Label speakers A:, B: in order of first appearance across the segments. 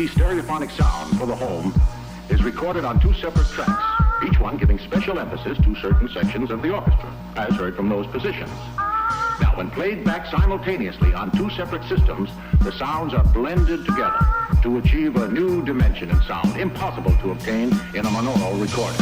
A: stereophonic sound for the home is recorded on two separate tracks, each one giving special emphasis to certain sections of the orchestra, as heard from those positions. Now, when played back simultaneously on two separate systems, the sounds are blended together to achieve a new dimension in sound, impossible to obtain in a monaural recording.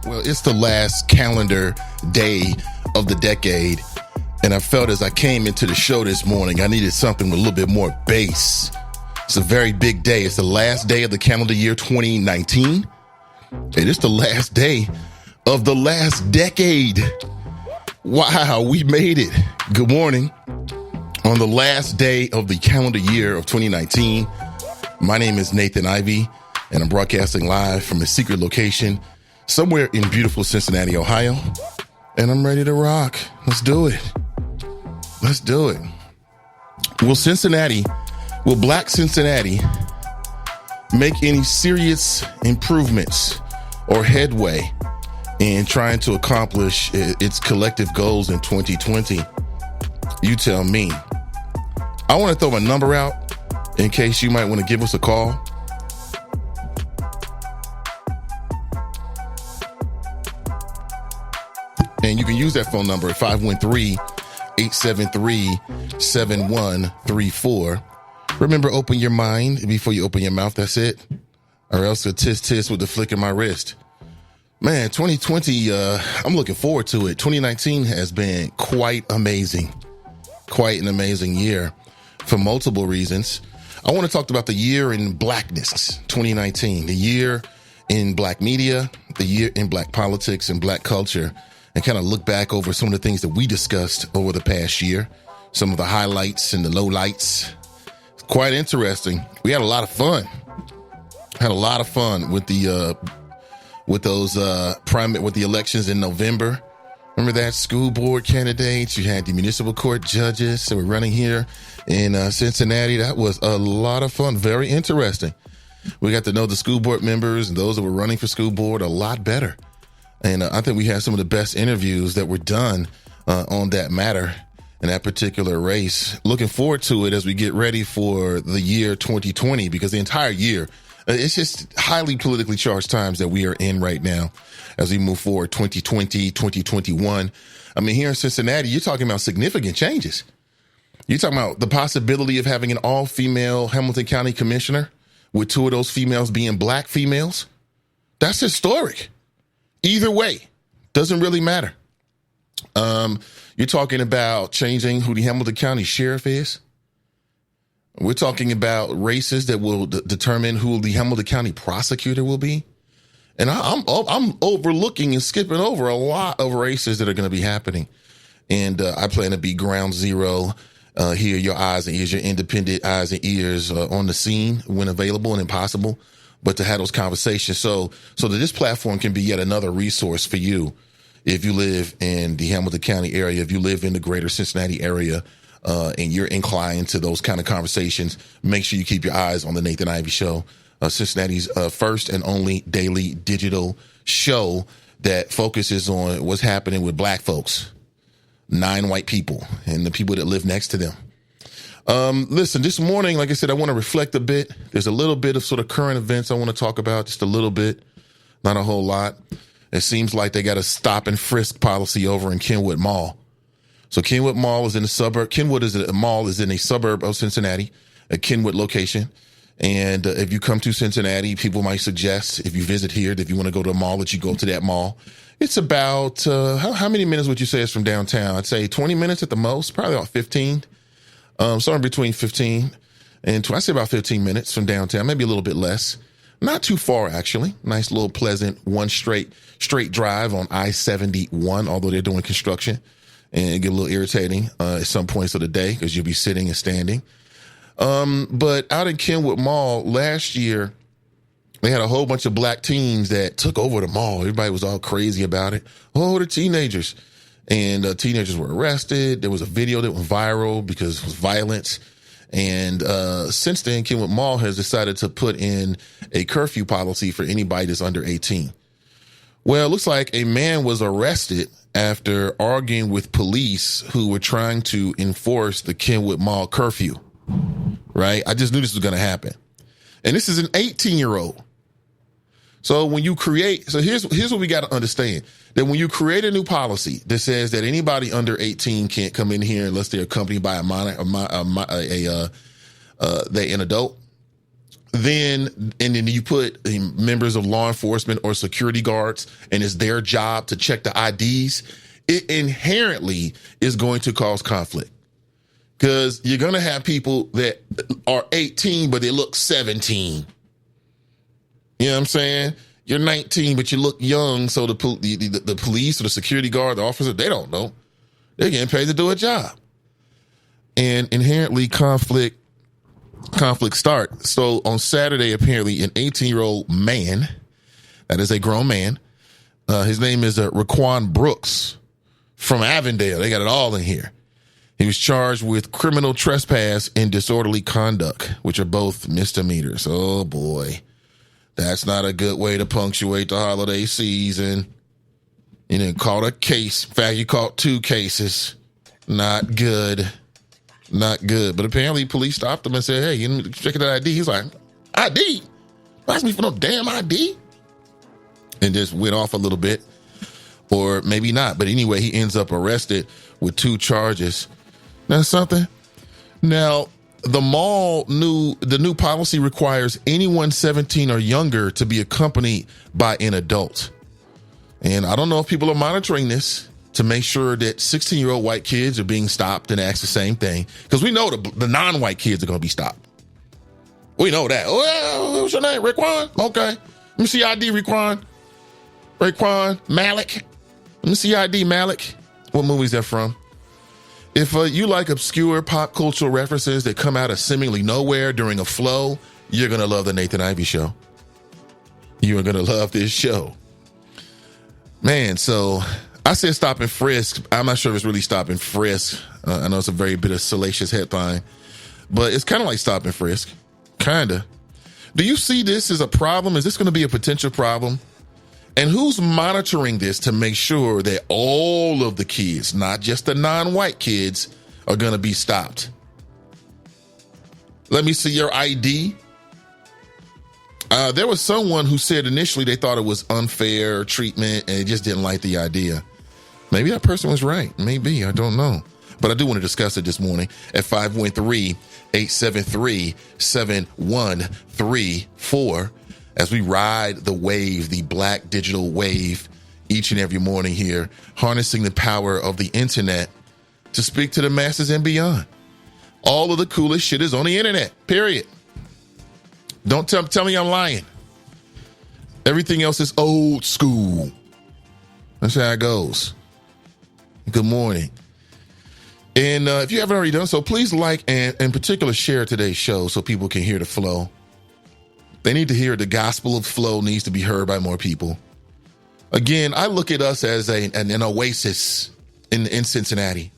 B: Well, it's the last calendar day of the decade, and I felt as I came into the show this morning, I needed something with a little bit more bass. It's a very big day. It's the last day of the calendar year 2019, and it's the last day of the last decade. Wow, we made it. Good morning. On the last day of the calendar year of 2019, my name is Nathan Ivy, and I'm broadcasting live from a secret location somewhere in beautiful Cincinnati, Ohio, and I'm ready to rock. Let's do it. Let's do it. Will Black Cincinnati make any serious improvements or headway in trying to accomplish its collective goals in 2020? You tell me. I want to throw a number out in case you might want to give us a call. And you can use that phone number at 513-873-7134. Remember, open your mind before you open your mouth. That's it. Or else a tisk with the flick of my wrist. Man, 2020, I'm looking forward to it. 2019 has been quite amazing. Quite an amazing year for multiple reasons. I want to talk about the year in blackness, 2019. The year in black media, the year in black politics and black culture. And kind of look back over some of the things that we discussed over the past year, some of the highlights and the lowlights. It's quite interesting. We had a lot of fun. With the with the elections in November. Remember that? School board candidates. You had the municipal court judges that were running here in Cincinnati. That was a lot of fun. Very interesting. We got to know the school board members and those that were running for school board a lot better. And I think we had some of the best interviews that were done on that matter in that particular race. Looking forward to it as we get ready for the year 2020, because the entire year, it's just highly politically charged times that we are in right now as we move forward, 2020, 2021. I mean, here in Cincinnati, you're talking about significant changes. You're talking about the possibility of having an all-female Hamilton County commissioner with two of those females being black females. That's historic. Either way, doesn't really matter. You're talking about changing who the Hamilton County sheriff is. We're talking about races that will determine who the Hamilton County prosecutor will be. And I'm overlooking and skipping over a lot of races that are going to be happening. And I plan to be ground zero here, your eyes and ears, your independent eyes and ears on the scene when available and impossible. But to have those conversations so that this platform can be yet another resource for you if you live in the Hamilton County area, if you live in the greater Cincinnati area, and you're inclined to those kind of conversations, make sure you keep your eyes on the Nathan Ivy Show, Cincinnati's first and only daily digital show that focuses on what's happening with black folks, 9 white people, and the people that live next to them. Listen, this morning, like I said, I want to reflect a bit. There's a little bit of sort of current events I want to talk about, just a little bit, not a whole lot. It seems like they got a stop and frisk policy over in Kenwood Mall. So Kenwood Mall is in the suburb. Kenwood is a mall is in a suburb of Cincinnati, a Kenwood location. And if you come to Cincinnati, people might suggest if you visit here, that if you want to go to a mall, that you go to that mall. It's about, how many minutes would you say it's from downtown? I'd say 20 minutes at the most, probably about 15. Somewhere between 15 and I say about 15 minutes from downtown, maybe a little bit less. Not too far, actually. Nice little pleasant one straight drive on I-71, although they're doing construction. And it get a little irritating at some points of the day because you'll be sitting and standing. But out in Kenwood Mall last year, they had a whole bunch of black teens that took over the mall. Everybody was all crazy about it. Oh, the teenagers. And teenagers were arrested. There was a video that went viral because it was violence. And since then, Kenwood Mall has decided to put in a curfew policy for anybody that's under 18. Well, it looks like a man was arrested after arguing with police who were trying to enforce the Kenwood Mall curfew. Right? I just knew this was going to happen. And this is an 18-year-old. So when you create, so here's what we got to understand. That when you create a new policy that says that anybody under 18 can't come in here unless they're accompanied by an adult, then you put members of law enforcement or security guards, and it's their job to check the IDs, it inherently is going to cause conflict. Because you're going to have people that are 18, but they look 17. You know what I'm saying? You're 19, but you look young. So the police or the security guard, the officer, they don't know. They're getting paid to do a job. And inherently conflict starts. So on Saturday, apparently an 18-year-old man, that is a grown man, his name is Raquan Brooks from Avondale. They got it all in here. He was charged with criminal trespass and disorderly conduct, which are both misdemeanors. Oh, boy. That's not a good way to punctuate the holiday season. You didn't caught a case. In fact, you caught 2 cases. Not good. Not good. But apparently police stopped him and said, hey, you check that ID. He's like, ID? Ask me for no damn ID? And just went off a little bit. Or maybe not. But anyway, he ends up arrested with 2 charges. That's something. Now, the new policy requires anyone 17 or younger to be accompanied by an adult. And I don't know if people are monitoring this to make sure that 16-year-old white kids are being stopped and asked the same thing. Because we know the non-white kids are going to be stopped. We know that. Well, what's your name? Raquan? Okay. Let me see ID, Raquan. Raquan Malik. Let me see ID, Malik. What movie is that from? If you like obscure pop cultural references that come out of seemingly nowhere during a flow, you're going to love the Nathan Ivey Show. You are going to love this show. Man, so I said stop and frisk. I'm not sure if it's really stop and frisk. I know it's a very bit of salacious headline, but it's kind of like stop and frisk. Kind of. Do you see this as a problem? Is this going to be a potential problem? And who's monitoring this to make sure that all of the kids, not just the non-white kids, are going to be stopped? Let me see your ID. There was someone who said initially they thought it was unfair treatment and they just didn't like the idea. Maybe that person was right. Maybe. I don't know. But I do want to discuss it this morning at 513-873-7134. As we ride the wave, the black digital wave, each and every morning here, harnessing the power of the internet to speak to the masses and beyond. All of the coolest shit is on the internet, period. Don't tell me I'm lying. Everything else is old school. That's how it goes. Good morning. And if you haven't already done so, please like and in particular share today's show so people can hear the flow. They need to hear the gospel of flow needs to be heard by more people. Again, I look at us as an oasis in Cincinnati.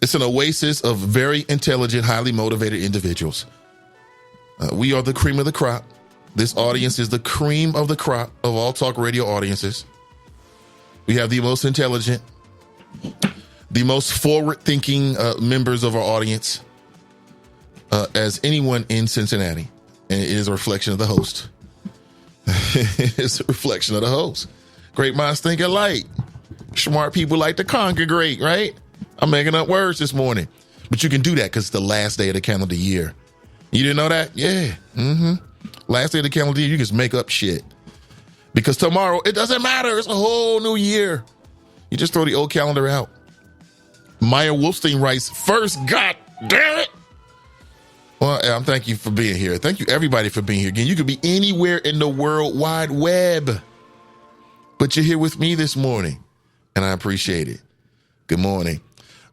B: It's an oasis of very intelligent, highly motivated individuals. We are the cream of the crop. This audience is the cream of the crop of all talk radio audiences. We have the most intelligent, the most forward-thinking members of our audience. as anyone in Cincinnati. And it is a reflection of the host. It's a reflection of the host. Great minds think alike. Smart people like to congregate, right? I'm making up words this morning. But you can do that because it's the last day of the calendar year. You didn't know that? Yeah. Last day of the calendar year, you just make up shit. Because tomorrow, it doesn't matter. It's a whole new year. You just throw the old calendar out. Maya Wolfstein writes, first, God damn it. Well, I'm thank you for being here. Thank you, everybody, for being here. Again, you could be anywhere in the World Wide Web. But you're here with me this morning, and I appreciate it. Good morning.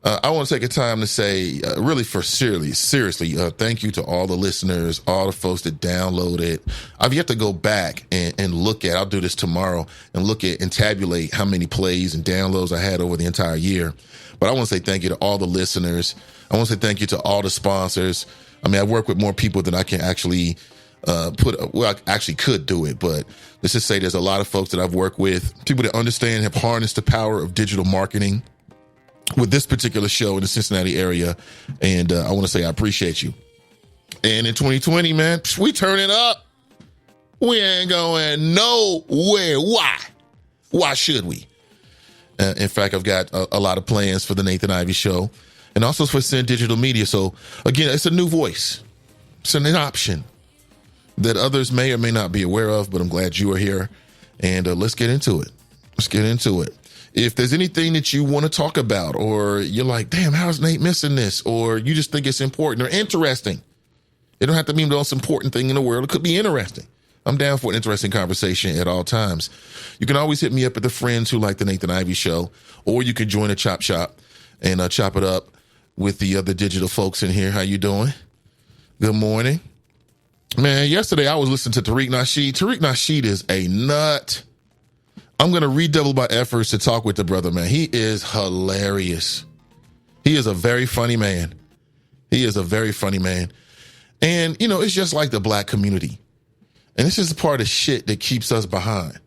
B: I want to take a time to say, really for seriously, thank you to all the listeners, all the folks that download it. I've yet to go back and look at, I'll do this tomorrow, and look at and tabulate how many plays and downloads I had over the entire year. But I want to say thank you to all the listeners. I want to say thank you to all the sponsors. I mean, I work with more people than I can actually I actually could do it, but let's just say there's a lot of folks that I've worked with, people that understand, have harnessed the power of digital marketing with this particular show in the Cincinnati area. And I want to say I appreciate you. And in 2020, man, we turn it up. We ain't going nowhere. Why? Why should we? In fact, I've got a lot of plans for the Nathan Ivey Show and also for Sin Digital Media. So, again, it's a new voice. It's an option that others may or may not be aware of, but I'm glad you are here. And let's get into it. Let's get into it. If there's anything that you want to talk about, or you're like, damn, how's Nate missing this? Or you just think it's important or interesting. It don't have to mean the most important thing in the world. It could be interesting. I'm down for an interesting conversation at all times. You can always hit me up at the Friends Who Like the Nathan Ivey Show, or you can join a Chop Shop and chop it up with the other digital folks in here. How you doing? Good morning. Man, yesterday I was listening to Tariq Nasheed. Tariq Nasheed is a nut. I'm going to redouble my efforts to talk with the brother, man. He is hilarious. He is a very funny man. He is a very funny man. And, you know, it's just like the black community. And this is the part of shit that keeps us behind.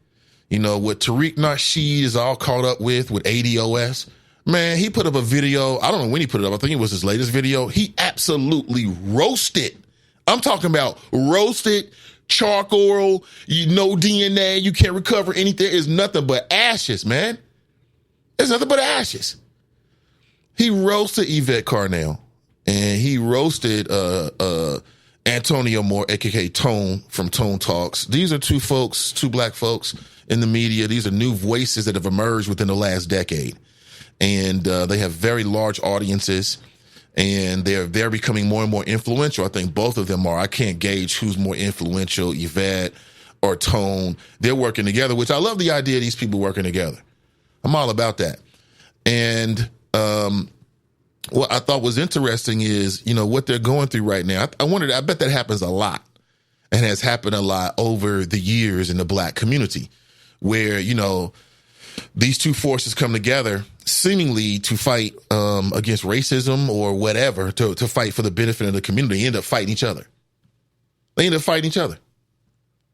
B: You know, what Tariq Nasheed is all caught up with ADOS. Man, he put up a video. I don't know when he put it up. I think it was his latest video. He absolutely roasted. I'm talking about roasted, charcoal, no DNA. You can't recover anything. It's nothing but ashes, man. It's nothing but ashes. He roasted Yvette Carnell, and he roasted Antonio Moore, aka Tone from Tone Talks. These are two black folks in the media. These are new voices that have emerged within the last decade. And they have very large audiences, and they're becoming more and more influential. I think both of them are. I can't gauge who's more influential, Yvette or Tone. They're working together, which I love the idea of these people working together. I'm all about that. And what I thought was interesting is, you know, what they're going through right now. I bet that happens a lot, and has happened a lot over the years in the black community, where, you know, these two forces come together seemingly to fight against racism or whatever, to fight for the benefit of the community. They end up fighting each other.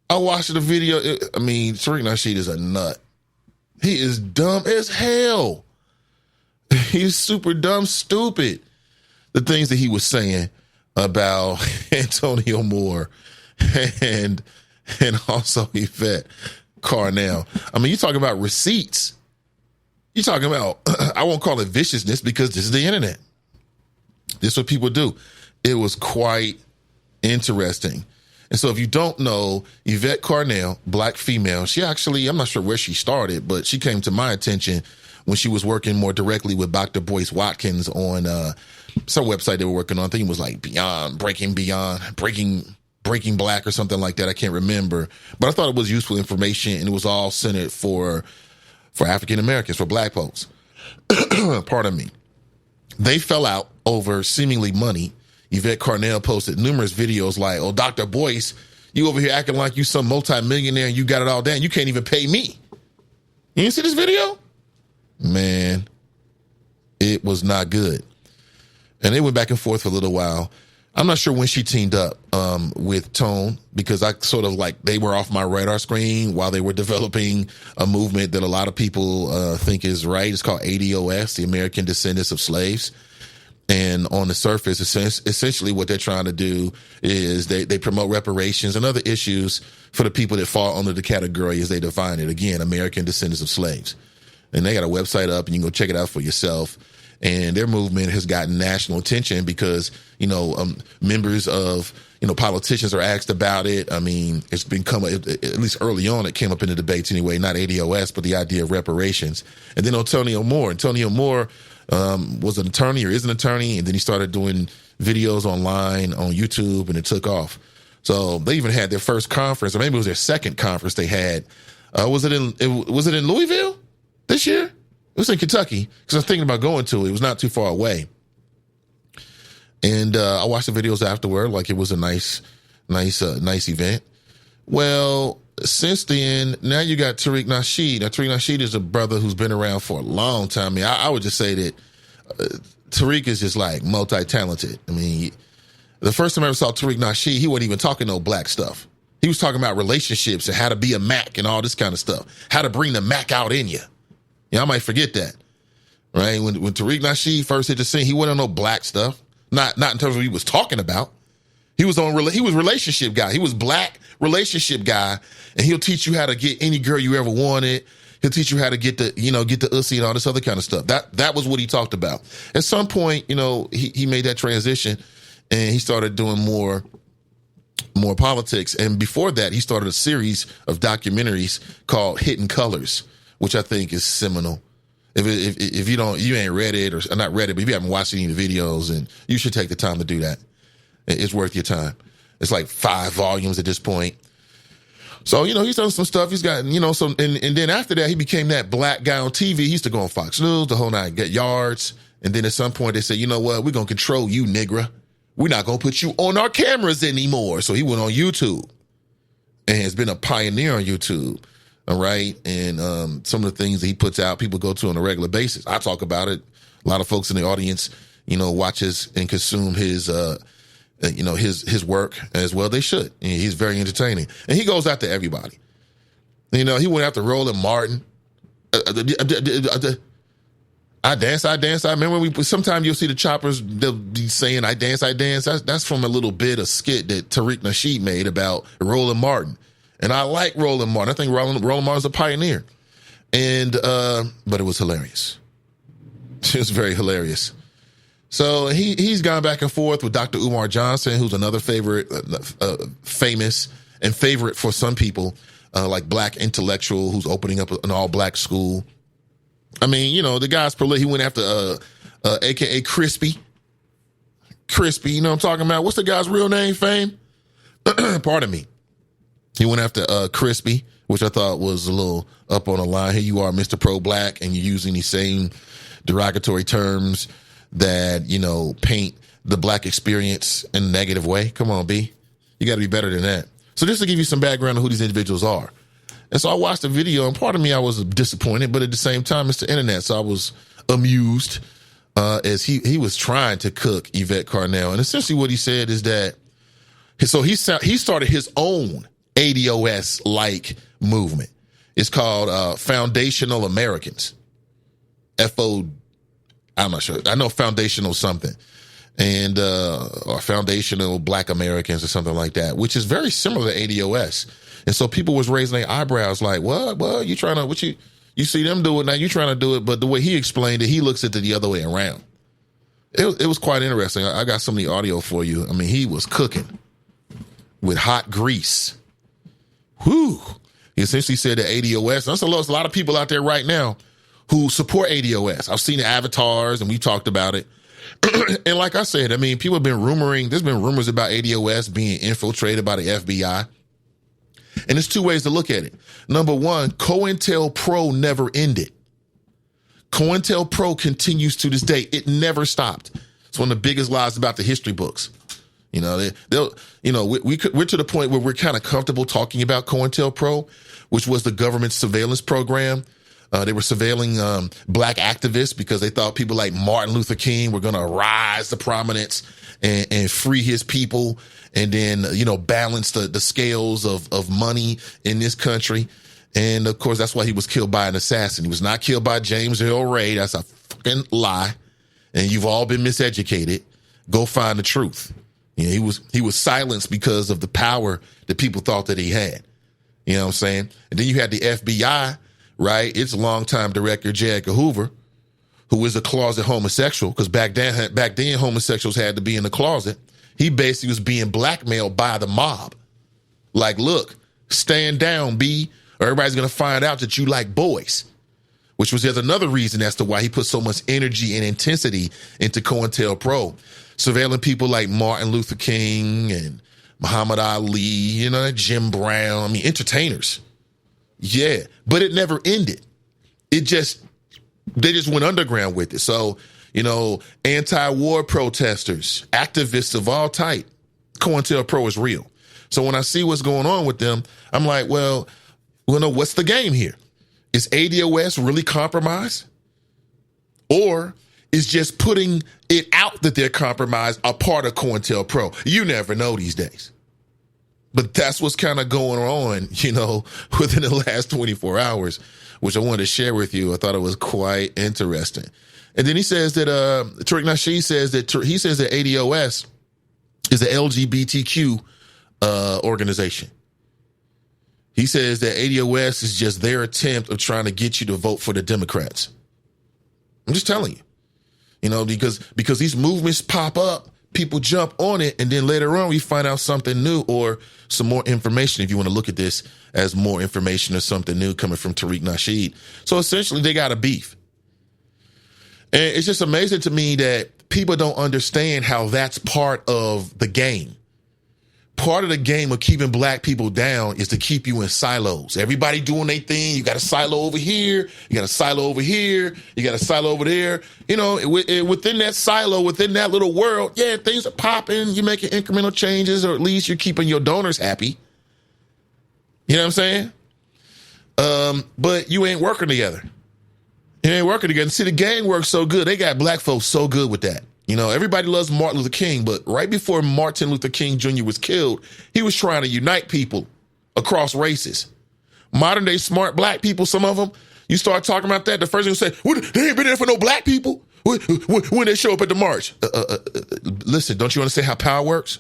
B: I watched the video. Tariq Nasheed is a nut. He is dumb as hell. He's super dumb, stupid. The things that he was saying about Antonio Moore and also Yvette Carnell. I mean, you talking about receipts. You talking about, I won't call it viciousness, because this is the internet. This is what people do. It was quite interesting. And so if you don't know, Yvette Carnell, black female, she actually, I'm not sure where she started, but she came to my attention when she was working more directly with Dr. Boyce Watkins on some website they were working on. I think it was like Breaking Black or something like that. I can't remember. But I thought it was useful information, and it was all centered for African Americans, for black folks. Pardon me. They fell out over seemingly money. Yvette Carnell posted numerous videos like, oh, Dr. Boyce, you over here acting like you some multimillionaire and you got it all down. You can't even pay me. You didn't see this video? Man, it was not good. And they went back and forth for a little while. I'm not sure when she teamed up with Tone, because I sort of like, they were off my radar screen while they were developing a movement that a lot of people think is right. It's called ADOS, the American Descendants of Slaves. And on the surface, essentially what they're trying to do is they promote reparations and other issues for the people that fall under the category as they define it. Again, American descendants of slaves. And they got a website up, and you can go check it out for yourself. And their movement has gotten national attention because, members of, politicians are asked about it. I mean, it's become, at least early on, it came up in the debates anyway, not ADOS, but the idea of reparations. And then Antonio Moore was an attorney or is an attorney, and then he started doing videos online on YouTube, and it took off. So they even had their first conference, or maybe it was their second conference they had. Was it in Louisville this year? It was in Kentucky, because I was thinking about going to it. It was not too far away. And I watched the videos afterward, like it was a nice event. Well, since then, now you got Tariq Nasheed. Now, Tariq Nasheed is a brother who's been around for a long time. I mean, I would just say that Tariq is just like multi-talented. I mean, the first time I ever saw Tariq Nasheed, he wasn't even talking no black stuff. He was talking about relationships and how to be a Mac and all this kind of stuff, how to bring the Mac out in you. I might forget that, right? When Tariq Nasheed first hit the scene, he wasn't on no black stuff. Not in terms of what he was talking about. He was relationship guy. He was black relationship guy, and he'll teach you how to get any girl you ever wanted. He'll teach you how to get the ussy and all this other kind of stuff. That was what he talked about. At some point, he made that transition, and he started doing more politics. And before that, he started a series of documentaries called Hidden Colors, which I think is seminal. If you ain't read it or not read it, but if you haven't watched any of the videos, and you should take the time to do that. It's worth your time. It's like 5 volumes at this point. So, he's done some stuff. He's got, and then after that, he became that black guy on TV. He used to go on Fox News, the whole nine, get yards. And then at some point they said, you know what? We're going to control you, nigga. We're not going to put you on our cameras anymore. So he went on YouTube and has been a pioneer on YouTube. All right. And some of the things that he puts out, people go to on a regular basis. I talk about it. A lot of folks in the audience, watches and consume his work as well. They should. And he's very entertaining. And he goes after everybody. He went after Roland Martin. I dance. I remember sometimes you'll see the choppers, they'll be saying, I dance. That's from a little bit of skit that Tariq Nasheed made about Roland Martin. And I like Roland Martin. I think Roland Martin's a pioneer. And, but it was hilarious. It was very hilarious. So he's gone back and forth with Dr. Umar Johnson, who's another famous and favorite for some people, like black intellectual who's opening up an all-black school. I mean, the guy's prolific. He went after a.k.a. Crispy. Crispy, you know what I'm talking about? What's the guy's real name, Fame? Pardon me. He went after Crispy, which I thought was a little up on the line. Here you are, Mr. Pro-Black, and you're using these same derogatory terms that, paint the black experience in a negative way. Come on, B. You got to be better than that. So just to give you some background on who these individuals are. And so I watched the video, and part of me, I was disappointed, but at the same time, it's the internet, so I was amused as he was trying to cook Yvette Carnell. And essentially what he said is that, so he started his own ADOS-like movement. It's called Foundational Americans. I'm not sure. I know Foundational something. And or Foundational Black Americans or something like that, which is very similar to ADOS. And so people was raising their eyebrows like, what? Well, you trying to, you see them do it, now you trying to do it. But the way he explained it, he looks at it the other way around. It was quite interesting. I got some of the audio for you. I mean, he was cooking with hot grease. Whew. He essentially said that ADOS, there's a lot of people out there right now who support ADOS. I've seen the avatars and we talked about it. And like I said, I mean, people have been there's been rumors about ADOS being infiltrated by the FBI. And there's 2 ways to look at it. Number 1, COINTELPRO never ended. COINTELPRO continues to this day. It never stopped. It's one of the biggest lies about the history books. We're to the point where we're kind of comfortable talking about COINTELPRO, which was the government's surveillance program. They were surveilling black activists because they thought people like Martin Luther King were going to rise to prominence and free his people and then, balance the scales of money in this country. And, of course, that's why he was killed by an assassin. He was not killed by James Earl Ray. That's a fucking lie. and you've all been miseducated. Go find the truth. You know, he was silenced because of the power that people thought that he had. You know what I'm saying? And then you had the FBI, right? Its longtime director, J. Edgar Hoover, who is a closet homosexual, because back then homosexuals had to be in the closet. He basically was being blackmailed by the mob. Like, look, stand down, B, or everybody's going to find out that you like boys. Which was there's another reason as to why he put so much energy and intensity into COINTELPRO. Surveilling people like Martin Luther King and Muhammad Ali, you know, Jim Brown. I mean, entertainers. Yeah, but it never ended. They just went underground with it. So, you know, anti-war protesters, activists of all type, COINTELPRO is real. So when I see what's going on with them, I'm like, well, no, what's the game here? Is ADOS really compromised? Or is just putting it out that they're compromised a part of COINTELPRO? You never know these days. But that's what's kind of going on, you know, within the last 24 hours, which I wanted to share with you. I thought it was quite interesting. And then he says that, Tariq Nasheed says that, he says that ADOS is an LGBTQ organization. He says that ADOS is just their attempt of trying to get you to vote for the Democrats. I'm just telling you, you know, because these movements pop up, people jump on it, and then later on we find out something new or some more information, if you want to look at this as more information or something new coming from Tariq Nasheed. So essentially they got a beef. And it's just amazing to me that people don't understand how that's part of the game. Part of the game of keeping black people down is to keep you in silos. Everybody doing their thing. You got a silo over here. You got a silo over here. You got a silo over there. You know, within that silo, within that little world, yeah, things are popping. You're making incremental changes, or at least you're keeping your donors happy. You know what I'm saying? But you ain't working together. You ain't working together. See, the gang works so good. They got black folks so good with that. You know, everybody loves Martin Luther King, but right before Martin Luther King Jr. was killed, he was trying to unite people across races. Modern day smart black people, some of them, you start talking about that, the first thing you say, well, they ain't been there for no black people when they show up at the march. Listen, don't you understand how power works?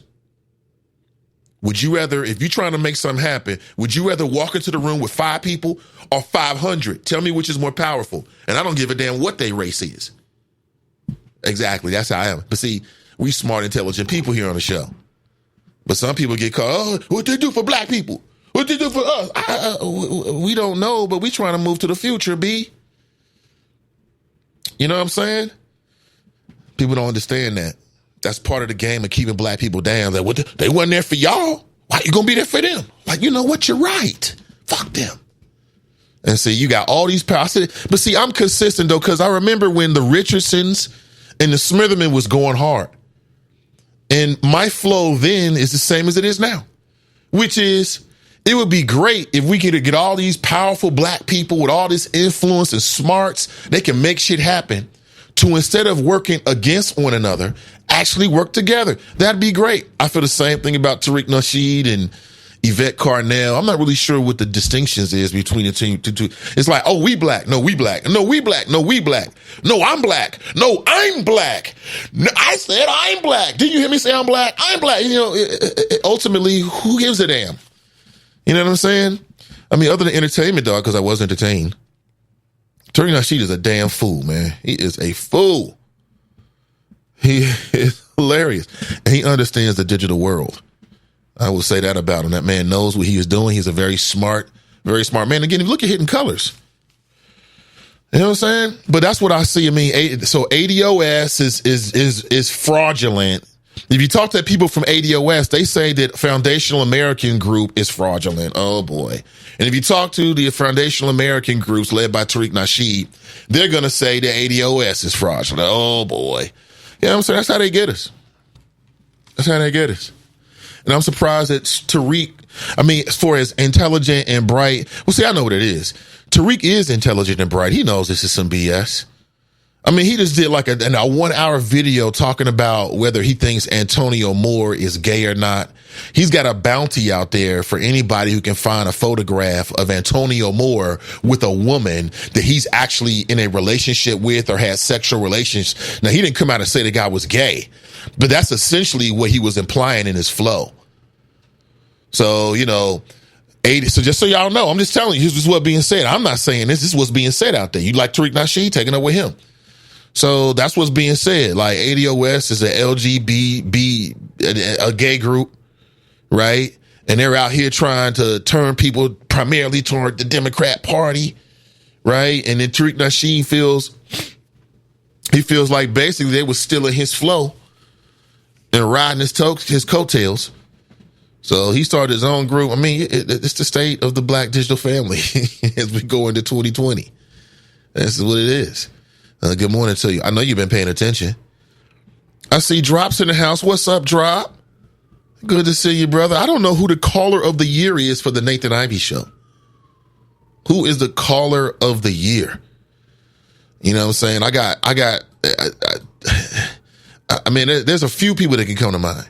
B: Would you rather, if you're trying to make something happen, would you rather walk into the room with 5 people or 500? Tell me which is more powerful. And I don't give a damn what their race is. Exactly. That's how I am. But see, we smart, intelligent people here on the show. But some people get caught, oh, what they do for black people? What they do for us? We don't know, but we trying to move to the future, B. You know what I'm saying? People don't understand that. That's part of the game of keeping black people down. That what they wasn't there for y'all. Why you gonna be there for them? Like, you know what? You're right. Fuck them. And see, you got all these power. But see, I'm consistent though, because I remember when the Richardsons and the Smitherman was going hard. And my flow then is the same as it is now, which is it would be great if we could get all these powerful black people with all this influence and smarts. They can make shit happen to, instead of working against one another, actually work together. That'd be great. I feel the same thing about Tariq Nasheed and Yvette Carnell. I'm not really sure what the distinctions is between the two. It's like, oh, we black. No, we black. No, we black. No, we black. No, I'm black. No, I'm black. No, I said I'm black. Did you hear me say I'm black? I'm black. You know, ultimately, who gives a damn? You know what I'm saying? I mean, other than entertainment, dog, because I was entertained. Tariq Nasheed is a damn fool, man. He is a fool. He is hilarious. And he understands the digital world. I will say that about him. That man knows what he is doing. He's a very smart man. Again, if you look at Hidden Colors, you know what I'm saying? But that's what I see. I mean, so ADOS is fraudulent. If you talk to people from ADOS, they say that Foundational American Group is fraudulent. Oh boy. And if you talk to the Foundational American groups led by Tariq Nasheed, they're going to say that ADOS is fraudulent. Oh boy. You know what I'm saying? That's how they get us. That's how they get us. And I'm surprised that Tariq, I mean, as far as intelligent and bright, well, see, I know what it is. Tariq is intelligent and bright. He knows this is some BS. I mean, he just did like a 1 hour video talking about whether he thinks Antonio Moore is gay or not. He's got a bounty out there for anybody who can find a photograph of Antonio Moore with a woman that he's actually in a relationship with or has sexual relations. Now, he didn't come out and say the guy was gay, but that's essentially what he was implying in his flow. So, you know, so just so y'all know, I'm just telling you, this is what's being said. I'm not saying this. This is what's being said out there. You like Tariq Nasheed, taking up with him. So that's what's being said. Like ADOS is an LGBT, a gay group, right? And they're out here trying to turn people primarily toward the Democrat Party, right? And then Tariq Nasheed feels like basically they were stealing his flow and riding his coattails. So he started his own group. I mean, it's the state of the black digital family as we go into 2020. This is what it is. Good morning to you. I know you've been paying attention. I see Drop's in the house. What's up, Drop? Good to see you, brother. I don't know who the caller of the year is for the Nathan Ivey Show. Who is the caller of the year? You know what I'm saying? I mean, there's a few people that can come to mind.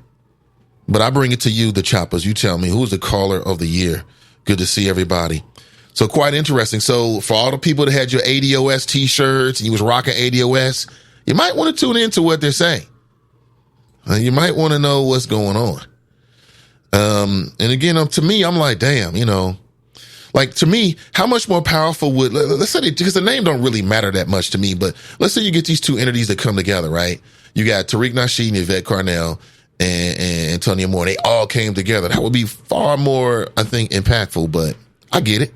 B: But I bring it to you, the choppers. You tell me, who's the caller of the year? Good to see everybody. So quite interesting. So for all the people that had your ADOS t-shirts and you was rocking ADOS, you might want to tune into what they're saying. You might want to know what's going on. And again, to me, I'm like, damn, you know, like to me, how much more powerful let's say, because the name don't really matter that much to me, but let's say you get these two entities that come together, right? You got Tariq Nasheed and Yvette Carnell and Antonio Moore. They all came together. That would be far more, I think, impactful, but I get it.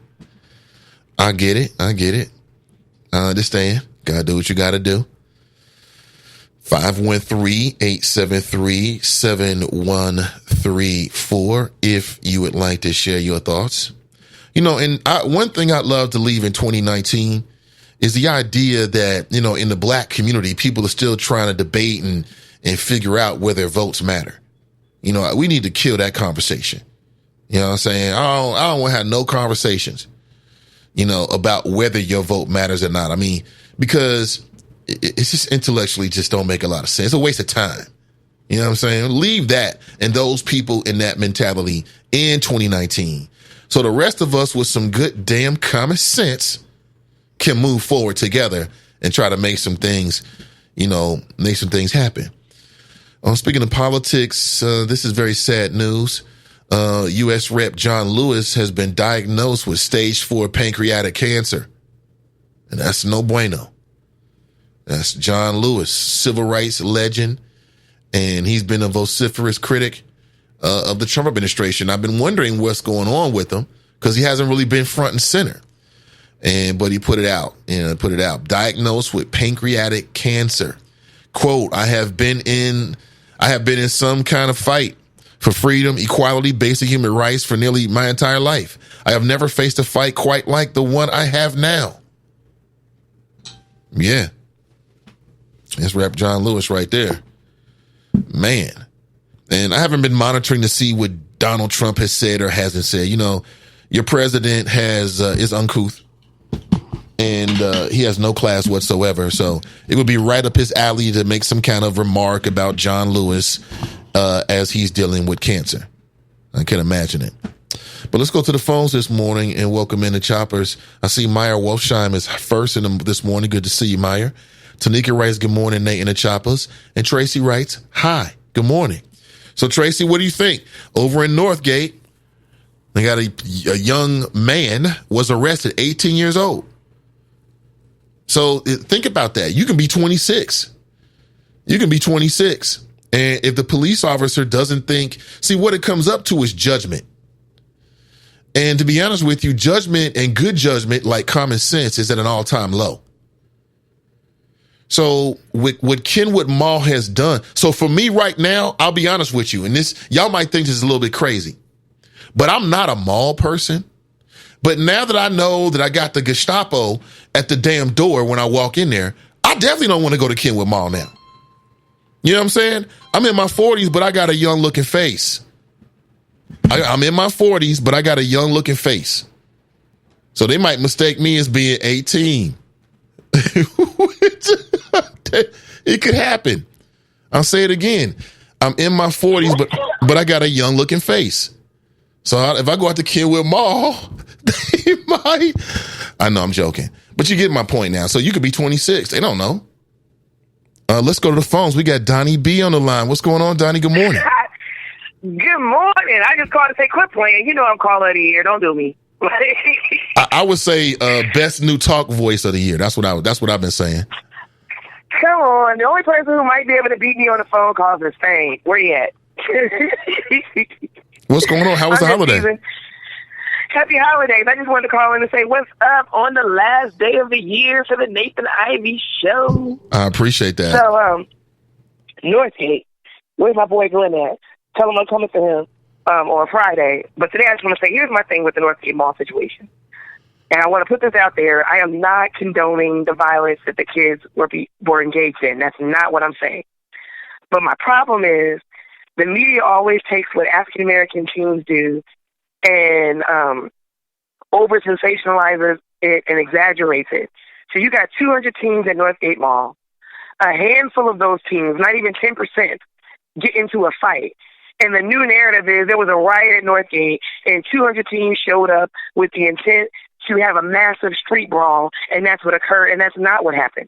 B: I understand. Gotta do what you gotta do. 513-873-7134 if you would like to share your thoughts. You know, and one thing I'd love to leave in 2019 is the idea that, you know, in the black community, people are still trying to debate and figure out whether votes matter. You know, we need to kill that conversation. You know what I'm saying? I don't want to have no conversations, you know, about whether your vote matters or not. I mean, because it's just intellectually just don't make a lot of sense. It's a waste of time. You know what I'm saying? Leave that and those people in that mentality in 2019. So the rest of us with some good damn common sense can move forward together and try to make some things, you know, make some things happen. Speaking of politics, this is very sad news. U.S. Rep. John Lewis has been diagnosed with stage 4 pancreatic cancer. And that's no bueno. That's John Lewis, civil rights legend. And he's been a vociferous critic of the Trump administration. I've been wondering what's going on with him because he hasn't really been front and center. But he put it out, diagnosed with pancreatic cancer. Quote, I have been in some kind of fight for freedom, equality, basic human rights for nearly my entire life. I have never faced a fight quite like the one I have now. Yeah. That's Rep. John Lewis right there. Man. And I haven't been monitoring to see what Donald Trump has said or hasn't said. You know, your president is uncouth. And he has no class whatsoever. So it would be right up his alley to make some kind of remark about John Lewis as he's dealing with cancer. I can imagine it. But let's go to the phones this morning and welcome in the choppers. I see Meyer Wolfsheim is first this morning. Good to see you, Meyer. Tanika writes, good morning, Nate and the choppers. And Tracy writes, hi, good morning. So Tracy, what do you think? Over in Northgate, they got a young man was arrested, 18 years old. So think about that. You can be 26. And if the police officer doesn't think, see, what it comes up to is judgment. And to be honest with you, judgment and good judgment, like common sense, is at an all-time low. So what Kenwood Mall has done. So for me right now, I'll be honest with you, and this, y'all might think this is a little bit crazy, but I'm not a mall person. But now that I know that I got the Gestapo at the damn door when I walk in there, I definitely don't want to go to Kenwood Mall now. You know what I'm saying? I'm in my 40s, but I got a young looking face. I'm in my 40s, but I got a young looking face. So they might mistake me as being 18. It could happen. I'll say it again. I'm in my 40s, but I got a young looking face. So if I go out to Kenwood Mall, they might. I know I'm joking, but you get my point now. So you could be 26. They don't know. Let's go to the phones. We got Donnie B on the line. What's going on, Donnie? Good morning.
C: Good morning. I just called to say quit playing. You know I'm caller of the year. Don't do me.
B: I would say best new talk voice of the year. That's what I've been saying.
C: Come on. The only person who might be able to beat me on the phone calls is Spain. Where you at?
B: What's going on? How was the holiday?
C: Happy holidays. I just wanted to call in and say what's up on the last day of the year for the Nathan Ivy show.
B: I appreciate that.
C: So, Northgate, where's my boy Glenn at? Tell him I'm coming to him on Friday. But today I just want to say, here's my thing with the Northgate Mall situation. And I want to put this out there. I am not condoning the violence that the kids were engaged in. That's not what I'm saying. But my problem is the media always takes what African-American teens do and over-sensationalizes it and exaggerates it. So you got 200 teens at Northgate Mall. A handful of those teens, not even 10%, get into a fight. And the new narrative is there was a riot at Northgate and 200 teens showed up with the intent to have a massive street brawl, and that's what occurred, and that's not what happened.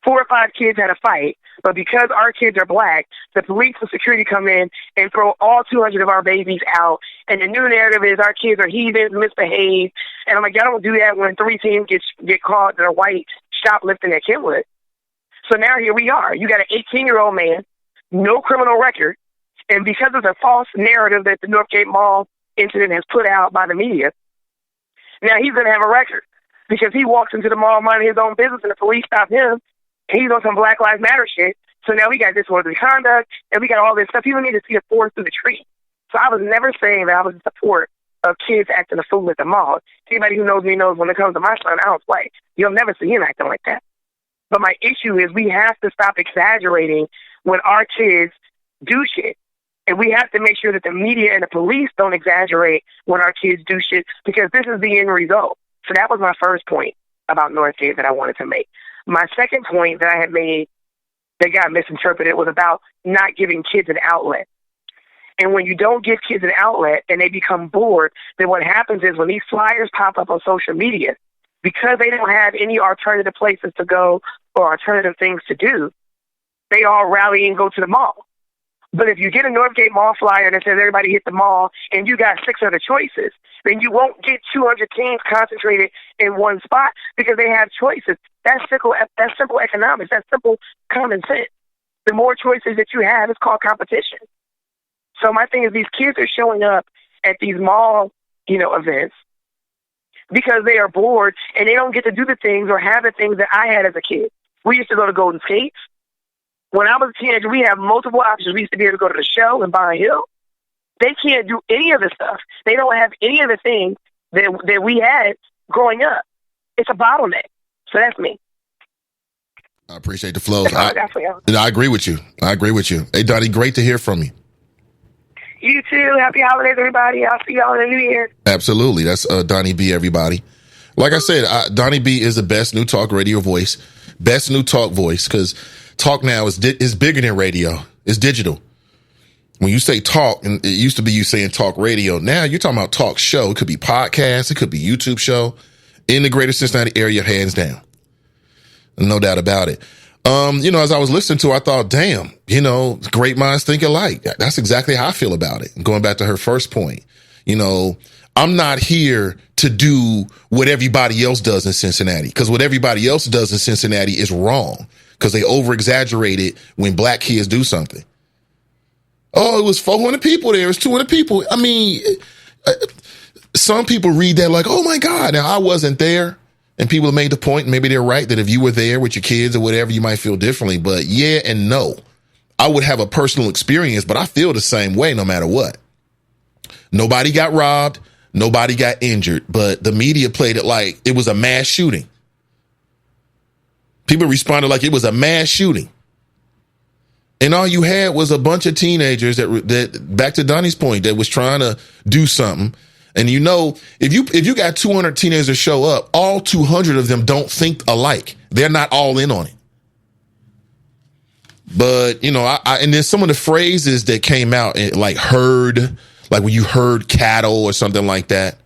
C: 4 or 5 kids had a fight, but because our kids are black, the police and security come in and throw all 200 of our babies out, and the new narrative is our kids are heathens, misbehaved, and I'm like, y'all don't do that when 3 teens get caught that are white shoplifting at Kenwood. So now here we are. You got an 18-year-old man, no criminal record, and because of the false narrative that the Northgate Mall incident has put out by the media, now he's going to have a record because he walks into the mall minding his own business and the police stop him. And he's on some Black Lives Matter shit. So now we got disorderly conduct and we got all this stuff. You don't need to see the forest through the tree. So I was never saying that I was in support of kids acting a fool at the mall. Anybody who knows me knows when it comes to my son, I don't play. You'll never see him acting like that. But my issue is we have to stop exaggerating when our kids do shit. And we have to make sure that the media and the police don't exaggerate when our kids do shit because this is the end result. So that was my first point about Northgate that I wanted to make. My second point that I had made that got misinterpreted was about not giving kids an outlet. And when you don't give kids an outlet and they become bored, then what happens is when these flyers pop up on social media, because they don't have any alternative places to go or alternative things to do, they all rally and go to the mall. But if you get a Northgate Mall flyer that says everybody hit the mall and you got 6 other choices, then you won't get 200 teams concentrated in one spot because they have choices. That's simple economics. That's simple common sense. The more choices that you have, it's called competition. So my thing is these kids are showing up at these mall, events because they are bored and they don't get to do the things or have the things that I had as a kid. We used to go to Golden Skates. When I was a teenager, we have multiple options. We used to be able to go to the show in Barn Hill. They can't do any of the stuff. They don't have any of the things that we had growing up. It's a bottleneck. So that's me.
B: I appreciate the flows.
C: I
B: agree with you. Hey, Donnie, great to hear from you.
C: You too. Happy holidays, everybody. I'll see y'all in the new year.
B: Absolutely. That's Donnie B, everybody. Like I said, Donnie B is the best new talk radio voice. Best new talk voice because talk now is bigger than radio. It's digital. When you say talk, and it used to be you saying talk radio. Now you're talking about talk show. It could be podcast. It could be YouTube show in the greater Cincinnati area, hands down. No doubt about it. As I was listening to, I thought, damn, great minds think alike. That's exactly how I feel about it. Going back to her first point, I'm not here to do what everybody else does in Cincinnati because what everybody else does in Cincinnati is wrong because they over exaggerate it when black kids do something. Oh, it was 400 people there. It was 200 people. I mean, some people read that like, oh my God, now I wasn't there. And people have made the point, and maybe they're right, that if you were there with your kids or whatever, you might feel differently. But yeah and no. I would have a personal experience, but I feel the same way no matter what. Nobody got robbed. Nobody got injured. But the media played it like it was a mass shooting. People responded like it was a mass shooting. And all you had was a bunch of teenagers that back to Donnie's point, that was trying to do something. And if you got 200 teenagers show up, all 200 of them don't think alike. They're not all in on it. But, you know, and then some of the phrases that came out, like herd, like when you herd cattle or something like that,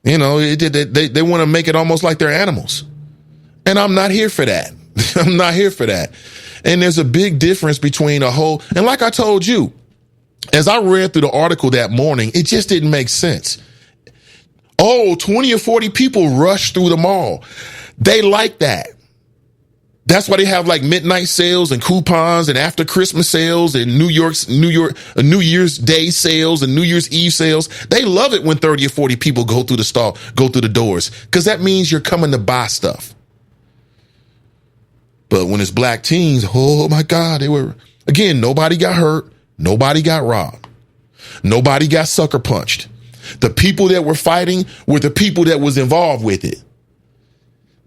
B: you know, they want to make it almost like they're animals. And I'm not here for that. I'm not here for that. And there's a big difference between and like I told you, as I read through the article that morning, it just didn't make sense. 20 or 40 people rush through the mall. They like that. That's why they have like midnight sales and coupons and after Christmas sales and New Year's Day sales and New Year's Eve sales. They love it when 30 or 40 people go through the doors, because that means you're coming to buy stuff. But when it's black teens, oh my God, nobody got hurt. Nobody got robbed. Nobody got sucker punched. The people that were fighting were the people that was involved with it.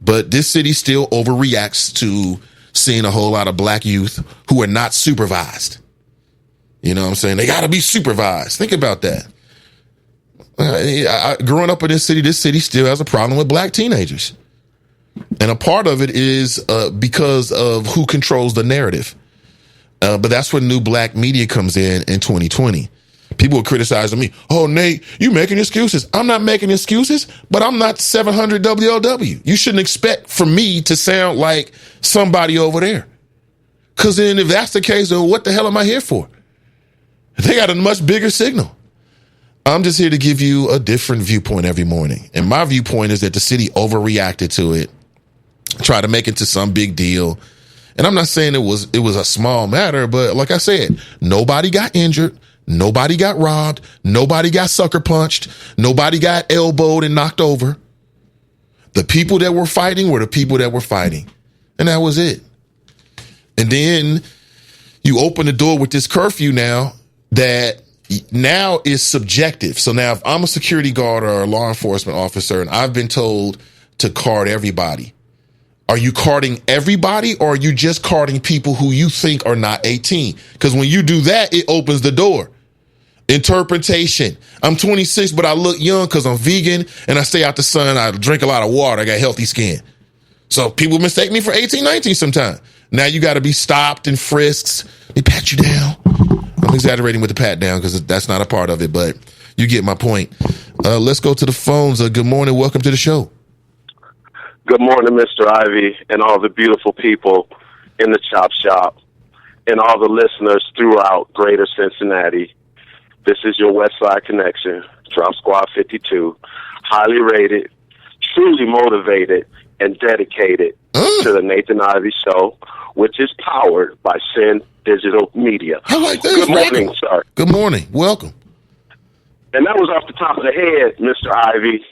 B: But this city still overreacts to seeing a whole lot of black youth who are not supervised. You know what I'm saying? They got to be supervised. Think about that. Growing up in this city still has a problem with black teenagers. And a part of it is because of who controls the narrative. But that's when new black media comes in 2020. People were criticizing me. Oh, Nate, you making excuses. I'm not making excuses, but I'm not 700 WLW. You shouldn't expect for me to sound like somebody over there. Because then if that's the case, then what the hell am I here for? They got a much bigger signal. I'm just here to give you a different viewpoint every morning. And my viewpoint is that the city overreacted to it, tried to make it to some big deal. And I'm not saying it was a small matter, but like I said, nobody got injured. Nobody got robbed. Nobody got sucker punched. Nobody got elbowed and knocked over. The people that were fighting were the people that were fighting. And that was it. And then you open the door with this curfew now that now is subjective. So now if I'm a security guard or a law enforcement officer and I've been told to card everybody, are you carding everybody or are you just carding people who you think are not 18? Because when you do that, it opens the door. Interpretation. I'm 26, but I look young because I'm vegan and I stay out the sun. I drink a lot of water. I got healthy skin. So people mistake me for 18, 19 sometimes. Now you got to be stopped and frisked. They pat you down. I'm exaggerating with the pat down because that's not a part of it, but you get my point. Let's go to the phones. Good morning. Welcome to the show.
D: Good morning, Mr. Ivy, and all the beautiful people in the Chop Shop, and all the listeners throughout Greater Cincinnati. This is your West Side Connection, Drop Squad 52, highly rated, truly motivated, and dedicated to the Nathan Ivy Show, which is powered by Sin Digital Media.
B: I like this.
D: Good morning, sir.
B: Good morning. Welcome.
D: And that was off the top of the head, Mr. Ivy.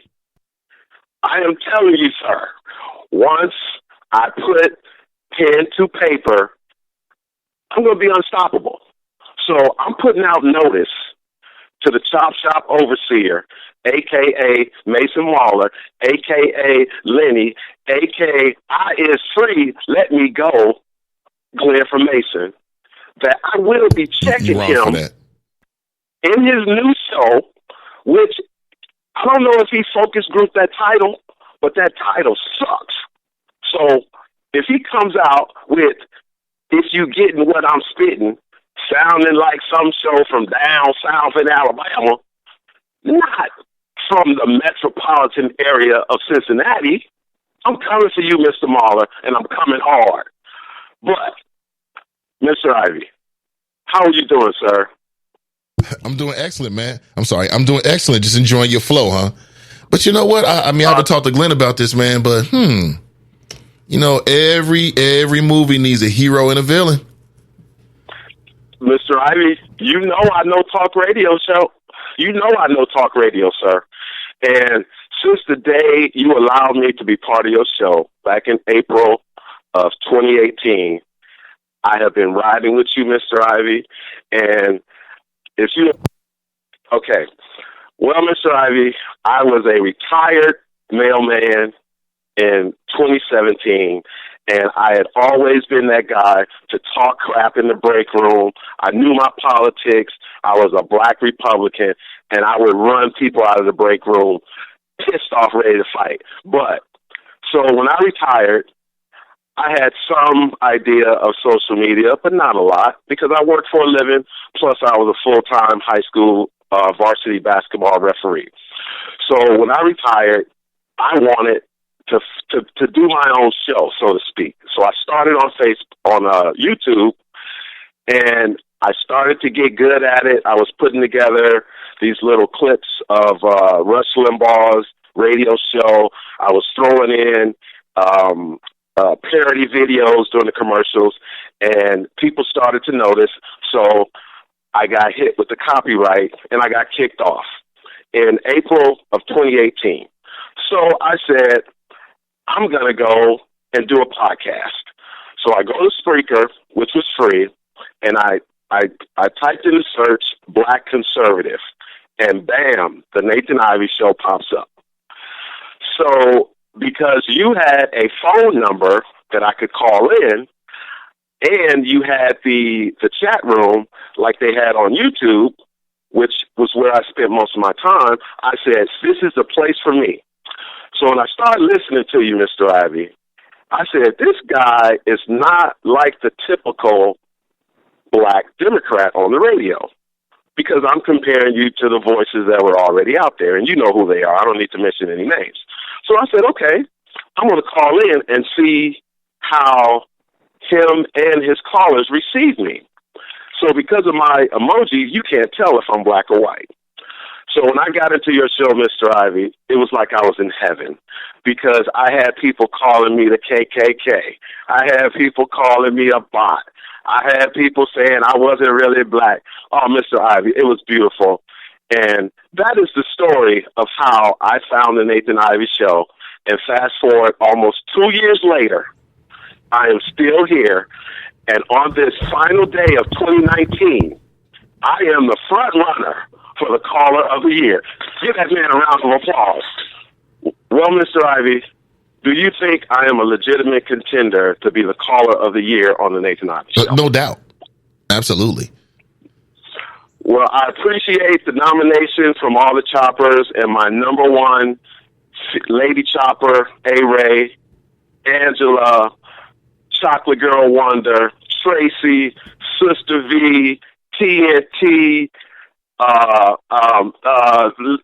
D: I am telling you, sir, once I put pen to paper, I'm going to be unstoppable. So I'm putting out notice to the Chop Shop Overseer, a.k.a. Mason Waller, a.k.a. Lenny, a.k.a. I is free, let me go, Glenn from Mason, that I will be checking him in his new show, which I don't know if he focus grouped that title, but that title sucks. So if he comes out with, if you getting what I'm spitting, sounding like some show from down south in Alabama, not from the metropolitan area of Cincinnati, I'm coming for you, Mr. Mahler, and I'm coming hard. But, Mr. Ivy, how are you doing, sir?
B: I'm doing excellent, man. I'm sorry. I'm doing excellent. Just enjoying your flow, huh? But you know what? I mean, I haven't talked to Glenn about this, man, but, you know, every movie needs a hero and a villain.
D: Mr. Ivy, you know I know talk radio show. You know I know talk radio, sir. And since the day you allowed me to be part of your show back in April of 2018, I have been riding with you, Mr. Ivy. And if you... Okay. Well, Mr. Ivy, I was a retired mailman in 2017, and I had always been that guy to talk crap in the break room. I knew my politics. I was a black Republican, and I would run people out of the break room pissed off, ready to fight. But, so when I retired, I had some idea of social media, but not a lot because I worked for a living. Plus, I was a full-time high school varsity basketball referee. So when I retired, I wanted to do my own show, so to speak. So I started on YouTube, and I started to get good at it. I was putting together these little clips of Rush Limbaugh's radio show. I was throwing in parody videos during the commercials, and people started to notice. So I got hit with the copyright, and I got kicked off in April of 2018. So I said, I'm going to go and do a podcast. So I go to Spreaker, which was free, and I typed in the search Black Conservative, and bam, the Nathan Ivey Show pops up. So because you had a phone number that I could call in, and you had the chat room like they had on YouTube, which was where I spent most of my time, I said, this is the place for me. So when I started listening to you, Mr. Ivey, I said, this guy is not like the typical Black Democrat on the radio, because I'm comparing you to the voices that were already out there, and you know who they are. I don't need to mention any names. So I said, okay, I'm going to call in and see how him and his callers receive me. So because of my emojis, you can't tell if I'm black or white. So when I got into your show, Mr. Ivey, it was like I was in heaven, because I had people calling me the KKK. I had people calling me a bot. I had people saying I wasn't really black. Oh, Mr. Ivey, it was beautiful. And that is the story of how I found the Nathan Ivey Show. And fast forward almost 2 years later, I am still here. And on this final day of 2019, I am the front runner for the Caller of the Year. Give that man a round of applause. Well, Mr. Ivey, do you think I am a legitimate contender to be the Caller of the Year on the Nathan Ivey Show?
B: No doubt. Absolutely.
D: Well, I appreciate the nomination from all the choppers, and my number one, Lady Chopper, A-Ray, Angela, Chocolate Girl Wonder, Tracy, Sister V, TNT,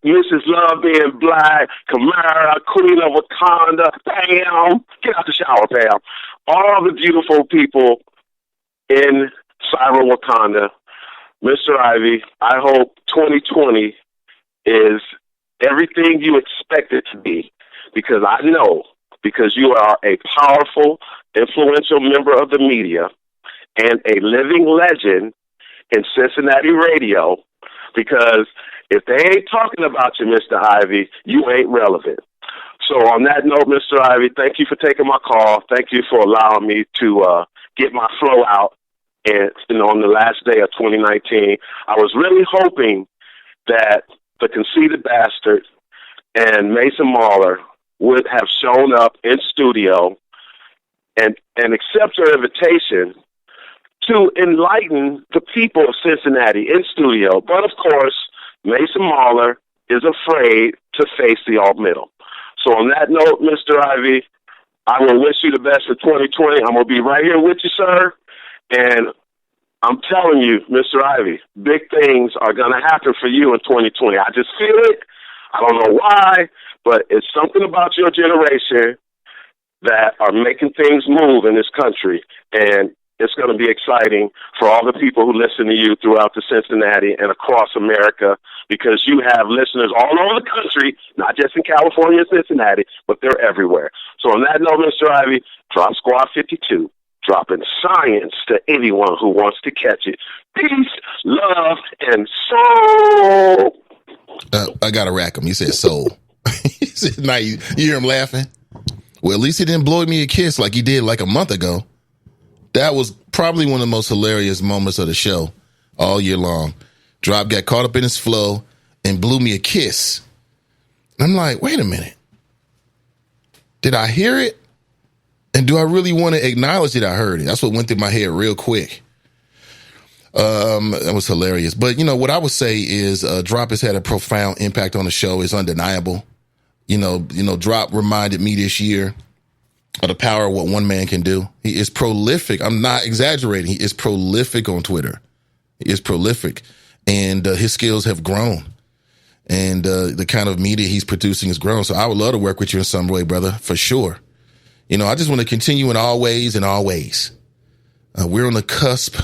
D: Mrs. Love being black, Kamara, Queen of Wakanda, Pam, get out the shower, Pam. All the beautiful people in Cyber Wakanda. Mr. Ivey, I hope 2020 is everything you expect it to be, because I know, because you are a powerful, influential member of the media and a living legend in Cincinnati radio, because if they ain't talking about you, Mr. Ivey, you ain't relevant. So on that note, Mr. Ivey, thank you for taking my call. Thank you for allowing me to get my flow out. And on the last day of 2019, I was really hoping that the conceited bastard and Mason Mahler would have shown up in studio and accept your invitation to enlighten the people of Cincinnati in studio. But of course, Mason Mahler is afraid to face the alt-middle. So on that note, Mr. Ivey, I will wish you the best for 2020. I'm going to be right here with you, sir. And I'm telling you, Mr. Ivey, big things are going to happen for you in 2020. I just feel it. I don't know why, but it's something about your generation that are making things move in this country. And it's going to be exciting for all the people who listen to you throughout the Cincinnati and across America, because you have listeners all over the country, not just in California and Cincinnati, but they're everywhere. So on that note, Mr. Ivey, drop Squad 52. Dropping science to anyone who wants to catch it. Peace, love, and soul.
B: I got to rack him. He said soul. He said, now you hear him laughing? Well, at least he didn't blow me a kiss like he did like a month ago. That was probably one of the most hilarious moments of the show all year long. Drop got caught up in his flow and blew me a kiss. I'm like, wait a minute. Did I hear it? And do I really want to acknowledge that I heard it? That's what went through my head real quick. That was hilarious. But, you know, what I would say is Drop has had a profound impact on the show. It's undeniable. You know, Drop reminded me this year of the power of what one man can do. He is prolific. I'm not exaggerating. He is prolific on Twitter. He is prolific, and his skills have grown, and the kind of media he's producing has grown. So I would love to work with you in some way, brother, for sure. I just want to continue in all ways and always. We're on the cusp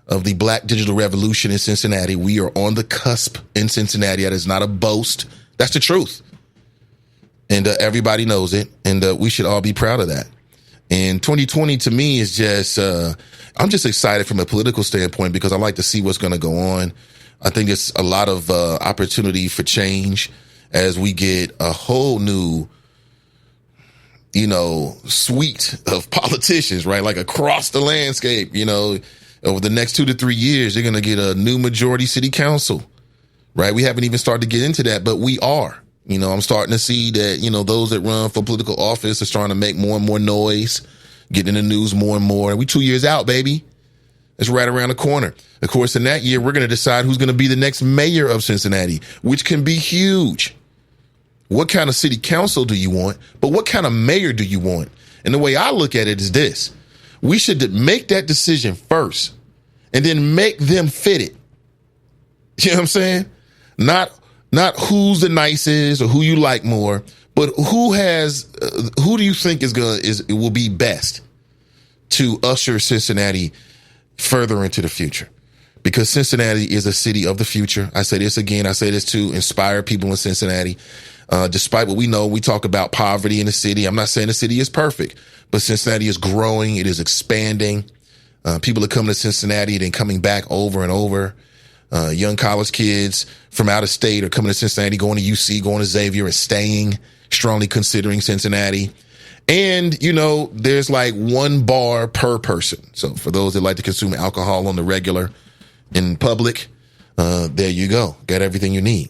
B: of the Black digital revolution in Cincinnati. We are on the cusp in Cincinnati. That is not a boast. That's the truth. And everybody knows it. And we should all be proud of that. And 2020 to me is just, I'm just excited from a political standpoint because I like to see what's going to go on. I think it's a lot of opportunity for change as we get a whole new, suite of politicians, right? Like across the landscape, over the next 2 to 3 years, they're going to get a new majority city council, right? We haven't even started to get into that, but we are. I'm starting to see that, those that run for political office are starting to make more and more noise, getting in the news more and more. And we 2 years out, baby. It's right around the corner. Of course, in that year, we're going to decide who's going to be the next mayor of Cincinnati, which can be huge. What kind of city council do you want? But what kind of mayor do you want? And the way I look at it is this. We should make that decision first and then make them fit it. You know what I'm saying? Not who's the nicest or who you like more, but who do you think it will be best to usher Cincinnati further into the future? Because Cincinnati is a city of the future. I say this again. I say this to inspire people in Cincinnati. Despite what we know, we talk about poverty in the city. I'm not saying the city is perfect, but Cincinnati is growing. It is expanding. People are coming to Cincinnati and coming back over and over. Young college kids from out of state are coming to Cincinnati, going to UC, going to Xavier, and staying, strongly considering Cincinnati. And, there's like one bar per person. So for those that like to consume alcohol on the regular in public, there you go. Got everything you need.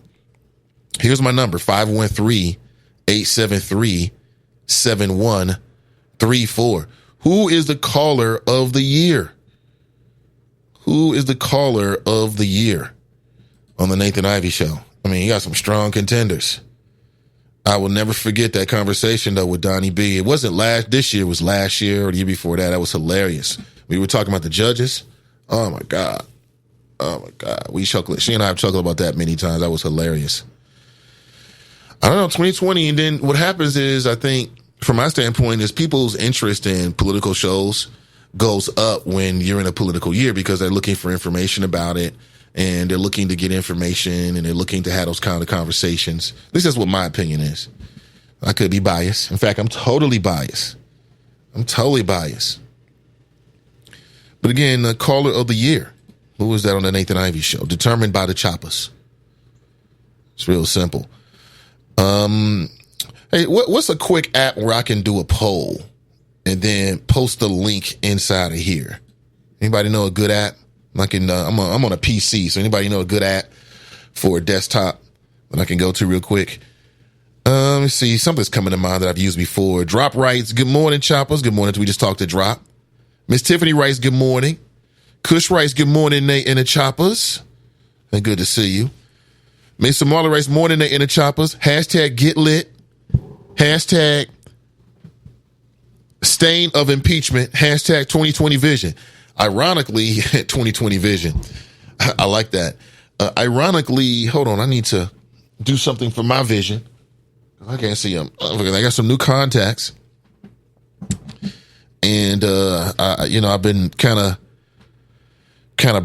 B: Here's my number, 513-873-7134. Who is the caller of the year? Who is the caller of the year on the Nathan Ivey Show? I mean, you got some strong contenders. I will never forget that conversation, though, with Donnie B. It wasn't this year. It was last year or the year before that. That was hilarious. We were talking about the judges. Oh, my God. We chuckled. She and I have chuckled about that many times. That was hilarious. I don't know, 2020. And then what happens is, I think, from my standpoint, is people's interest in political shows goes up when you're in a political year because they're looking for information about it and they're looking to get information and they're looking to have those kind of conversations. At least that's what my opinion is. I could be biased. In fact, I'm totally biased. But again, the caller of the year, who was that on the Nathan Ivey Show? Determined by the choppers. It's real simple. Hey, what's a quick app where I can do a poll and then post the link inside of here? Anybody know a good app? I'm on a PC, so anybody know a good app for a desktop that I can go to real quick? Let me see. Something's coming to mind that I've used before. Drop writes, good morning, choppers. Good morning. We just talked to Drop. Miss Tiffany writes, good morning. Kush writes, good morning, Nate and the choppers. And good to see you. Miss Marla writes, morning, Nate and the choppers. Hashtag get lit. Hashtag stain of impeachment. Hashtag 2020 vision. Ironically, 2020 vision. I like that. Ironically, hold on. I need to do something for my vision. I can't see them. I got some new contacts. And, I've been kind of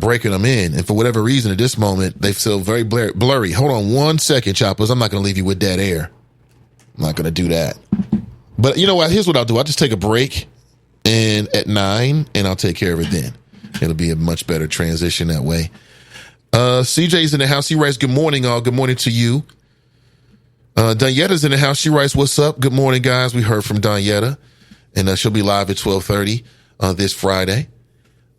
B: breaking them in. And for whatever reason, at this moment, they feel very blurry. Hold on 1 second, choppers. I'm not going to leave you with dead air. I'm not going to do that. But you know what? Here's what I'll do. I'll just take a break and at 9 and I'll take care of it then. It'll be a much better transition that way. CJ's in the house. He writes, good morning, all. Good morning to you. Danieta's in the house. She writes, what's up? Good morning, guys. We heard from Danieta, and she'll be live at 12:30 this Friday.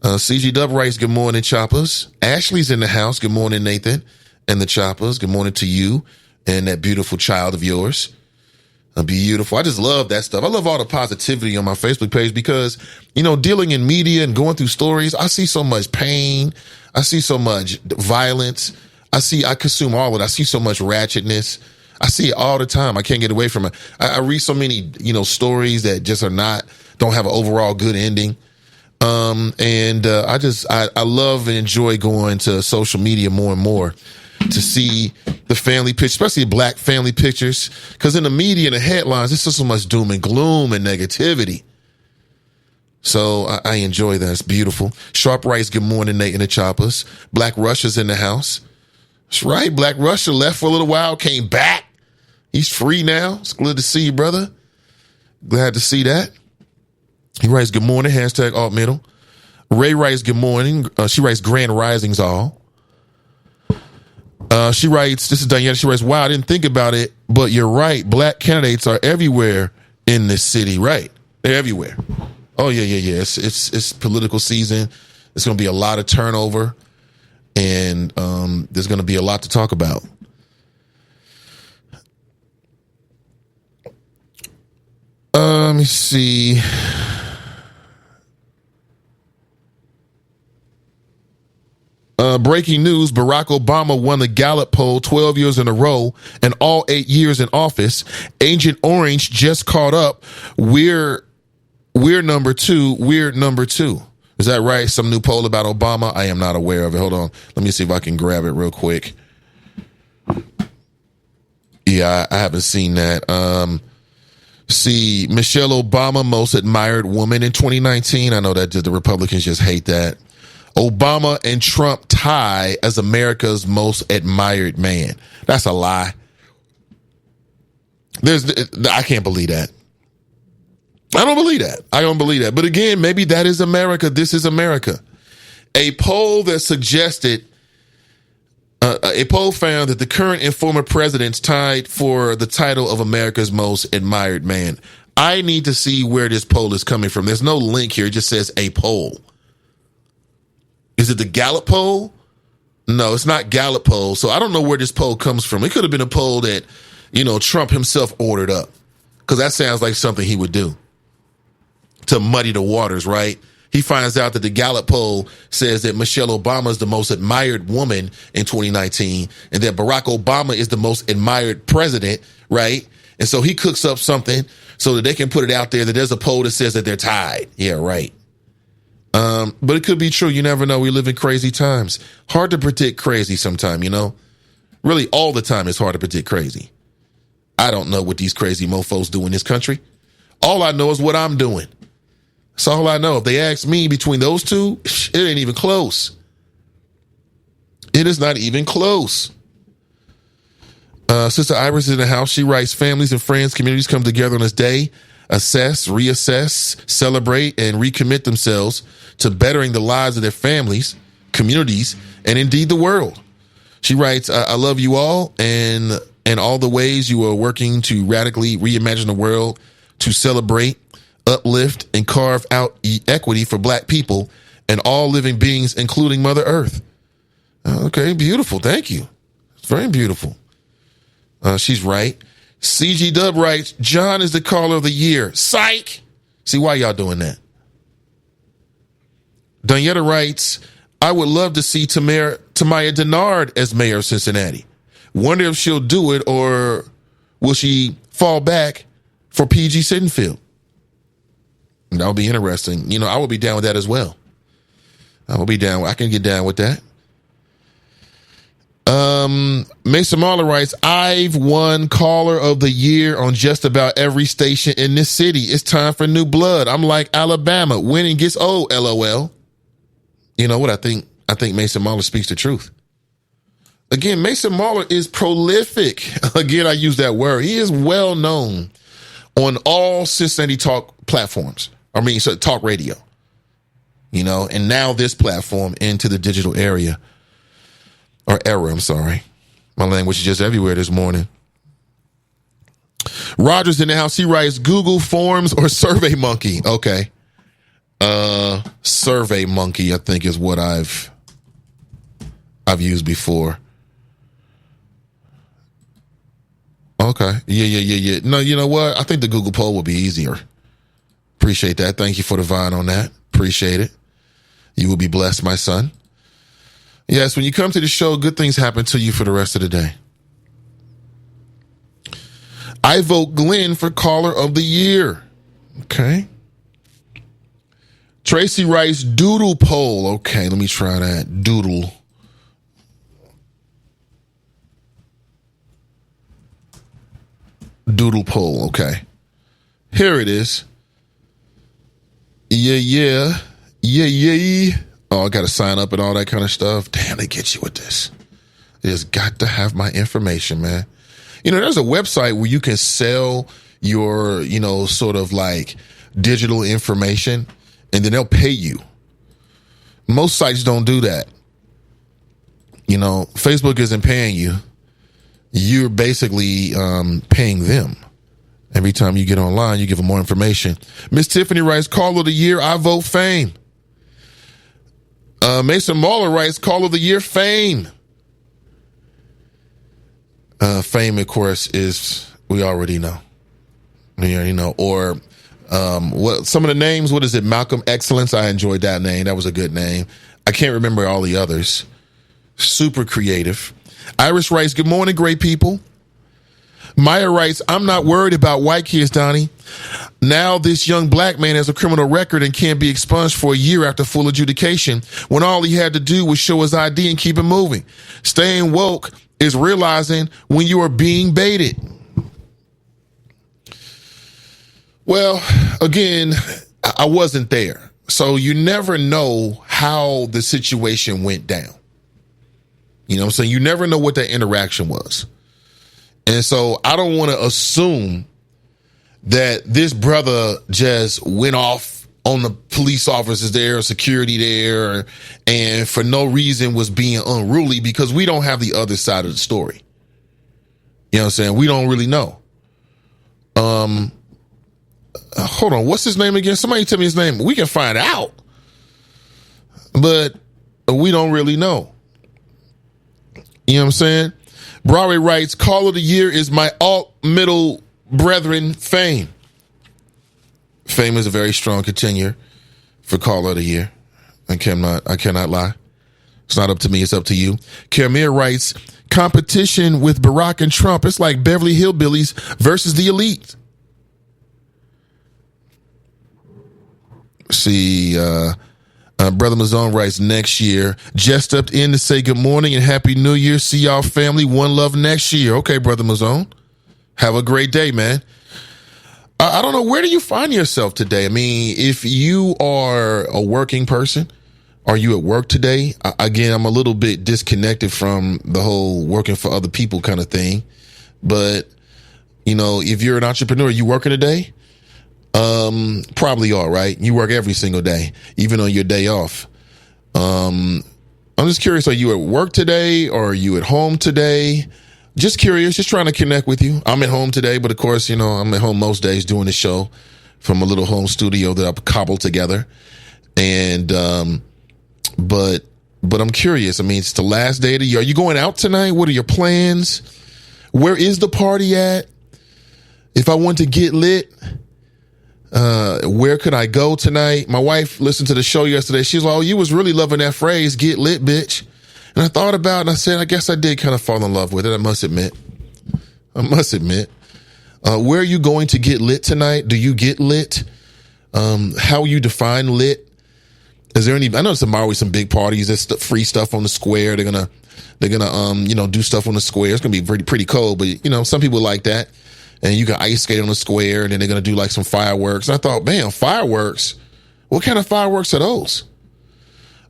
B: CG Dub writes, good morning, choppers. Ashley's in the house. Good morning, Nathan and the choppers. Good morning to you and that beautiful child of yours. Beautiful. I just love that stuff. I love all the positivity on my Facebook page because, dealing in media and going through stories, I see so much pain. I see so much violence. I consume all of it. I see so much ratchetness. I see it all the time. I can't get away from it. I read so many, stories that just don't have an overall good ending. I love and enjoy going to social media more and more to see the family pictures, especially black family pictures. Because in the media and the headlines, there's so much doom and gloom and negativity. So I enjoy that. It's beautiful. Sharp writes, good morning, Nate and the Choppers. Black Russia's in the house. That's right. Black Russia left for a little while, came back. He's free now. It's good to see you, brother. Glad to see that. He writes, good morning, hashtag alt middle. Ray writes, good morning. She writes, grand risings all. She writes, this is Diana. She writes, wow, I didn't think about it, but you're right. Black candidates are everywhere in this city, right? They're everywhere. Oh, yeah. It's political season. There's going to be a lot of turnover, and there's going to be a lot to talk about. Let me see. Breaking news, Barack Obama won the Gallup poll 12 years in a row and all 8 years in office. Agent Orange just caught up. We're number two. We're number two. Is that right? Some new poll about Obama? I am not aware of it. Hold on. Let me see if I can grab it real quick. Yeah, I haven't seen that. See, Michelle Obama, most admired woman in 2019. I know that the Republicans just hate that. Obama and Trump tie as America's most admired man. That's a lie. I can't believe that. I don't believe that. But again, maybe that is America. This is America. A poll that suggested, a poll found that the current and former presidents tied for the title of America's most admired man. I need to see where this poll is coming from. There's no link here. It just says a poll. Is it the Gallup poll? No, it's not Gallup poll. So I don't know where this poll comes from. It could have been a poll that, Trump himself ordered up. Because that sounds like something he would do to muddy the waters, right? He finds out that the Gallup poll says that Michelle Obama is the most admired woman in 2019 and that Barack Obama is the most admired president, right? And so he cooks up something so that they can put it out there that there's a poll that says that they're tied. Yeah, right. But it could be true. You never know. We live in crazy times. Hard to predict crazy sometime, Really, all the time it's hard to predict crazy. I don't know what these crazy mofos do in this country. All I know is what I'm doing. That's all I know. If they ask me between those two, it ain't even close. It is not even close. Sister Iris is in the house. She writes, families and friends, communities come together on this day, assess, reassess, celebrate, and recommit themselves to bettering the lives of their families, communities, and indeed the world. She writes, I love you all and all the ways you are working to radically reimagine the world, to celebrate, uplift, and carve out equity for Black people and all living beings, including Mother Earth. Okay, beautiful. Thank you. It's very beautiful. She's right. CG Dub writes, John is the caller of the year. Psych! See, why y'all doing that? Danietta writes, I would love to see Tamaya Denard as mayor of Cincinnati. Wonder if she'll do it or will she fall back for PG Sittenfield? That'll be interesting. I will be down with that as well. I will be down. I can get down with that. Mason Marler writes, I've won caller of the year on just about every station in this city. It's time for new blood. I'm like Alabama. Winning gets old, LOL. You know what? I think Mason Marler speaks the truth. Again, Mason Marler is prolific. Again, I use that word. He is well known on all Cincinnati talk platforms. Talk radio. And now this platform into the digital era. I'm sorry. My language is just everywhere this morning. Roger's in the house. He writes, Google Forms or Survey Monkey. Okay. Survey Monkey, I think, is what I've used before. Okay. Yeah. No, you know what? I think the Google poll will be easier. Appreciate that. Thank you for the vine on that. Appreciate it. You will be blessed, my son. Yes, when you come to the show, good things happen to you for the rest of the day. I vote Glenn for caller of the year. Okay. Tracy writes doodle poll. Okay, let me try that. Doodle. Doodle poll. Okay. Here it is. Yeah. Oh, I got to sign up and all that kind of stuff. Damn, they get you with this. It has got to have my information, man. You know, there's a website where you can sell your, sort of like digital information and then they'll pay you. Most sites don't do that. Facebook isn't paying you. You're basically paying them. Every time you get online, you give them more information. Miss Tiffany writes, call of the year, I vote Fame. Mason Mahler writes, call of the year, Fame. Fame, of course, is, we already know. Or what some of the names, what is it? Malcolm Excellence. I enjoyed that name. That was a good name. I can't remember all the others. Super creative. Iris writes, good morning, great people. Maya writes, I'm not worried about white kids, Donnie. Now this young black man has a criminal record and can't be expunged for a year after full adjudication when all he had to do was show his ID and keep it moving. Staying woke is realizing when you are being baited. Well, again, I wasn't there. So you never know how the situation went down. You know what I'm saying? You never know what that interaction was. And so I don't want to assume that this brother just went off on the police officers there, security there, and for no reason was being unruly, because we don't have the other side of the story. You know what I'm saying? We don't really know. Hold on. What's his name again? Somebody tell me his name. We can find out, but we don't really know. You know what I'm saying? Broadway writes, call of the year is my alt middle brethren, Fame. Fame is a very strong contender for call of the year. I cannot lie. It's not up to me. It's up to you. Karamir writes, competition with Barack and Trump. It's like Beverly Hillbillies versus the elite. See, Brother Mazone writes, next year. Just stepped in to say good morning and happy new year. See y'all family. One love next year. Okay, Brother Mazone. Have a great day, man. I don't know. Where do you find yourself today? I mean, if you are a working person, are you at work today? Again, I'm a little bit disconnected from the whole working for other people kind of thing. But, if you're an entrepreneur, you working today? Probably are, right? You work every single day, even on your day off. I'm just curious, are you at work today or are you at home today? Just curious, just trying to connect with you. I'm at home today, but of course, I'm at home most days doing the show from a little home studio that I've cobbled together. And, but I'm curious. I mean, it's the last day of the year. Are you going out tonight? What are your plans? Where is the party at? If I want to get lit, where could I go tonight? My wife listened to the show yesterday. She's like, oh, you was really loving that phrase, get lit, bitch. And I thought about it and I said, I guess I did kind of fall in love with it. I must admit. Where are you going to get lit tonight? Do you get lit? How you define lit? Is there any, I know there's always some big parties. There's free stuff on the square. They're gonna, do stuff on the square. It's going to be pretty cold, but some people like that. And you can ice skate on the square, and then they're going to do like some fireworks. And I thought, man, fireworks? What kind of fireworks are those?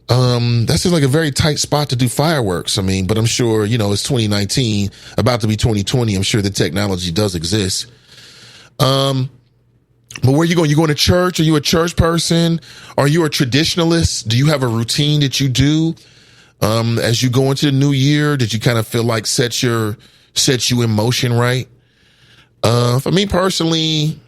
B: That seems like a very tight spot to do fireworks. I mean, but I'm sure, it's 2019, about to be 2020. I'm sure the technology does exist. But where are you going? You going to church? Are you a church person? Are you a traditionalist? Do you have a routine that you do? As you go into the new year, did you kind of feel like set you in motion, right? For me personally,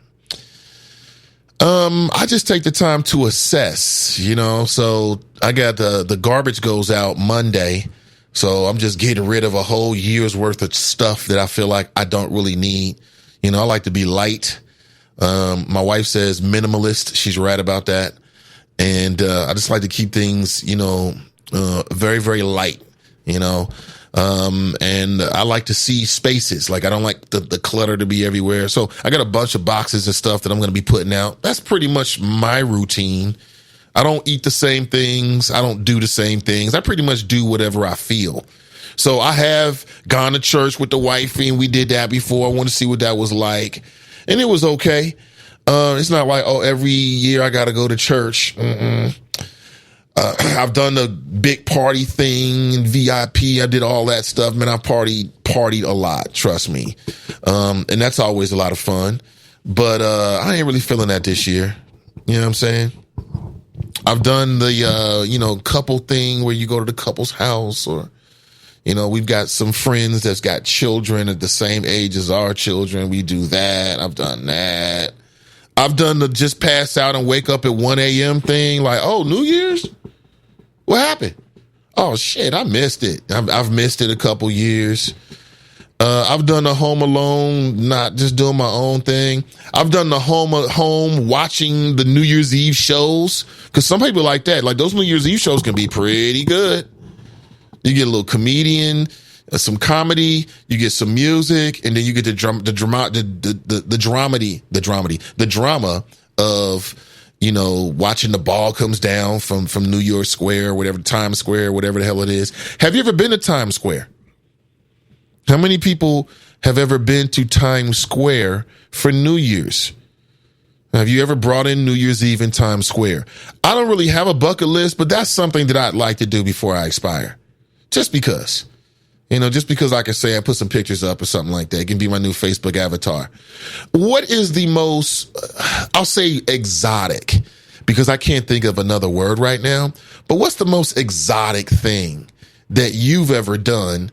B: I just take the time to assess, so I got the garbage goes out Monday. So I'm just getting rid of a whole year's worth of stuff that I feel like I don't really need. I like to be light. My wife says minimalist. She's right about that. And, I just like to keep things, very, very light, And I like to see spaces. Like, I don't like the clutter to be everywhere. So I got a bunch of boxes and stuff that I'm going to be putting out. That's pretty much my routine. I don't eat the same things. I don't do the same things. I pretty much do whatever I feel. So I have gone to church with the wifey, and we did that before. I want to see what that was like. And it was okay. It's not like, oh, every year I got to go to church. I've done the big party thing, VIP. I did all that stuff. Man, I partied a lot. Trust me. And that's always a lot of fun. But I ain't really feeling that this year. You know what I'm saying? I've done the, couple thing where you go to the couple's house, or, we've got some friends that's got children at the same age as our children. We do that. I've done that. I've done the just pass out and wake up at 1 a.m. thing. Like, oh, New Year's? What happened? Oh, shit, I missed it. I've missed it a couple years. I've done the home alone, not just doing my own thing. I've done the home watching the New Year's Eve shows, because some people like that. Like, those New Year's Eve shows can be pretty good. You get a little comedian, some comedy, you get some music, and then you get the drama of, watching the ball comes down from New York Square, whatever, Times Square, whatever the hell it is. Have you ever been to Times Square? How many people have ever been to Times Square for New Year's? Have you ever brought in New Year's Eve in Times Square? I don't really have a bucket list, but that's something that I'd like to do before I expire. Just because. Just because I can say I put some pictures up or something like that. It can be my new Facebook avatar. What is the most, I'll say exotic, because I can't think of another word right now, but what's the most exotic thing that you've ever done,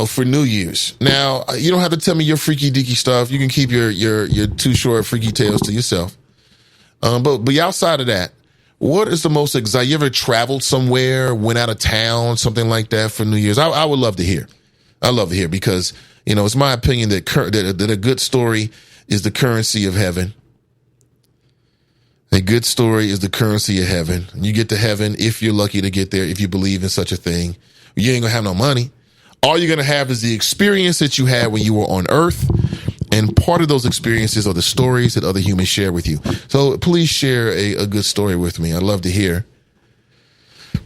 B: for New Year's? Now, you don't have to tell me your freaky deaky stuff. You can keep your too short freaky tales to yourself. But outside of that, what is the most exotic? You ever traveled somewhere, went out of town, something like that for New Year's? I would love to hear. I'd love to hear, because, it's my opinion that a good story is the currency of heaven. A good story is the currency of heaven. You get to heaven if you're lucky to get there, if you believe in such a thing. You ain't gonna have no money. All you're gonna have is the experience that you had when you were on earth. And part of those experiences are the stories that other humans share with you. So please share a good story with me. I'd love to hear.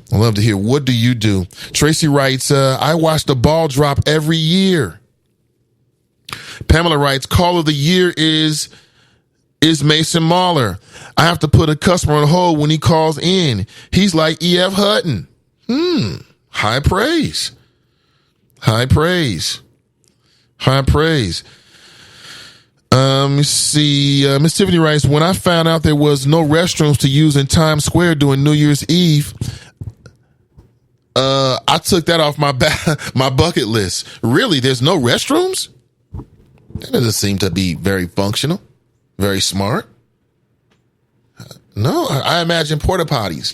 B: What do you do? Tracy writes, I watch the ball drop every year. Pamela writes, call of the year is Mason Mahler. I have to put a customer on hold when he calls in. He's like E.F. Hutton. High praise. High praise. High praise. See, Miss Tiffany writes, when I found out there was no restrooms to use in Times Square during New Year's Eve, I took that off my bucket list. Really? There's no restrooms? That doesn't seem to be very functional, very smart. No, I imagine porta potties,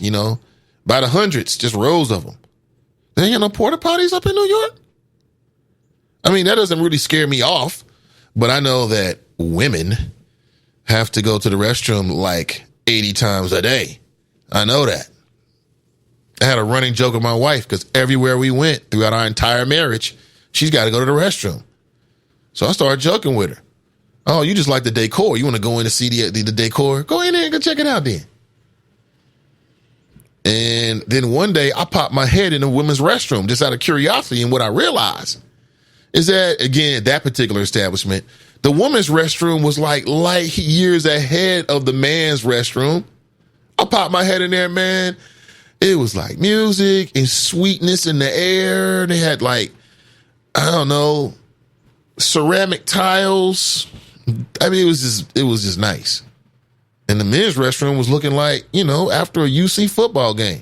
B: by the hundreds, just rows of them. There ain't no porta potties up in New York? I mean, that doesn't really scare me off, but I know that women have to go to the restroom like 80 times a day. I know that. I had a running joke with my wife, because everywhere we went throughout our entire marriage, she's got to go to the restroom. So I started joking with her. Oh, you just like the decor. You want to go in to see the decor? Go in there and go check it out then. And then one day I popped my head in a women's restroom just out of curiosity. And what I realized is that, again, that particular establishment, the woman's restroom was like light years ahead of the man's restroom. I popped my head in there, man. It was like music and sweetness in the air. They had ceramic tiles. I mean, it was just nice. And the men's restroom was looking like, after a UC football game.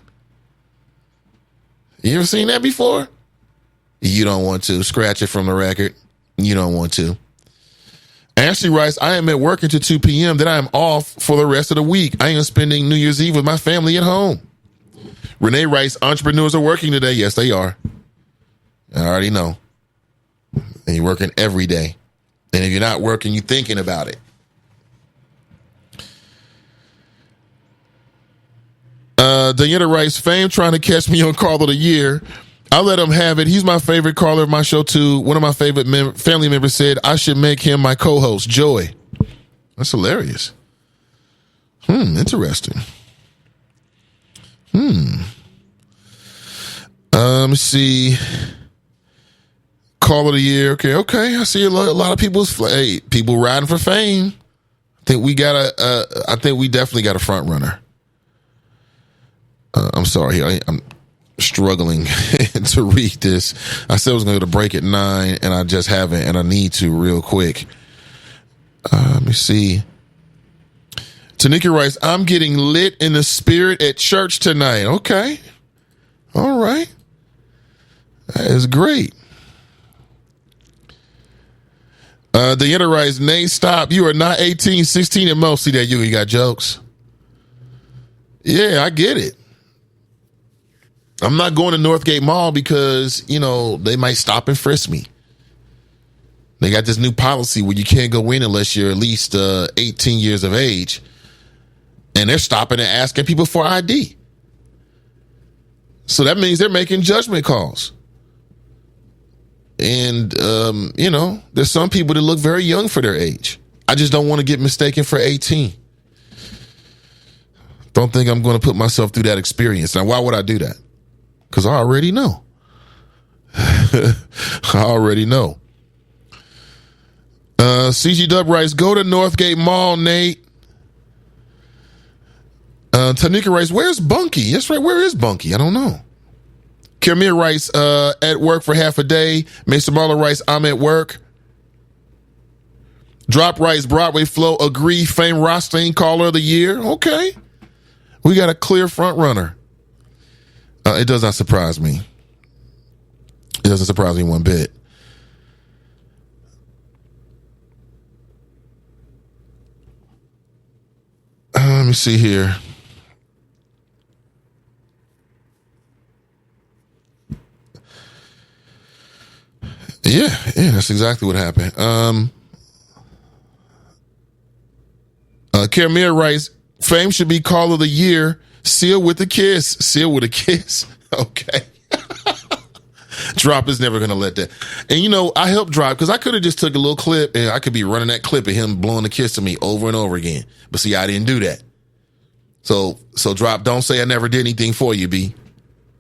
B: You ever seen that before? You don't want to. Scratch it from the record. You don't want to. Ashley writes, I am at work until 2 p.m. Then I am off for the rest of the week. I am spending New Year's Eve with my family at home. Renee writes, entrepreneurs are working today. Yes, they are. I already know. And you're working every day. And if you're not working, you're thinking about it. Diana writes, fame trying to catch me on Call of the Year. I'll let him have it. He's my favorite caller of my show, too. One of my favorite family members said I should make him my co-host, Joy. That's hilarious. Interesting. Let me see. Call of the year. Okay. I see a lot of people riding for fame. I think we definitely got a front runner. I'm sorry. I'm struggling to read this. I said I was going to go to break at 9, and I just haven't, and I need to real quick. Let me see. Tanika writes, I'm getting lit in the spirit at church tonight. Okay. All right. That is great. Diana writes, Nate, stop. You are not 18, 16 at most. See that you got jokes. Yeah, I get it. I'm not going to Northgate Mall because, they might stop and frisk me. They got this new policy where you can't go in unless you're at least 18 years of age. And they're stopping and asking people for ID. So that means they're making judgment calls. And, there's some people that look very young for their age. I just don't want to get mistaken for 18. Don't think I'm going to put myself through that experience. Now, why would I do that? Because I already know. I already know. CG Dub writes, go to Northgate Mall, Nate. Tanika writes, where's Bunky? That's right, where is Bunky? I don't know. Kermir writes, at work for half a day. Mason Marler writes, I'm at work. Drop writes, Broadway Flow, agree, Fame Rothstein, caller of the year. Okay. We got a clear front runner. It does not surprise me. It doesn't surprise me one bit. Let me see here. Yeah, that's exactly what happened. Kermir writes, Fame should be call of the year. Seal with a kiss. Seal with a kiss. Okay. Drop is never going to let that. And, I helped Drop because I could have just took a little clip and I could be running that clip of him blowing a kiss to me over and over again. But see, I didn't do that. So Drop, don't say I never did anything for you, B.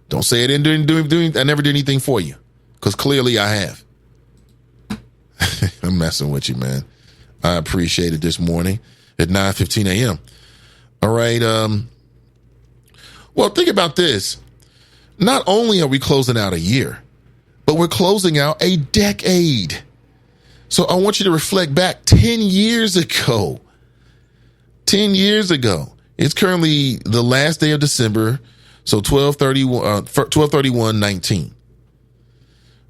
B: Don't say I I never did anything for you. Because clearly I have. I'm messing with you, man. I appreciate it this morning at 9:15 a.m. All right. Well, think about this. Not only are we closing out a year, but we're closing out a decade. So I want you to reflect back 10 years ago. 10 years ago. It's currently the last day of December, so 12/31/19.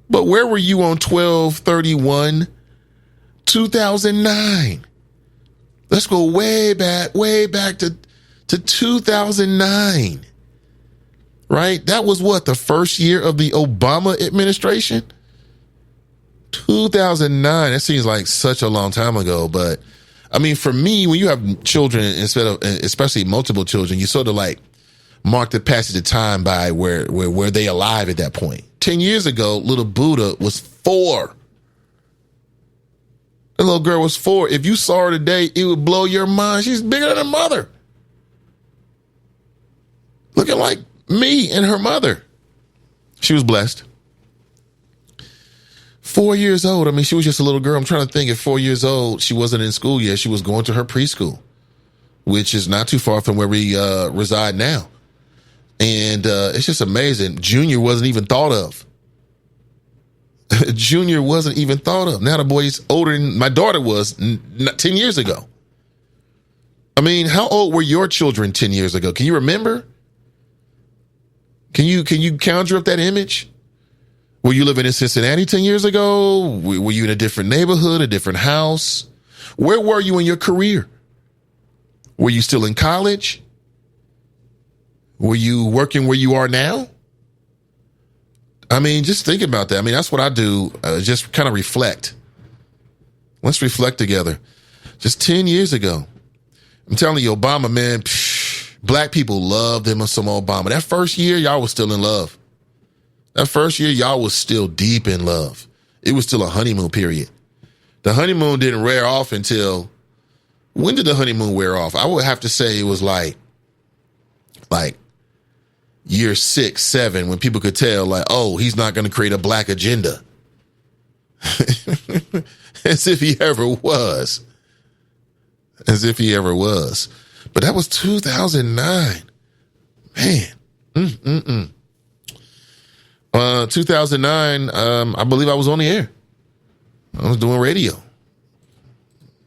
B: But where were you on 12/31/2009? Let's go way back to 2009. Right? That was what, the first year of the Obama administration? 2009. That seems like such a long time ago, but I mean, for me, when you have children, especially multiple children, you sort of like mark the passage of time by where they alive at that point. 10 years ago, little Buddha was 4. The little girl was 4. If you saw her today, it would blow your mind. She's bigger than her mother. Looking like me and her mother. She was blessed. 4 years old. I mean, she was just a little girl. I'm trying to think, at 4 years old, she wasn't in school yet. She was going to her preschool, which is not too far from where we reside now. And it's just amazing. Junior wasn't even thought of. Junior wasn't even thought of. Now the boy's older than my daughter was 10 years ago. I mean, how old were your children 10 years ago? Can you remember? Can you conjure up that image? Were you living in Cincinnati 10 years ago? Were you in a different neighborhood, a different house? Where were you in your career? Were you still in college? Were you working where you are now? I mean, just think about that. I mean, that's what I do. Just kind of reflect. Let's reflect together. Just 10 years ago. I'm telling you, Obama, man, black people loved him some Obama. That first year, y'all was still in love. That first year, y'all was still deep in love. It was still a honeymoon period. The honeymoon didn't wear off until, when did the honeymoon wear off? I would have to say it was like year 6, 7, when people could tell, like, oh, he's not going to create a black agenda. As if he ever was. As if he ever was. But that was 2009. Man. 2009, I believe I was on the air. I was doing radio.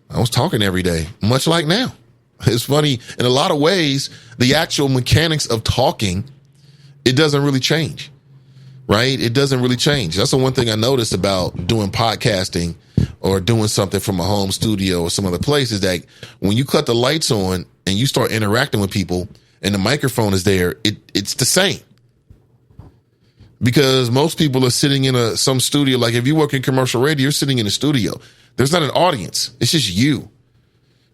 B: I was talking every day, much like now. It's funny, in a lot of ways, the actual mechanics of talking, it doesn't really change, right? It doesn't really change. That's the one thing I noticed about doing podcasting or doing something from a home studio or some other place is that when you cut the lights on and you start interacting with people and the microphone is there, it's the same. Because most people are sitting in some studio. Like if you work in commercial radio, you're sitting in a studio. There's not an audience. It's just you,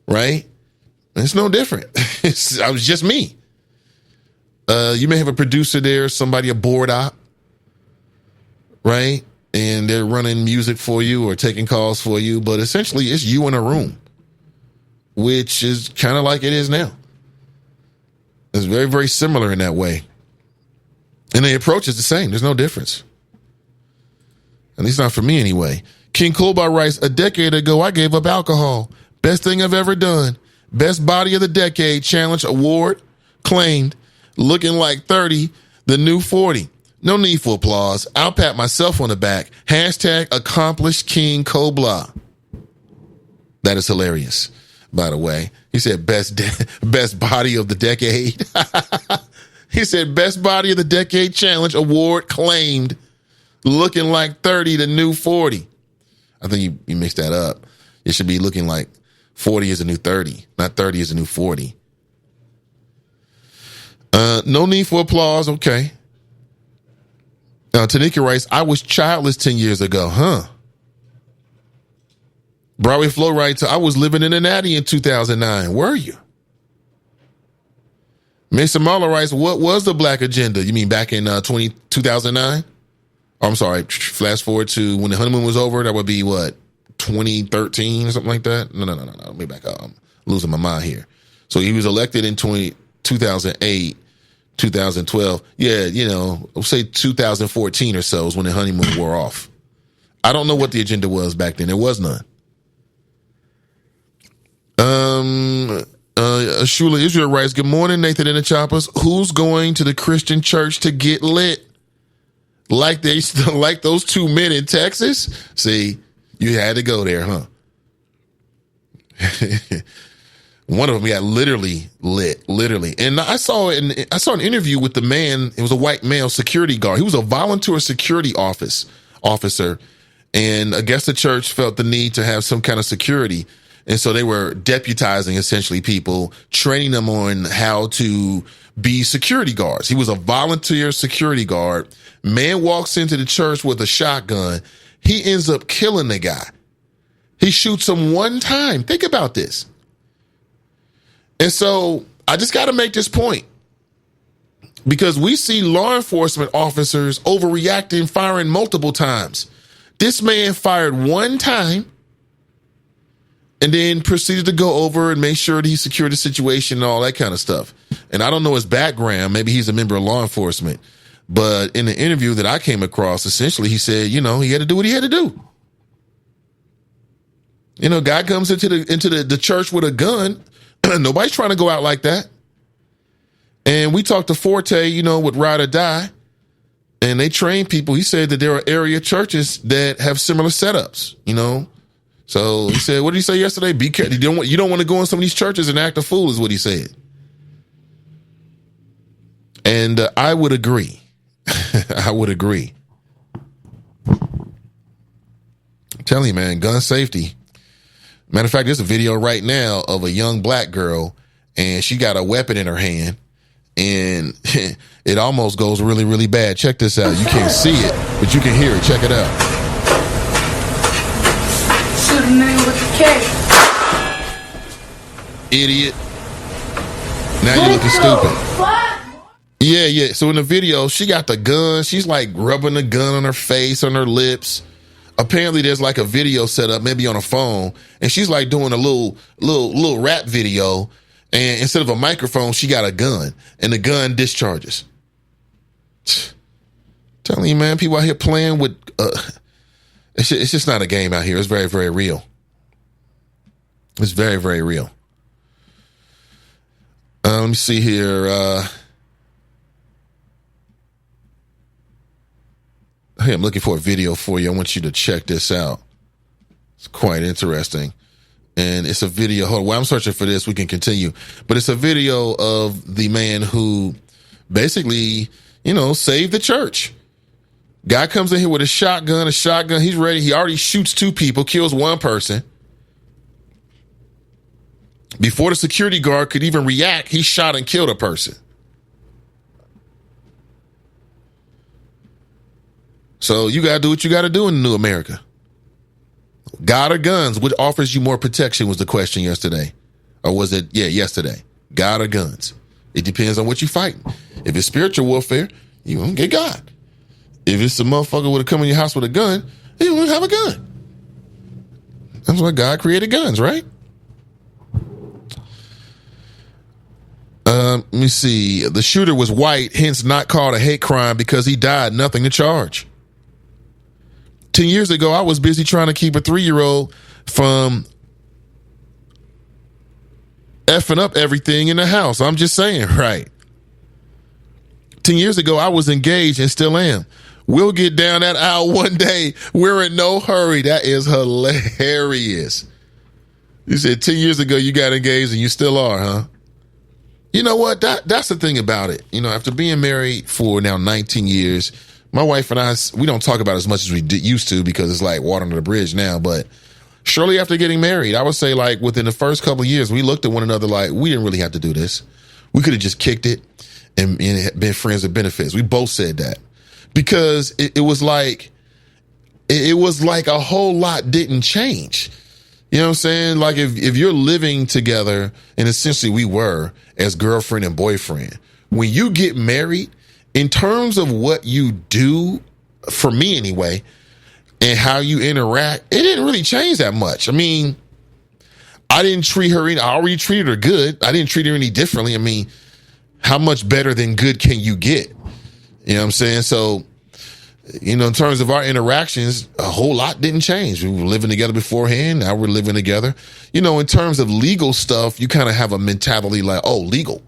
B: right? It's no different. I was just me. You may have a producer there, somebody, a board op, right? And they're running music for you or taking calls for you. But essentially, it's you in a room, which is kind of like it is now. It's very, very similar in that way. And the approach is the same. There's no difference. At least not for me anyway. King Colbar writes, a decade ago, I gave up alcohol. Best thing I've ever done. Best body of the decade challenge award claimed. Looking like 30, the new 40. No need for applause. I'll pat myself on the back. Hashtag accomplished King Colbar. That is hilarious, by the way. He said best body of the decade. He said, best body of the decade challenge award claimed. Looking like 30, the new 40. I think you mixed that up. It should be looking like 40 is the new 30, not 30 is the new 40. No need for applause. Okay. Tanika writes, I was childless 10 years ago. Huh? Broadway Flo writes, I was living in a natty in 2009. Were you? Mr. Marler writes, what was the black agenda? You mean back in 2009? Oh, I'm sorry. Flash forward to when the honeymoon was over. That would be what? 2013 or something like that? No. Let me back up. I'm losing my mind here. So he was elected in 2008, 2012. Yeah, I'll say 2014 or so is when the honeymoon wore off. I don't know what the agenda was back then. There was none. Shula Israel writes, good morning, Nathan and the Choppers. Who's going to the Christian church to get lit? Like those 2 men in Texas? See, you had to go there, huh? One of them got literally lit. And I saw an interview with the man. It was a white male security guard. He was a volunteer security officer. And I guess the church felt the need to have some kind of security. And so they were deputizing essentially people, training them on how to be security guards. He was a volunteer security guard. Man walks into the church with a shotgun. He ends up killing the guy. He shoots him one time. Think about this. And so I just got to make this point because we see law enforcement officers overreacting, firing multiple times. This man fired one time and then proceeded to go over and make sure that he secured the situation and all that kind of stuff. And I don't know his background. Maybe he's a member of law enforcement. But in the interview that I came across, essentially he said, he had to do what he had to do. Guy comes into the church with a gun. Nobody's trying to go out like that. And we talked to Forte, with Ride or Die. And they train people. He said that there are area churches that have similar setups, So he said, what did he say yesterday? Be careful. You don't want to go in some of these churches and act a fool is what he said. And I would agree. I would agree. I'm telling you, man, gun safety. Matter of fact, there's a video right now of a young black girl and she got a weapon in her hand and it almost goes really, really bad. Check this out. You can't see it, but you can hear it. Check it out.
E: Shoot a nigga with the K.
B: Idiot. Now you're looking stupid. Yeah. So in the video, she got the gun. She's like rubbing the gun on her face, on her lips. Apparently there's like a video set up, maybe on a phone, and she's like doing a little rap video. And instead of a microphone, she got a gun, and the gun discharges. Telling you, man, people out here playing with, it's just not a game out here. It's very, very real. It's very, very real. Let me see here. Hey, I'm looking for a video for you. I want you to check this out. It's quite interesting. And it's a video. Hold on. While I'm searching for this, we can continue. But it's a video of the man who basically, saved the church. Guy comes in here with a shotgun. He's ready. He already shoots 2 people, kills 1 person. Before the security guard could even react, he shot and killed a person. So you got to do what you got to do in New America. God or guns, which offers you more protection was the question yesterday. Or was it, yesterday. God or guns. It depends on what you're fighting. If it's spiritual warfare, you won't get God. If it's a motherfucker would have come in your house with a gun, you won't have a gun. That's why God created guns, right? Let me see. The shooter was white, hence not called a hate crime because he died, nothing to charge. 10 years ago, I was busy trying to keep a 3-year-old from effing up everything in the house. I'm just saying, right? 10 years ago, I was engaged and still am. We'll get down that aisle one day. We're in no hurry. That is hilarious. You said 10 years ago you got engaged and you still are, huh? You know what? That's the thing about it. After being married for now 19 years, my wife and I, we don't talk about it as much as we used to because it's like water under the bridge now. But shortly after getting married, I would say like within the first couple of years, we looked at one another like we didn't really have to do this. We could have just kicked it and been friends with benefits. We both said that because it was like a whole lot didn't change. You know what I'm saying? Like if you're living together, and essentially we were as girlfriend and boyfriend, when you get married, in terms of what you do, for me anyway, and how you interact, it didn't really change that much. I mean, I didn't treat her I already treated her good. I didn't treat her any differently. I mean, how much better than good can you get? You know what I'm saying? So, in terms of our interactions, a whole lot didn't change. We were living together beforehand. Now we're living together. In terms of legal stuff, you kind of have a mentality like, oh, legal.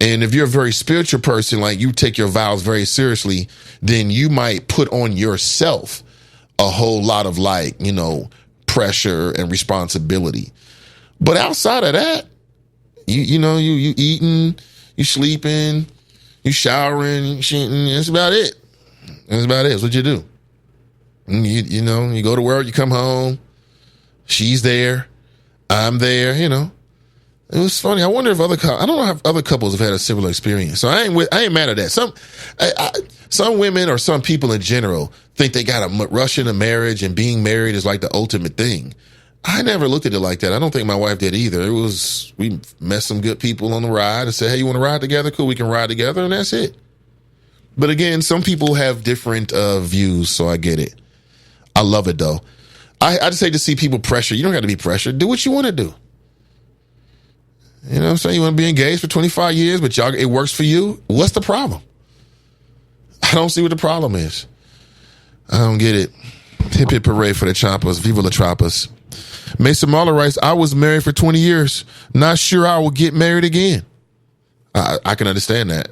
B: And if you're a very spiritual person, like you take your vows very seriously, then you might put on yourself a whole lot of pressure and responsibility. But outside of that, you eating, you sleeping, you showering, you shitting. That's about it. That's what you do. You go to work, you come home, she's there, I'm there, It was funny. I wonder if I don't know if other couples have had a similar experience. So I ain't mad at that. Some women or some people in general think they got to rush into marriage and being married is like the ultimate thing. I never looked at it like that. I don't think my wife did either. We met some good people on the ride and said, hey, you want to ride together? Cool, we can ride together, and that's it. But again, some people have different views, so I get it. I love it, though. I just hate to see people pressure. You don't got to be pressured. Do what you want to do. You know what I'm saying? You want to be engaged for 25 years, but it works for you? What's the problem? I don't see what the problem is. I don't get it. Hip hip hooray for the choppers. Viva la choppers. Mason Marler writes, I was married for 20 years. Not sure I will get married again. I can understand that.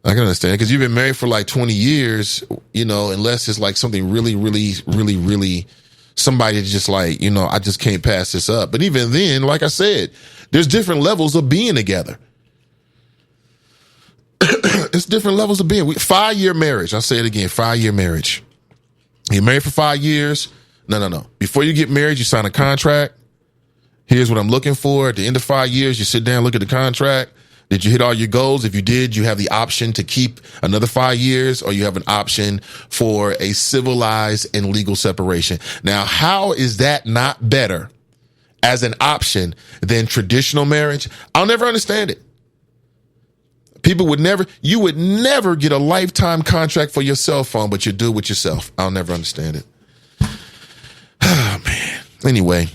B: I can understand because you've been married for like 20 years, unless it's like something really, really, really, really, somebody just like, I just can't pass this up. But even then, like I said, there's different levels of being together. It's different levels of being. 5-year marriage. I'll say it again. 5-year marriage. You're married for 5 years. No. Before you get married, you sign a contract. Here's what I'm looking for. At the end of 5 years, you sit down, look at the contract. Did you hit all your goals? If you did, you have the option to keep another 5 years, or you have an option for a civilized and legal separation. Now, how is that not better as an option than traditional marriage? I'll never understand it. You would never get a lifetime contract for your cell phone, but you do it with yourself. I'll never understand it. Oh, man. Anyway,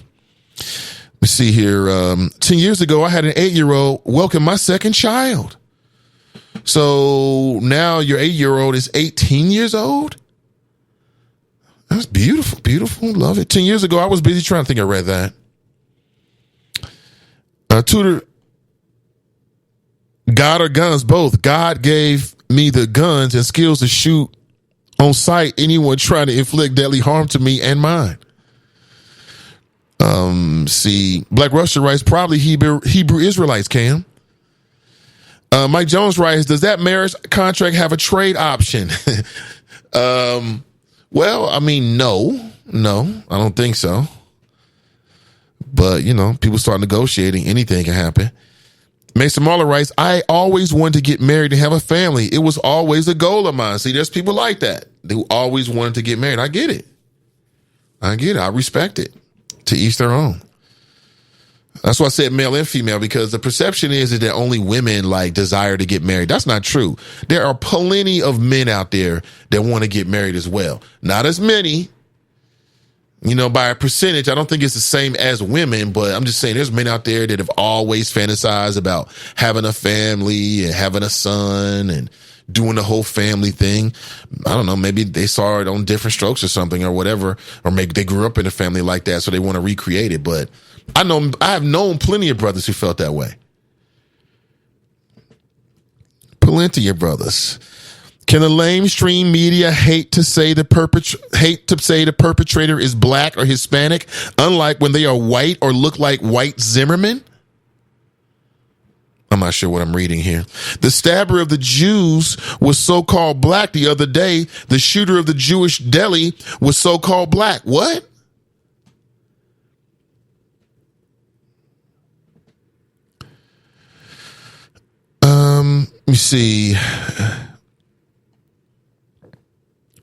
B: let's see here. 10 years ago, I had an 8-year-old welcome my second child. So now your 8-year-old is 18 years old? That's beautiful, beautiful. Love it. 10 years ago, I was busy trying to think I read that. Tutor, God or guns, both. God gave me the guns and skills to shoot on sight anyone trying to inflict deadly harm to me and mine. See, Black Russia writes, probably Hebrew Israelites, Cam. Mike Jones writes, does that marriage contract have a trade option? Well, I mean, no, I don't think so. But, people start negotiating. Anything can happen. Mason Marler writes, I always wanted to get married and have a family. It was always a goal of mine. See, there's people like that who always wanted to get married. I get it. I respect it. To each their own. That's why I said male and female, because the perception is that only women desire to get married. That's not true. There are plenty of men out there that want to get married as well. Not as many, by a percentage. I don't think it's the same as women, but I'm just saying there's men out there that have always fantasized about having a family and having a son and doing the whole family thing. I don't know, maybe they saw it on Different Strokes or something or whatever, or maybe they grew up in a family like that, so they want to recreate it. But I have known plenty of brothers who felt that way. Plenty of brothers. Can the lamestream media hate to say the perpetrator is black or Hispanic, unlike when they are white or look like white Zimmerman? I'm not sure what I'm reading here. The stabber of the Jews was so-called black the other day. The shooter of the Jewish deli was so-called black. What? Let me see.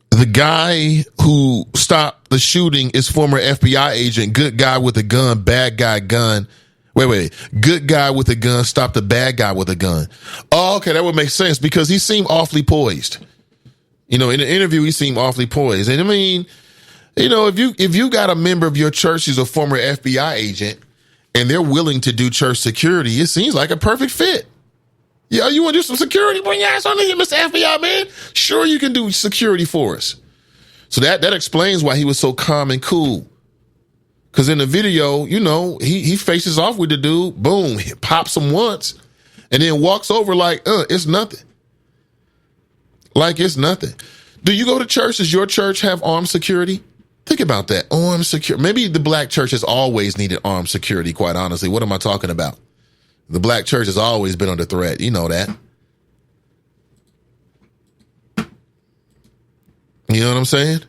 B: The guy who stopped the shooting is former FBI agent. Good guy with a gun, bad guy gun. Wait. Good guy with a gun stopped the bad guy with a gun. Oh, okay, that would make sense because he seemed awfully poised. In the interview, he seemed awfully poised. And I mean, if you got a member of your church who's a former FBI agent and they're willing to do church security, it seems like a perfect fit. Yeah, you want to do some security? Bring your ass on here, Mr. FBI, man. Sure, you can do security for us. So that explains why he was so calm and cool. Because in the video, he faces off with the dude, boom, he pops him once, and then walks over like, it's nothing. Like it's nothing. Do you go to church? Does your church have armed security? Think about that. Armed security. Maybe the black church has always needed armed security, quite honestly. What am I talking about? The black church has always been under threat. You know that. You know what I'm saying?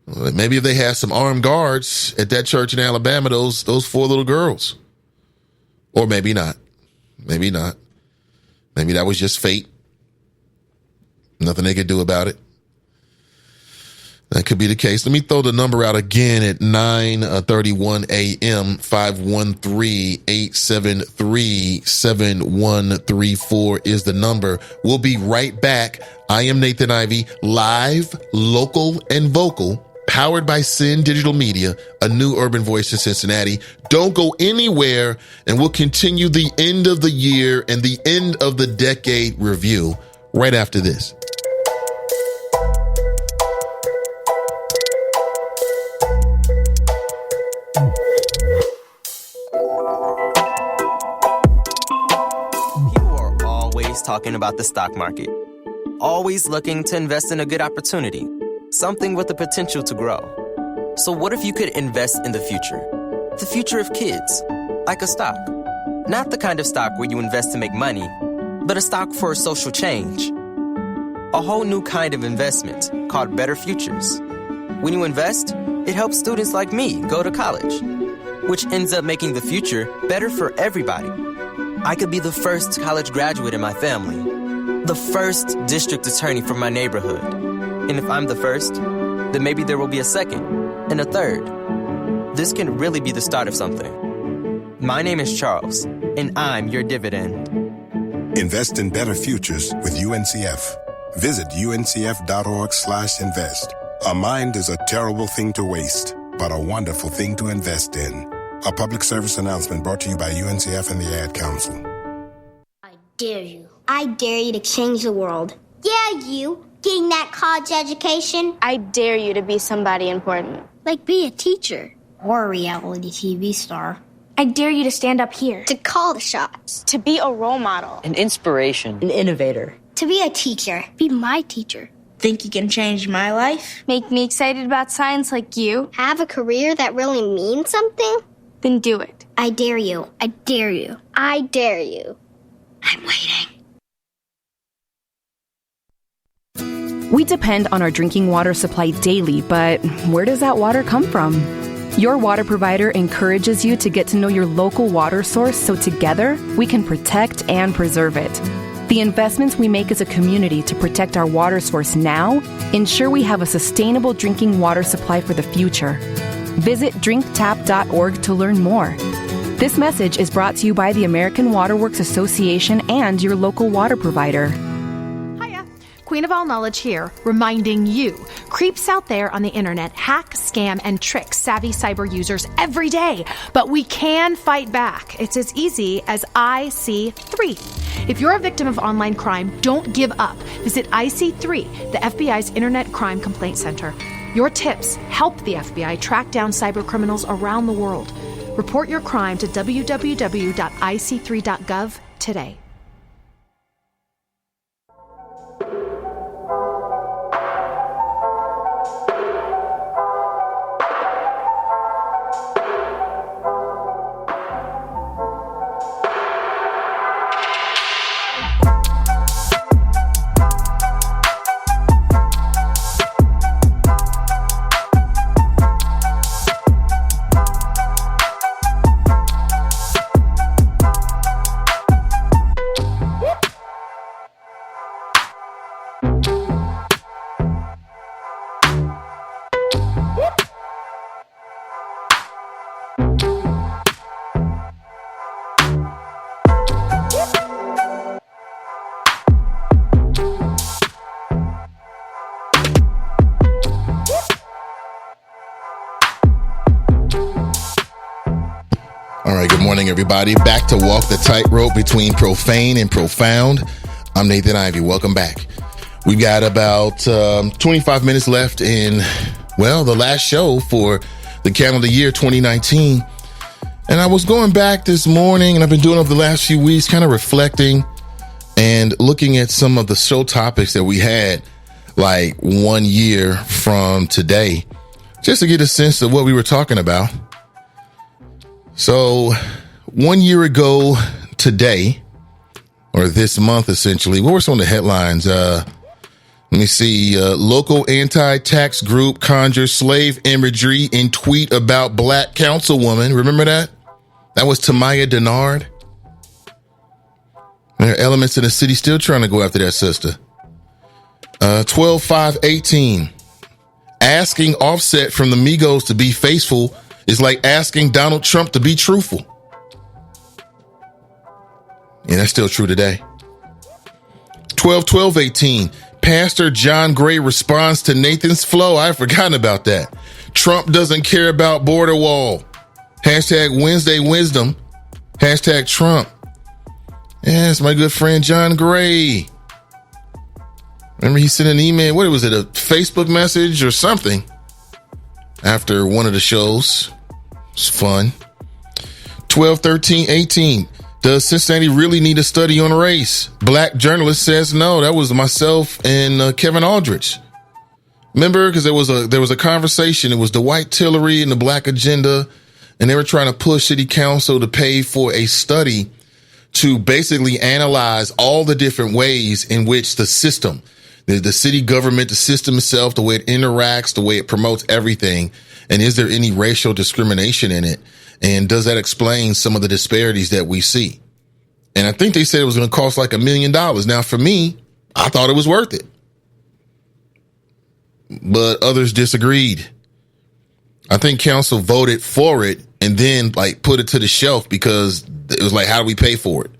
B: Maybe if they had some armed guards at that church in Alabama, those 4 little girls. Or maybe not. Maybe not. Maybe that was just fate. Nothing they could do about it. That could be the case. Let me throw the number out again at 9:31 a.m. 513-873-7134 is the number. We'll be right back. I am Nathan Ivy, live, local, and vocal, powered by Sin Digital Media, a new urban voice in Cincinnati. Don't go anywhere, and we'll continue the end of the year and the end of the decade review right after this.
F: Talking about the stock market. Always looking to invest in a good opportunity, something with the potential to grow. So what if you could invest in the future? The future of kids, like a stock. Not the kind of stock where you invest to make money, but a stock for social change. A whole new kind of investment called Better Futures. When you invest, it helps students like me go to college, which ends up making the future better for everybody. I could be the first college graduate in my family, the first district attorney from my neighborhood. And if I'm the first, then maybe there will be a second and a third. This can really be the start of something. My name is Charles, and I'm your dividend.
G: Invest in better futures with UNCF. Visit uncf.org/invest. A mind is a terrible thing to waste, but a wonderful thing to invest in. A public service announcement brought to you by UNCF and the Ad Council.
H: I dare you. I dare you to change the world. Yeah, you. Getting that college education.
I: I dare you to be somebody important.
H: Like be a teacher. Or a reality TV star.
I: I dare you to stand up here.
H: To call the shots.
I: To be a role model.
J: An inspiration.
K: An innovator.
H: To be a teacher.
E: Be my teacher.
K: Think you can change my life?
I: Make me excited about science like you.
H: Have a career that really means something?
I: Then do it.
H: I dare you.
E: I dare you.
H: I dare you.
E: I'm waiting.
L: We depend on our drinking water supply daily, but where does that water come from? Your water provider encourages you to get to know your local water source so together we can protect and preserve it. The investments we make as a community to protect our water source now ensure we have a sustainable drinking water supply for the future. Visit drinktap.org to learn more. This message is brought to you by the American Water Works Association and your local water provider.
M: Queen of All Knowledge here, reminding you, creeps out there on the internet hack, scam, and trick savvy cyber users every day. But we can fight back. It's as easy as IC3. If you're a victim of online crime, don't give up. Visit IC3, the FBI's Internet Crime Complaint Center. Your tips help the FBI track down cyber criminals around the world. Report your crime to www.ic3.gov today.
B: Everybody, back to walk the tightrope between profane and profound. I'm Nathan Ivey. Welcome back. We've got about 25 minutes left in, well, the last show for the calendar year 2019. And I was going back this morning, and I've been doing over the last few weeks, kind of reflecting and looking at some of the show topics that we had like 1 year from today, just to get a sense of what we were talking about. So 1 year ago today, or this month essentially, what were some of the headlines? Let me see. Local anti-tax group conjures slave imagery in tweet about black councilwoman. Remember that? That was Tamaya Denard. There are elements in the city still trying to go after that sister. 12/5/18. Asking Offset from the Migos to be faithful is like asking Donald Trump to be truthful. And that's still true today. 12/12/18. Pastor John Gray responds to Nathan's flow. I've forgotten about that. Trump doesn't care about border wall. Hashtag Wednesday Wisdom. Hashtag Trump. Yeah, it's my good friend John Gray. Remember he sent an email, what was it, a Facebook message or something after one of the shows. It's fun. 12/13/18. Does Cincinnati really need a study on race? Black journalist says no. That was myself and Kevin Aldrich. Remember, because there was a conversation. It was the white Tillery and the black agenda, and they were trying to push city council to pay for a study to basically analyze all the different ways in which the system, the city government, the system itself, the way it interacts, the way it promotes everything, and is there any racial discrimination in it? And does that explain some of the disparities that we see? And I think they said it was going to cost like $1 million. Now, for me, I thought it was worth it. But others disagreed. I think council voted for it and then like put it to the shelf because it was like, how do we pay for it?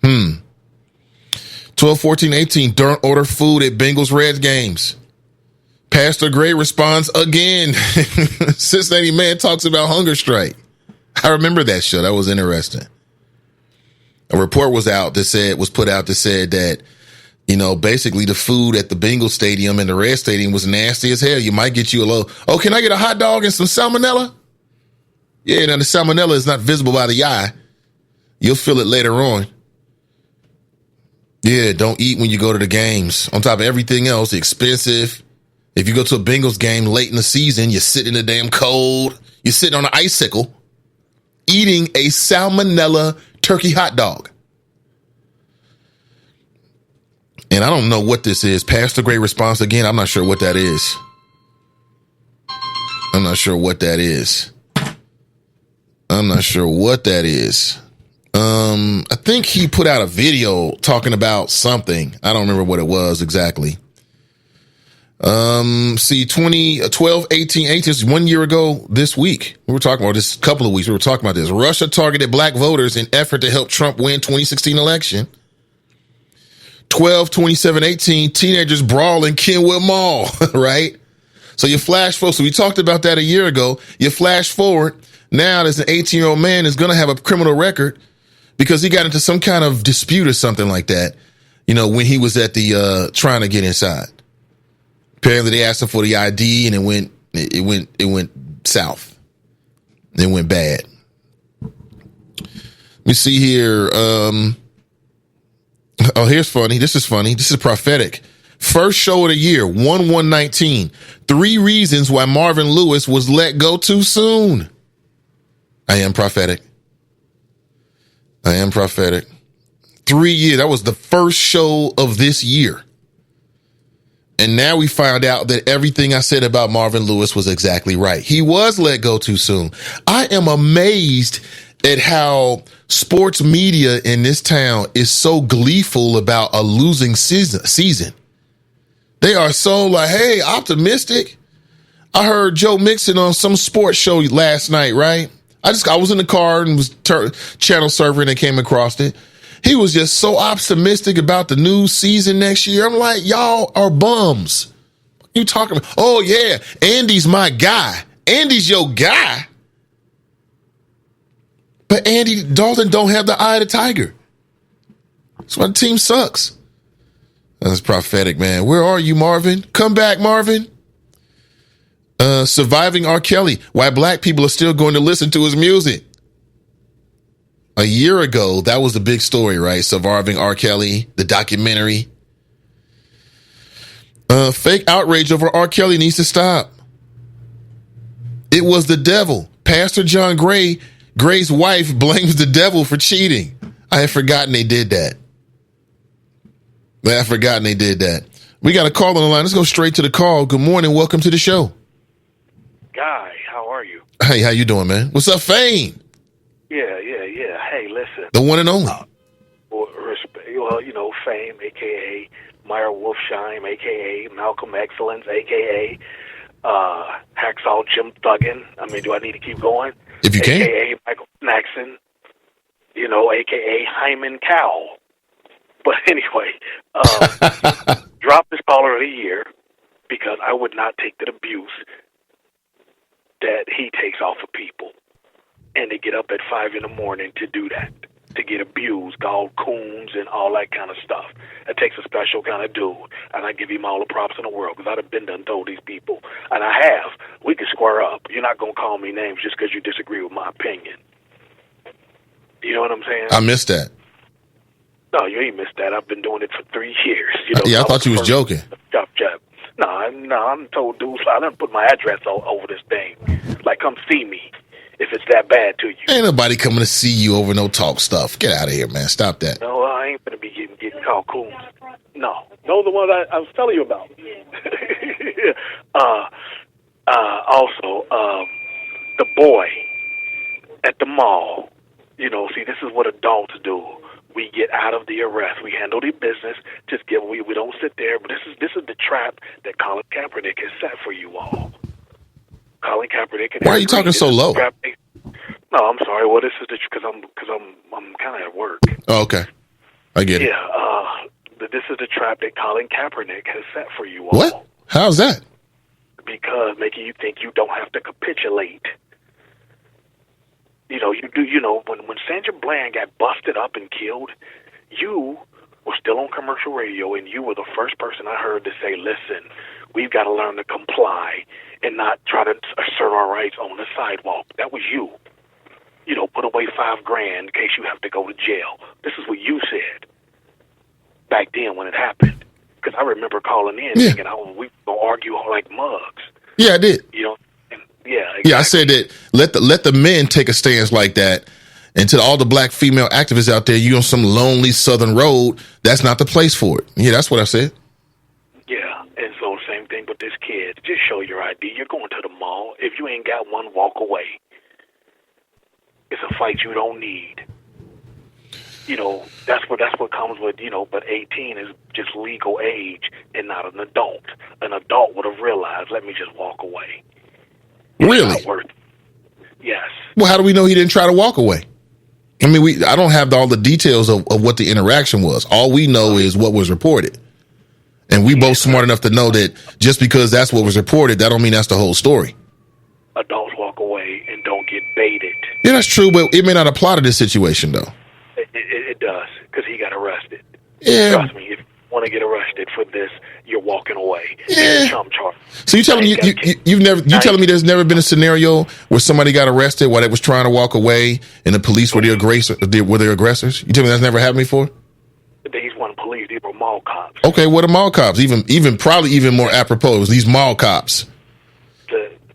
B: 12, 14, 18. Don't order food at Bengals Reds games. Pastor Gray responds again. Cincinnati man talks about hunger strike. I remember that show. That was interesting. A report was put out that said that, basically the food at the Bengals stadium and the Red stadium was nasty as hell. You might get you a little, can I get a hot dog and some salmonella? Yeah, now the salmonella is not visible by the eye. You'll feel it later on. Yeah, don't eat when you go to the games. On top of everything else, expensive. If you go to a Bengals game late in the season, you're sitting in the damn cold. You're sitting on an icicle eating a salmonella turkey hot dog. And I don't know what this is. Pastor Gray response again. I'm not sure what that is. I think he put out a video talking about something. I don't remember what it was exactly. 12, 18, this is 1 year ago this week. We were talking about this couple of weeks. We were talking about this. Russia targeted black voters in effort to help Trump win 2016 election. 12, 27, 18, teenagers brawl in Kenwood Mall, right? So you flash forward. So we talked about that a year ago. You flash forward. Now there's an 18-year-old man is going to have a criminal record because he got into some kind of dispute or something like that, when he was at the trying to get inside. Apparently they asked him for the ID and it went south. It went bad. Let me see here. Here's funny. This is funny. This is prophetic. First show of the year, 1/1/19. 3 reasons why Marvin Lewis was let go too soon. I am prophetic. 3 years. That was the first show of this year. And now we found out that everything I said about Marvin Lewis was exactly right. He was let go too soon. I am amazed at how sports media in this town is so gleeful about a losing season. They are so like, hey, optimistic. I heard Joe Mixon on some sports show last night, right? I was in the car and was channel surfing and came across it. He was just so optimistic about the new season next year. I'm like, y'all are bums. What are you talking about? Oh, yeah, Andy's my guy. Andy's your guy. But Andy Dalton don't have the eye of the tiger. That's why the team sucks. That's prophetic, man. Where are you, Marvin? Come back, Marvin. Surviving R. Kelly. Why black people are still going to listen to his music. A year ago, that was the big story, right? Surviving R. Kelly, the documentary. Fake outrage over R. Kelly needs to stop. It was the devil. Pastor John Gray's wife blames the devil for cheating. I had forgotten they did that. We got a call on the line. Let's go straight to the call. Good morning. Welcome to the show.
J: Guy, how are you?
B: Hey, how you doing, man? What's up, Fame?
J: Yeah. Hey, listen.
B: The one and only.
J: Fame, a.k.a. Meyer Wolfsheim, a.k.a. Malcolm Excellence, a.k.a. Hacksaw Jim Thuggin. I mean, do I need to keep going?
B: If you can.
J: A.k.a. Michael Naxon, a.k.a. Hyman Cowell. But anyway, drop this caller of the year because I would not take that abuse that he takes off of people. And they get up at 5 a.m. to do that, to get abused, called coons and all that kind of stuff. It takes a special kind of dude, and I give him all the props in the world because I'd have been done told these people, and I have. We can square up. You're not going to call me names just because you disagree with my opinion. You know what I'm saying?
B: I missed that.
J: No, you ain't missed that. I've been doing it for 3 years.
B: I thought you was joking.
J: No, I'm told dudes, I done put my address over this thing. Like, come see me if it's that bad to you.
B: Ain't nobody coming to see you over no talk stuff. Get out of here, man. Stop that.
J: No, I ain't going to be getting called coons. No. Those are the ones I was telling you about. Also, the boy at the mall, see, this is what adults do. We get out of the arrest. We handle the business. We don't sit there. But this is the trap that Colin Kaepernick has set for you all. Colin Kaepernick.
B: Why are you talking so low?
J: No, I'm sorry. Well, this is because I'm kind of at work.
B: Oh, okay. I get it.
J: Yeah, this is the trap that Colin Kaepernick has set for you all.
B: What? How's that?
J: Because making you think you don't have to capitulate. You know, you do. You know, when Sandra Bland got busted up and killed, you were still on commercial radio, and you were the first person I heard to say, "Listen, we've got to learn to comply and not try to assert our rights on the sidewalk." That was you. You know, put away $5,000 in case you have to go to jail. This is what you said back then when it happened. Because I remember calling in thinking we were going to argue like mugs.
B: Yeah, I did.
J: You know, and exactly.
B: Yeah, I said that let the men take a stance like that. And to all the black female activists out there, you on some lonely southern road, that's not the place for it. Yeah, that's what I said.
J: Yeah, and so same thing with this kid. Just show your ID. You're going to the mall. If you ain't got one, walk away. It's a fight you don't need. You know, that's what comes with, you know, but 18 is just legal age and not an adult. An adult would have realized, let me just walk away.
B: Really?
J: It's not worth it. Yes.
B: Well, how do we know he didn't try to walk away? I mean, I don't have all the details of what the interaction was. All we know is what was reported. And we both smart enough to know that just because that's what was reported, that don't mean that's the whole story.
J: Adults walk away and don't get baited.
B: Yeah, that's true, but it may not apply to this situation, though.
J: It does, because he got arrested.
B: Yeah.
J: Trust me, if you want to get arrested for this, you're walking away.
B: Yeah.
J: Chump charge.
B: So you telling me you telling me there's never been a scenario where somebody got arrested while they was trying to walk away and the police were the aggressors? You tell me that's never happened before?
J: These weren't police; these were mall cops.
B: Okay, what are mall cops? Probably even more apropos, it was these mall cops.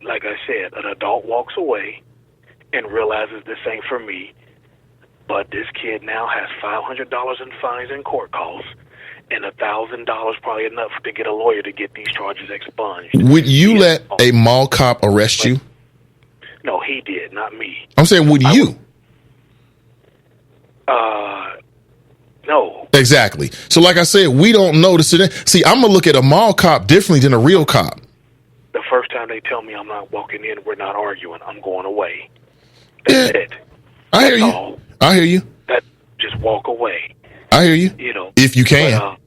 J: Like I said, an adult walks away and realizes this ain't for me. But this kid now has $500 in fines and court costs, and $1,000 probably enough to get a lawyer to get these charges expunged.
B: Would you let a mall cop arrest you?
J: No, he did, not me.
B: I'm saying, would you?
J: No.
B: Exactly. So like I said, we don't know the scenario. See, I'm going to look at a mall cop differently than a real cop.
J: The first time they tell me I'm not walking in, we're not arguing, I'm going away. That's it.
B: I hear you. I hear you.
J: That just walk away.
B: I hear you.
J: You know,
B: if you can.
J: But,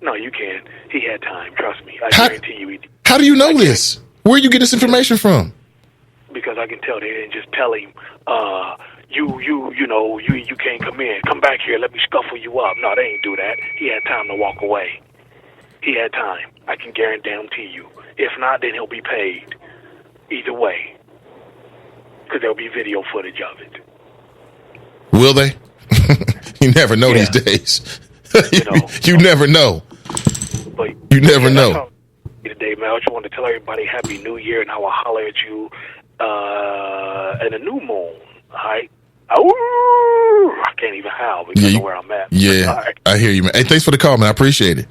J: no, you can. He had time. Trust me. I guarantee you.
B: How do you know this? Where you get this information from?
J: Because I can tell they didn't just tell him, you can't come in. Come back here. Let me scuffle you up. No, they ain't do that. He had time to walk away. He had time. I can guarantee you. If not, then he'll be paid. Either way. Because there'll be video footage of it.
B: Will they? You never know these days. You never know.
J: But
B: you never know.
J: Today, man, I just want to tell everybody Happy New Year, and I will holler at you in a new moon. All right? I can't even howl because of where I'm at.
B: Yeah, right. I hear you, man. Hey, thanks for the call, man. I appreciate it.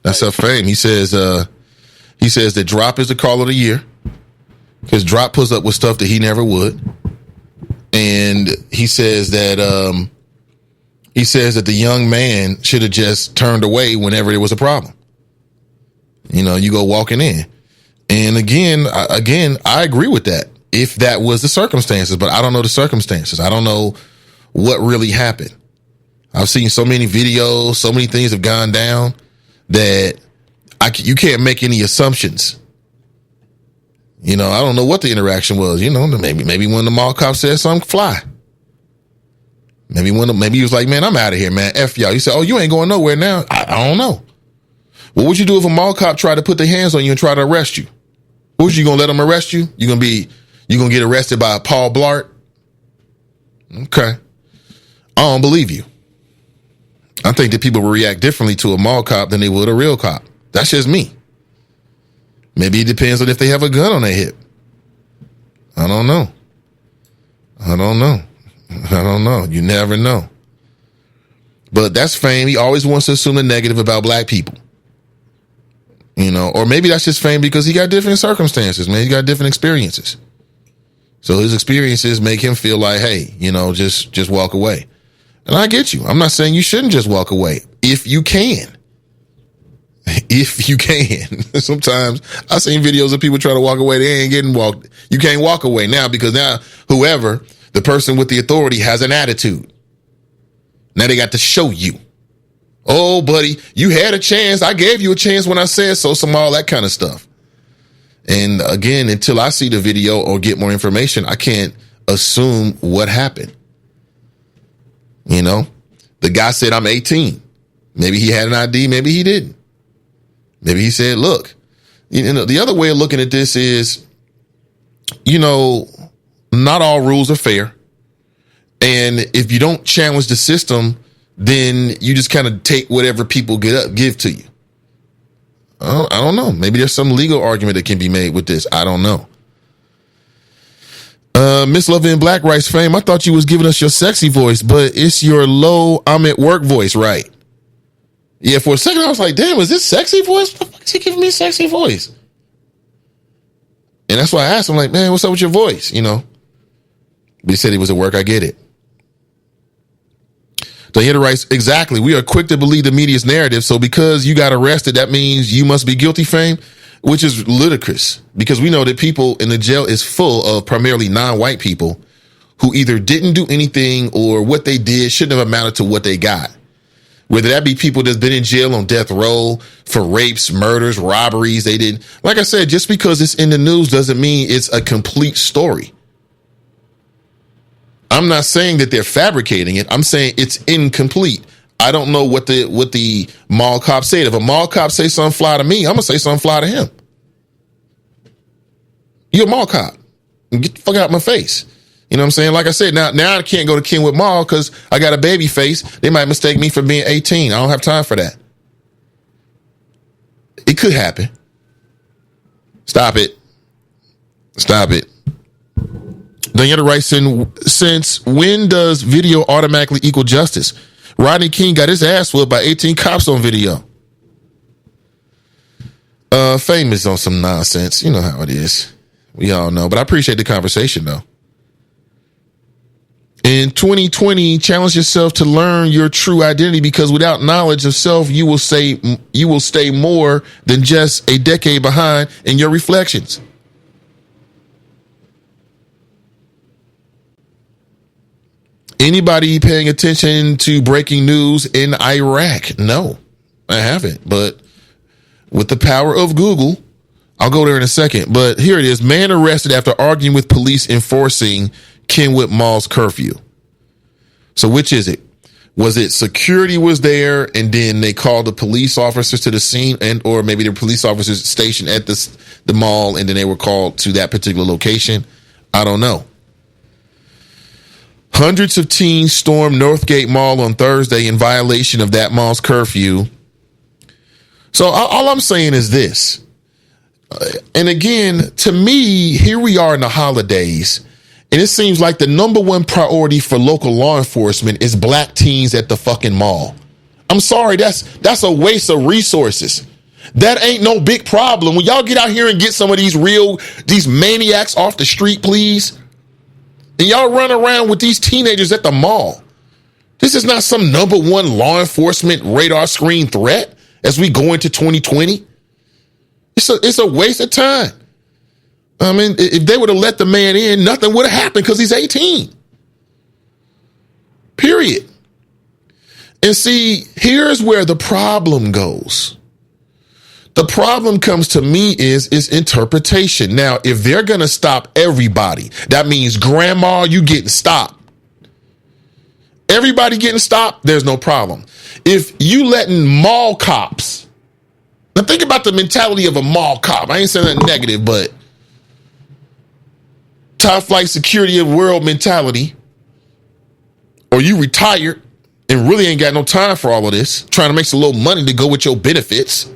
B: That's a fame. He says that Drop is the call of the year because Drop puts up with stuff that he never would. And he says that the young man should have just turned away whenever there was a problem. You know, you go walking in. And again, I agree with that if that was the circumstances, but I don't know the circumstances. I don't know what really happened. I've seen so many videos, so many things have gone down that you can't make any assumptions. You know, I don't know what the interaction was. You know, maybe when the mall cop said something fly. Maybe he was like, man, I'm out of here, man. F y'all. He said, oh, you ain't going nowhere now. I don't know. What would you do if a mall cop tried to put their hands on you and try to arrest you? What was you gonna let them arrest you? You gonna get arrested by Paul Blart? Okay. I don't believe you. I think that people will react differently to a mall cop than they would a real cop. That's just me. Maybe it depends on if they have a gun on their hip. I don't know. You never know. But that's fame. He always wants to assume the negative about black people. You know, or maybe that's just fame because he got different circumstances, man. He got different experiences. So his experiences make him feel like, hey, you know, just walk away. And I get you. I'm not saying you shouldn't just walk away if you can. If you can. Sometimes I've seen videos of people trying to walk away. They ain't getting walked. You can't walk away now because now the person with the authority has an attitude. Now they got to show you Oh, buddy, you had a chance. I gave you a chance when I said so, some all that kind of stuff. And again, until I see the video or get more information, I can't assume what happened. You know, the guy said, I'm 18. Maybe he had an ID. Maybe he didn't. Maybe he said, look, you know, the other way of looking at this is, you know, not all rules are fair. And if you don't challenge the system, then you just kind of take whatever people give to you. I don't know. Maybe there's some legal argument that can be made with this. I don't know. Miss Love in Black Rice fame, I thought you was giving us your sexy voice, but it's your low, I'm at work voice, right? Yeah, for a second I was like, damn, is this sexy voice? What the fuck is he giving me a sexy voice? And that's why I asked him, like, man, what's up with your voice? You know? But he said he was at work. I get it. Diana writes, exactly. We are quick to believe the media's narrative. So because you got arrested, that means you must be guilty, fame, which is ludicrous because we know that people in the jail is full of primarily non-white people who either didn't do anything or what they did shouldn't have amounted to what they got. Whether that be people that's been in jail on death row for rapes, murders, robberies, they didn't. Like I said, just because it's in the news doesn't mean it's a complete story. I'm not saying that they're fabricating it. I'm saying it's incomplete. I don't know what the mall cop said. If a mall cop say something fly to me, I'm gonna say something fly to him. You're a mall cop. Get the fuck out of my face. You know what I'm saying? Like I said, now I can't go to Kenwood Mall because I got a baby face. They might mistake me for being 18. I don't have time for that. It could happen. Stop it. Stop it. Diana writes, since when does video automatically equal justice? Rodney King got his ass whooped by 18 cops on video. Fame is on some nonsense. You know how it is. We all know. But I appreciate the conversation, though. In 2020, challenge yourself to learn your true identity because without knowledge of self, you will stay more than just a decade behind in your reflections. Anybody paying attention to breaking news in Iraq? No, I haven't. But with the power of Google, I'll go there in a second. But here it is. Man arrested after arguing with police enforcing Kenwood Mall's curfew. So which is it? Was it security was there and then they called the police officers to the scene and or maybe the police officers stationed at the mall and then they were called to that particular location? I don't know. Hundreds of teens stormed Northgate Mall on Thursday in violation of that mall's curfew. So all I'm saying is this. And again, to me, here we are in the holidays, and it seems like the number one priority for local law enforcement is black teens at the fucking mall. I'm sorry, that's a waste of resources. That ain't no big problem. When y'all get out here and get some of these maniacs off the street, please. And y'all run around with these teenagers at the mall. This is not some number one law enforcement radar screen threat as we go into 2020. It's a waste of time. I mean, if they would have let the man in, nothing would have happened because he's 18. Period. And see, here's where the problem goes. The problem comes to me is interpretation. Now, if they're going to stop everybody, that means grandma, you getting stopped. Everybody getting stopped, there's no problem. If you letting mall cops, now think about the mentality of a mall cop. I ain't saying that negative, but top flight security of world mentality, or you retired and really ain't got no time for all of this, trying to make some little money to go with your benefits.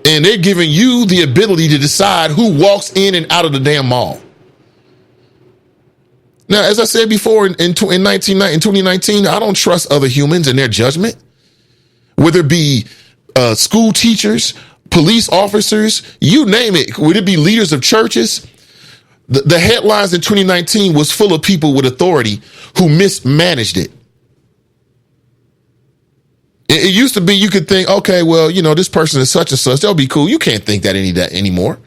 B: And they're giving you the ability to decide who walks in and out of the damn mall. Now, as I said before, in 2019, I don't trust other humans and their judgment. Whether it be school teachers, police officers, you name it. Would it be leaders of churches? The headlines in 2019 was full of people with authority who mismanaged it. It used to be you could think, okay, well, you know, this person is such and such. They'll be cool. You can't think that anymore.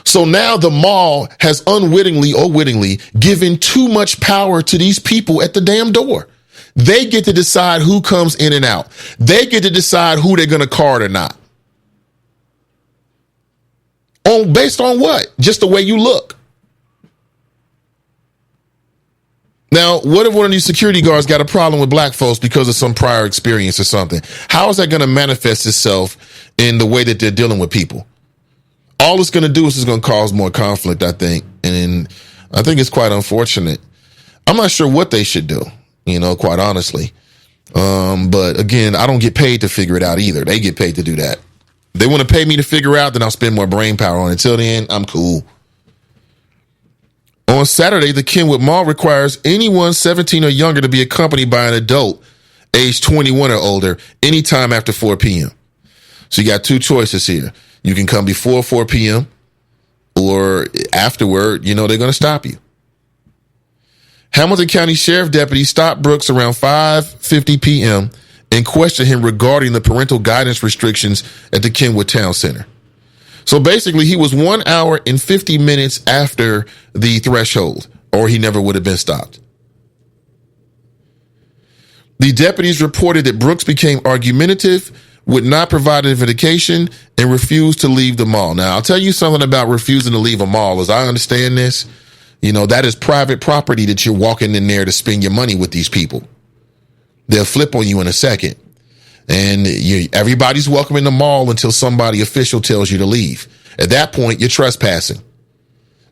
B: So now the mall has unwittingly or wittingly given too much power to these people at the damn door. They get to decide who comes in and out. They get to decide who they're going to card or not. Based on what? Just the way you look. Now, what if one of these security guards got a problem with black folks because of some prior experience or something? How is that going to manifest itself in the way that they're dealing with people? All it's going to do is it's going to cause more conflict, I think. And I think it's quite unfortunate. I'm not sure what they should do, quite honestly. But again, I don't get paid to figure it out either. They get paid to do that. If they want to pay me to figure out, then I'll spend more brain power on it. Until then, I'm cool. On Saturday, the Kenwood Mall requires anyone 17 or younger to be accompanied by an adult age 21 or older anytime after 4 p.m. So you got two choices here. You can come before 4 p.m. or afterward, they're going to stop you. Hamilton County Sheriff deputies stopped Brooks around 5:50 p.m. and questioned him regarding the parental guidance restrictions at the Kenwood Town Center. So basically, he was 1 hour and 50 minutes after the threshold, or he never would have been stopped. The deputies reported that Brooks became argumentative, would not provide identification, and refused to leave the mall. Now, I'll tell you something about refusing to leave a mall. As I understand this, that is private property that you're walking in there to spend your money with these people. They'll flip on you in a second. And everybody's welcome in the mall until somebody official tells you to leave. At that point, you're trespassing.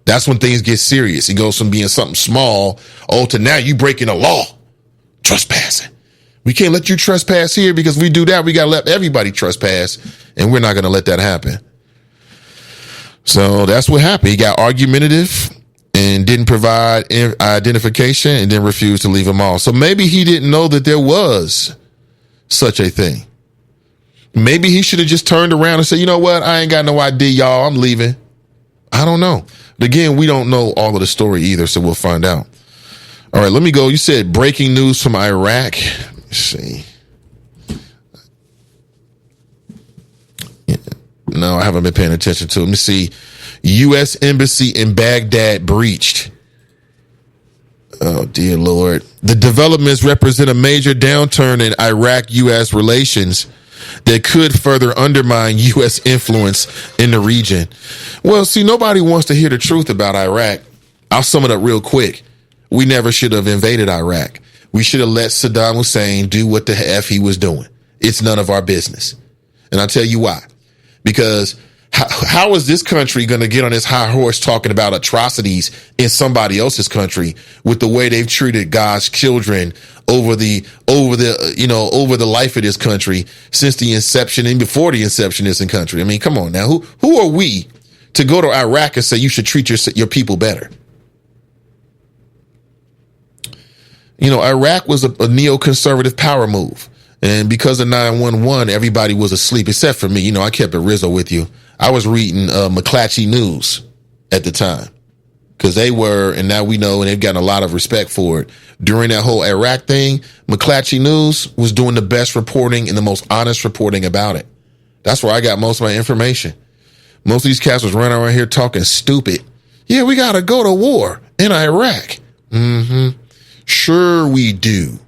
B: That's when things get serious. It goes from being something small, to now you breaking the law. Trespassing. We can't let you trespass here because if we do that, we got to let everybody trespass. And we're not going to let that happen. So that's what happened. He got argumentative and didn't provide identification and then refused to leave a mall. So maybe he didn't know that there was such a thing. Maybe he should have just turned around and said, you know what? I ain't got no idea, y'all. I'm leaving. I don't know. But again, we don't know all of the story either, so we'll find out. All right, let me go. You said breaking news from Iraq. Let's see. Yeah. No, I haven't been paying attention to it. Let me see. U.S. Embassy in Baghdad breached. Oh, dear Lord. The developments represent a major downturn in Iraq-U.S. relations that could further undermine U.S. influence in the region. Well, see, nobody wants to hear the truth about Iraq. I'll sum it up real quick. We never should have invaded Iraq. We should have let Saddam Hussein do what the F he was doing. It's none of our business. And I'll tell you why. Because how is this country going to get on this high horse talking about atrocities in somebody else's country with the way they've treated God's children over the life of this country since the inception and before the inception of this country? I mean, come on now. Who are we to go to Iraq and say you should treat your people better? Iraq was a neoconservative power move. And because of 9/11, everybody was asleep except for me. I kept it Rizzo with you. I was reading McClatchy News at the time because they were, and now we know, and they've gotten a lot of respect for it. During that whole Iraq thing, McClatchy News was doing the best reporting and the most honest reporting about it. That's where I got most of my information. Most of these cats was running around here talking stupid. Yeah, we got to go to war in Iraq. Mm-hmm. Sure we do.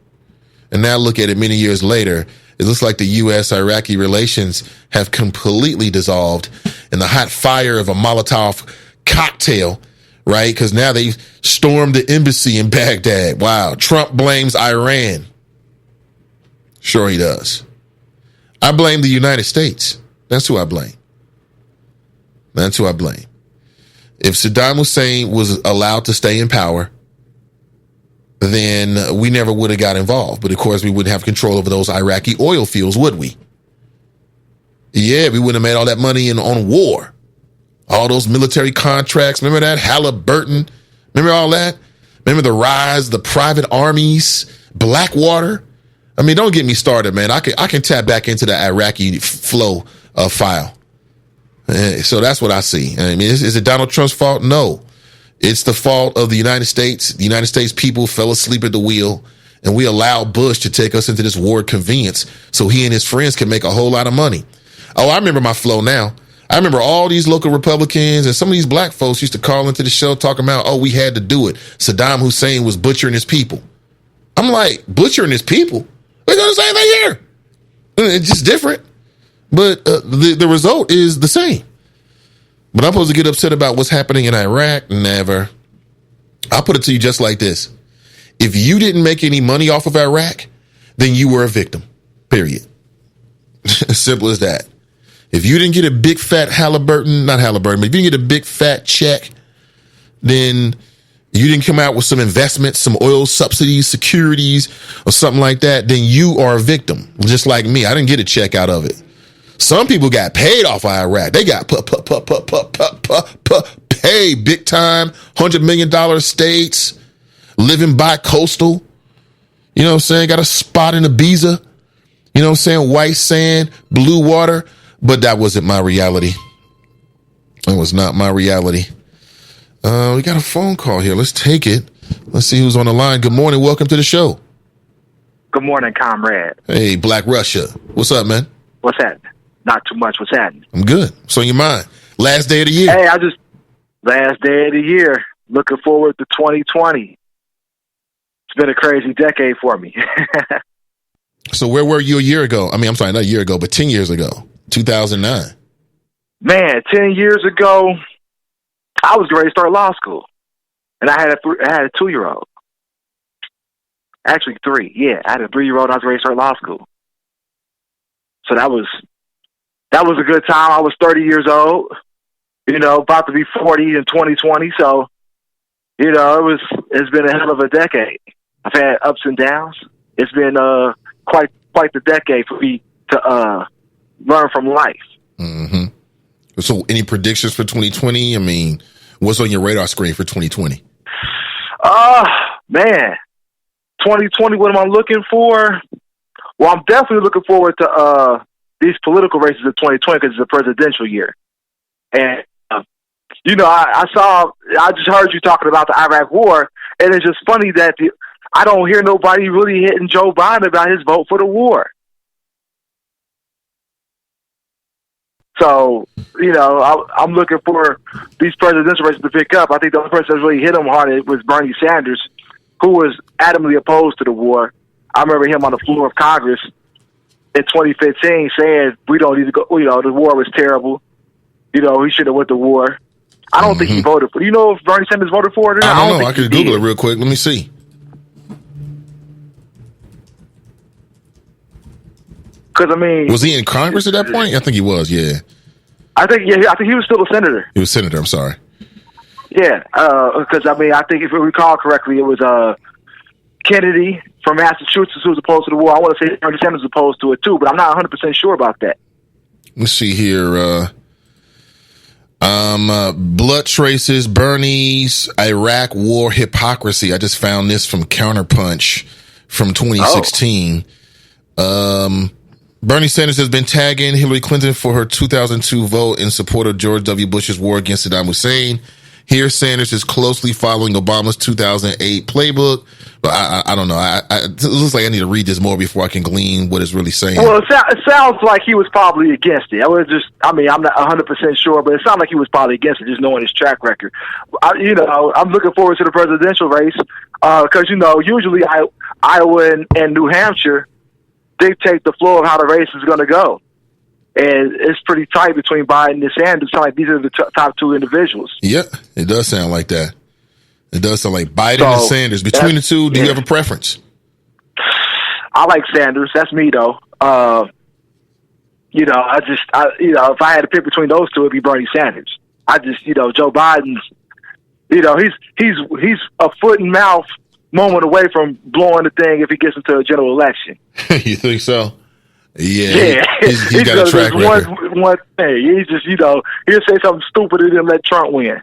B: And now look at it many years later. It looks like the U.S.-Iraqi relations have completely dissolved in the hot fire of a Molotov cocktail, right? Because now they've stormed the embassy in Baghdad. Wow. Trump blames Iran. Sure he does. I blame the United States. That's who I blame. That's who I blame. If Saddam Hussein was allowed to stay in power, then we never would have got involved. But of course, we wouldn't have control over those Iraqi oil fields, would we? Yeah, we wouldn't have made all that money on war. All those military contracts. Remember that? Halliburton. Remember all that? Remember the rise, the private armies, Blackwater. I mean, don't get me started, man. I can tap back into the Iraqi flow file. So that's what I see. I mean, is it Donald Trump's fault? No. It's the fault of the United States. The United States people fell asleep at the wheel, and we allowed Bush to take us into this war of convenience so he and his friends can make a whole lot of money. Oh, I remember my flow now. I remember all these local Republicans and some of these black folks used to call into the show talking about, oh, we had to do it. Saddam Hussein was butchering his people. I'm like, butchering his people. They're doing the same thing here. It's just different. But the result is the same. But I'm supposed to get upset about what's happening in Iraq? Never. I'll put it to you just like this. If you didn't make any money off of Iraq, then you were a victim. Period. As simple as that. If you didn't get a big fat but if you didn't get a big fat check, then you didn't come out with some investments, some oil subsidies, securities, or something like that, then you are a victim. Just like me. I didn't get a check out of it. Some people got paid off of Iraq. They got paid big time, $100 million estates, living bi-coastal. You know what I'm saying? Got a spot in Ibiza. You know what I'm saying? White sand, blue water. But that wasn't my reality. It was not my reality. We got a phone call here. Let's take it. Let's see who's on the line. Good morning. Welcome to the show.
N: Good morning, comrade.
B: Hey, Black Russia. What's up, man?
N: What's happening? Not too much. What's happening?
B: I'm good. What's on your mind? Last day of the year.
N: Hey, last day of the year. Looking forward to 2020. It's been a crazy decade for me.
B: So where were you a year ago? I mean, I'm sorry, not a year ago, but 10 years ago, 2009.
N: Man, 10 years ago, I was ready to start law school. And I had a 2-year-old. Actually, 3. Yeah, I had a 3-year-old. I was ready to start law school. So that was a good time. I was 30 years old, about to be 40 in 2020. So, it's been a hell of a decade. I've had ups and downs. It's been quite the decade for me to learn from life.
B: Mm-hmm. So any predictions for 2020? I mean, what's on your radar screen for 2020?
N: Man, 2020, what am I looking for? Well, I'm definitely looking forward to these political races of 2020 because it's a presidential year. And, I just heard you talking about the Iraq war, and it's just funny that I don't hear nobody really hitting Joe Biden about his vote for the war. So, I'm looking for these presidential races to pick up. I think the only person that really hit him hard was Bernie Sanders, who was adamantly opposed to the war. I remember him on the floor of Congress in 2015 saying, we don't need to go, the war was terrible. He should have went to war. I don't think he voted for it. You know if Bernie Sanders voted for it or not?
B: I don't know. I could Google it real quick. Let me see.
N: Because,
B: was he in Congress at that point? I think he was, yeah.
N: I think he was still a senator.
B: He was senator, I'm sorry.
N: Yeah, because, I think if I recall correctly, it was Kennedy from Massachusetts who was opposed to the war. I want to say Bernie Sanders was opposed to it, too, but I'm not 100% sure about that.
B: Let's see here. Blood traces, Bernie's Iraq war hypocrisy. I just found this from Counterpunch from 2016. Bernie Sanders has been tagging Hillary Clinton for her 2002 vote in support of George W. Bush's war against Saddam Hussein. Here, Sanders is closely following Obama's 2008 playbook. But I don't know. It looks like I need to read this more before I can glean what it's really saying.
N: Well, it sounds like he was probably against it. I'm not 100% sure, but it sounds like he was probably against it, just knowing his track record. I'm looking forward to the presidential race because, usually Iowa and New Hampshire dictate the flow of how the race is going to go. And it's pretty tight between Biden and Sanders. It sounds like these are the top 2 individuals.
B: Yeah, it does sound like that. It does sound like Biden and Sanders. Between the two, do you have a preference?
N: I like Sanders. That's me, though. If I had to pick between those two, it'd be Bernie Sanders. Joe Biden's, he's a foot and mouth moment away from blowing the thing if he gets into a general election.
B: You think so? Yeah. He's got a track record.
N: One thing. He's just, he'll say something stupid and then let Trump win.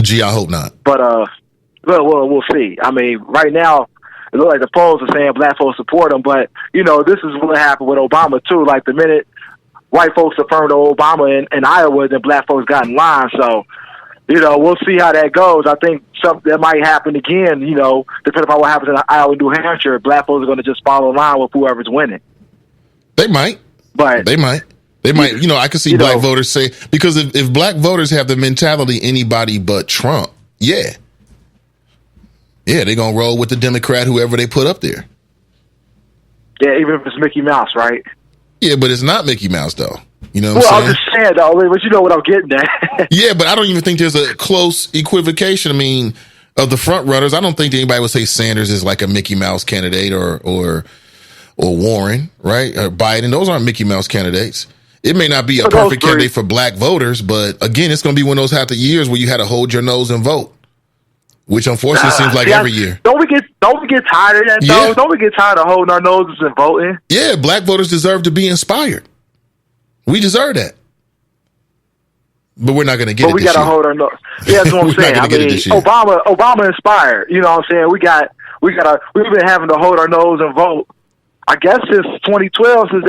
B: Gee, I hope not.
N: But, we'll see. Right now, it looks like the polls are saying black folks support him, but, this is what happened with Obama, too. Like, the minute white folks affirmed Obama in Iowa, then black folks got in line. So, we'll see how that goes. I think something that might happen again, depending on what happens in Iowa and New Hampshire, black folks are going to just follow line with whoever's winning.
B: They might.
N: But
B: they might. I could see black voters say, because if black voters have the mentality anybody but Trump, yeah. Yeah, they're going to roll with the Democrat, whoever they put up there.
N: Yeah, even if it's Mickey Mouse, right?
B: Yeah, but it's not Mickey Mouse, though. You know what I'm saying?
N: I'm just saying, though, but you know what I'm getting at.
B: Yeah, but I don't even think there's a close equivocation. I mean, of the front runners, I don't think anybody would say Sanders is like a Mickey Mouse candidate or Warren, right? Or Biden. Those aren't Mickey Mouse candidates. It may not be a perfect candidate for black voters, but again, it's going to be one of those years where you had to hold your nose and vote, which unfortunately seems like every year.
N: Don't we get tired of that, though?
B: Yeah.
N: Don't we get tired of holding our noses and voting?
B: Yeah, black voters deserve to be inspired. We deserve that. But we're not going to get it this year. But we got to
N: hold our nose. Yeah, that's what I'm saying. I mean, Obama inspired. You know what I'm saying? We've been having to hold our nose and vote, I guess, since 2012, since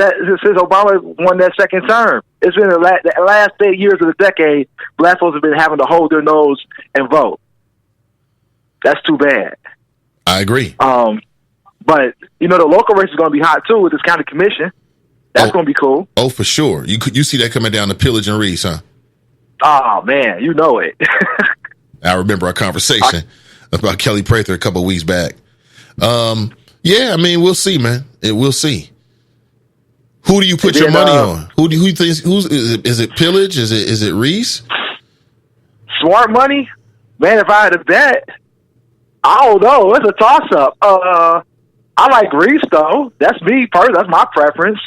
N: Obama won that second term. It's been the last 8 years of the decade, black folks have been having to hold their nose and vote. That's too bad.
B: I agree.
N: But, the local race is going to be hot, too, with this county commission. That's going to be cool.
B: Oh, for sure. You see that coming down to Pillage and Reese, huh?
N: Oh, man, you know it.
B: I remember our conversation about Kelly Prather a couple of weeks back. Yeah, I mean, we'll see, man. We'll see. Who do you put your money on? Who you think? Is it Pillage? Is it Reese?
N: Smart money, man. If I had to bet, I don't know. It's a toss up. I like Reese though. That's me personally. That's my preference.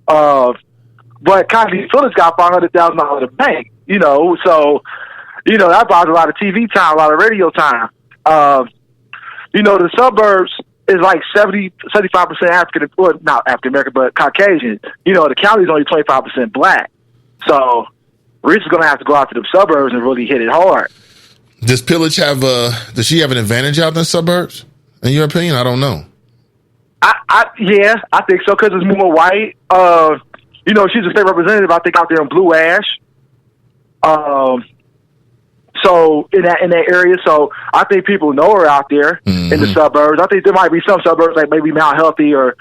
N: But Connie Phillips got $500,000 in the bank. So that buys a lot of TV time, a lot of radio time. The suburbs is like 75% African, well, not African American, but Caucasian. The county is only 25% black. So Reese is going to have to go out to the suburbs and really hit it hard.
B: Does Pillage does she have an advantage out in the suburbs? In your opinion? I don't know.
N: Yeah, I think so, because it's more white. She's a state representative, I think, out there in Blue Ash. So in that area, so I think people know her out there in the suburbs. I think there might be some suburbs like maybe Mount Healthy or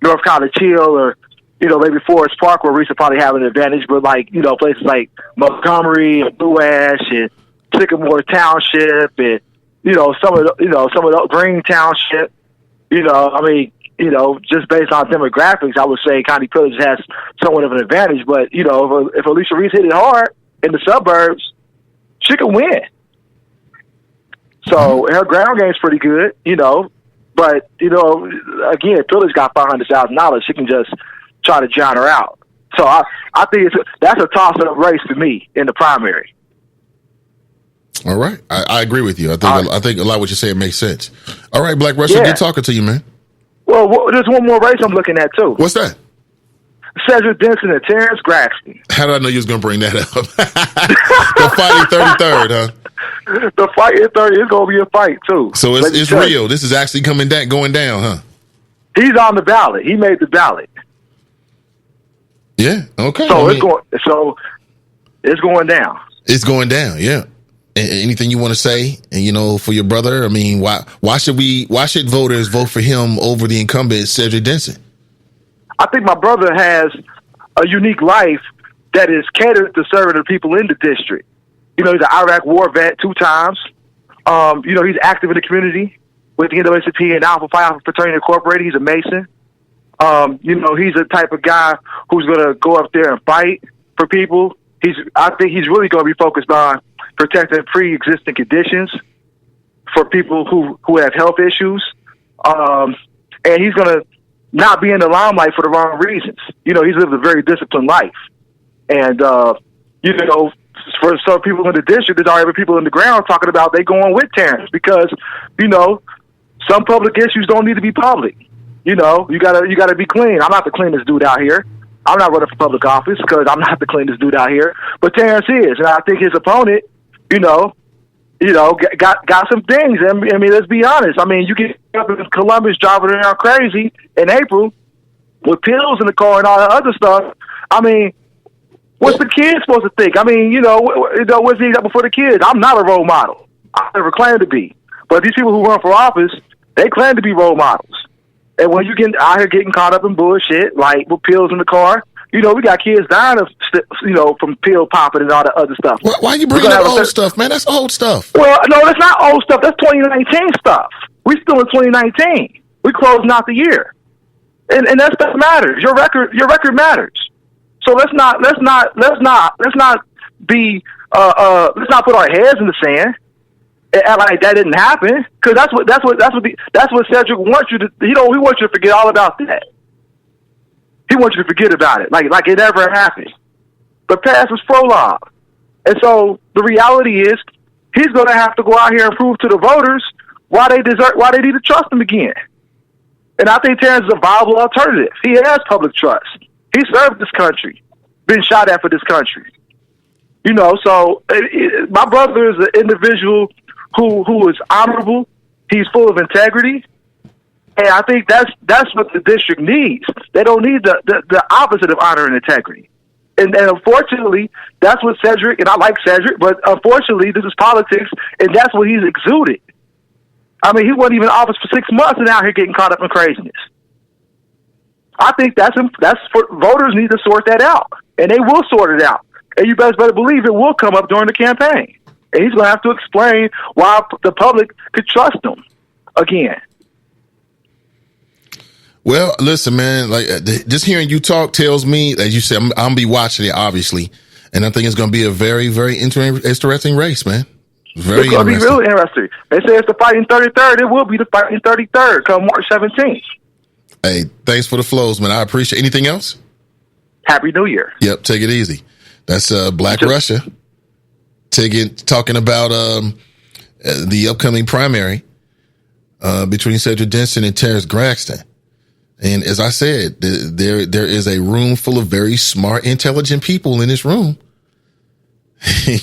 N: North College Hill or maybe Forest Park where Reese will probably have an advantage. But places like Montgomery and Blue Ash and Sycamore Township and some of the Green Township. Just based on demographics, I would say Connie Pillage has somewhat of an advantage. But if Alicia Reese hit it hard in the suburbs, she can win. So her ground game's pretty good, But again, Pillage got $500,000. She can just try to drown her out. So I think that's a toss-up race to me in the primary.
B: All right, I agree with you. I think a lot of what you say makes sense. All right, Black Russell, good talking to you, man.
N: Well, there's one more race I'm looking at too.
B: What's that?
N: Cedric Denson and Terrence Braxton.
B: How did I know you was going to bring that up? The fighting 33rd, huh?
N: The fight in 30 is going to be a fight, too.
B: So it's real. This is actually going down, huh?
N: He's on the ballot. He made the ballot.
B: Yeah, okay.
N: So it's going down.
B: It's going down, yeah. Anything you want to say, for your brother? I mean, why should voters vote for him over the incumbent Cedric Denson?
N: I think my brother has a unique life that is catered to serving the people in the district. He's an Iraq war vet 2 times. He's active in the community with the NAACP and Alpha Phi Alpha Fraternity Incorporated. He's a Mason. He's the type of guy who's going to go up there and fight for people. I think he's really going to be focused on protecting pre-existing conditions for people who have health issues. And he's going to not be in the limelight for the wrong reasons. He's lived a very disciplined life. And, for some people in the district, there's already people in the ground talking about they going with Terrence because, some public issues don't need to be public. You gotta be clean. I'm not the cleanest dude out here. I'm not running for public office because I'm not the cleanest dude out here. But Terrence is. And I think his opponent, got some things. I mean, let's be honest. I mean, you get up in Columbus driving around crazy in April with pills in the car and all that other stuff. I mean, what's the kid supposed to think? I mean, what's he up for the kids? I'm not a role model. I never claimed to be. But these people who run for office, they claim to be role models. And when you get out here getting caught up in bullshit, like with pills in the car, You know, we got kids dying of, you know, from pill popping and all that other stuff.
B: Why you bringing up old stuff, man? That's old stuff.
N: Well, no, that's not old stuff. That's 2019 stuff. We still in 2019. We closing out the year, and that stuff matters. Your record matters. So let's not put our heads in the sand and act like that didn't happen. Because that's what Cedric wants you to. He wants you to forget all about that. He wants you to forget about it, like it never happened. But past is prologue, and so the reality is he's going to have to go out here and prove to the voters why they need to trust him again. And I think Terrence is a viable alternative. He has public trust. He served this country, been shot at for this country. You know, so my brother is an individual who is honorable. He's full of integrity. And I think that's what the district needs. They don't need the opposite of honor and integrity. And unfortunately, that's what Cedric, and I like Cedric, but unfortunately, this is politics, and that's what he's exuded. I mean, he wasn't even in office for 6 months and out here getting caught up in craziness. I think that's for voters need to sort that out, and they will sort it out. And you best better believe it will come up during the campaign. And he's going to have to explain why the public could trust him again.
B: Well, listen, man, like just hearing you talk tells me, as you said, I'm going to be watching it, obviously. And I think it's going to be a very, very interesting race, man. Very
N: it's going to be really interesting. They say it's the fighting 33rd. It will be the fighting 33rd come March 17th.
B: Hey, thanks for the flows, man. I appreciate it. Anything else?
N: Happy New Year.
B: Yep, take it easy. That's Black Russia talking about the upcoming primary between Cedric Denson and Terrence Braxton. And as I said, there is a room full of very smart, intelligent people in this room.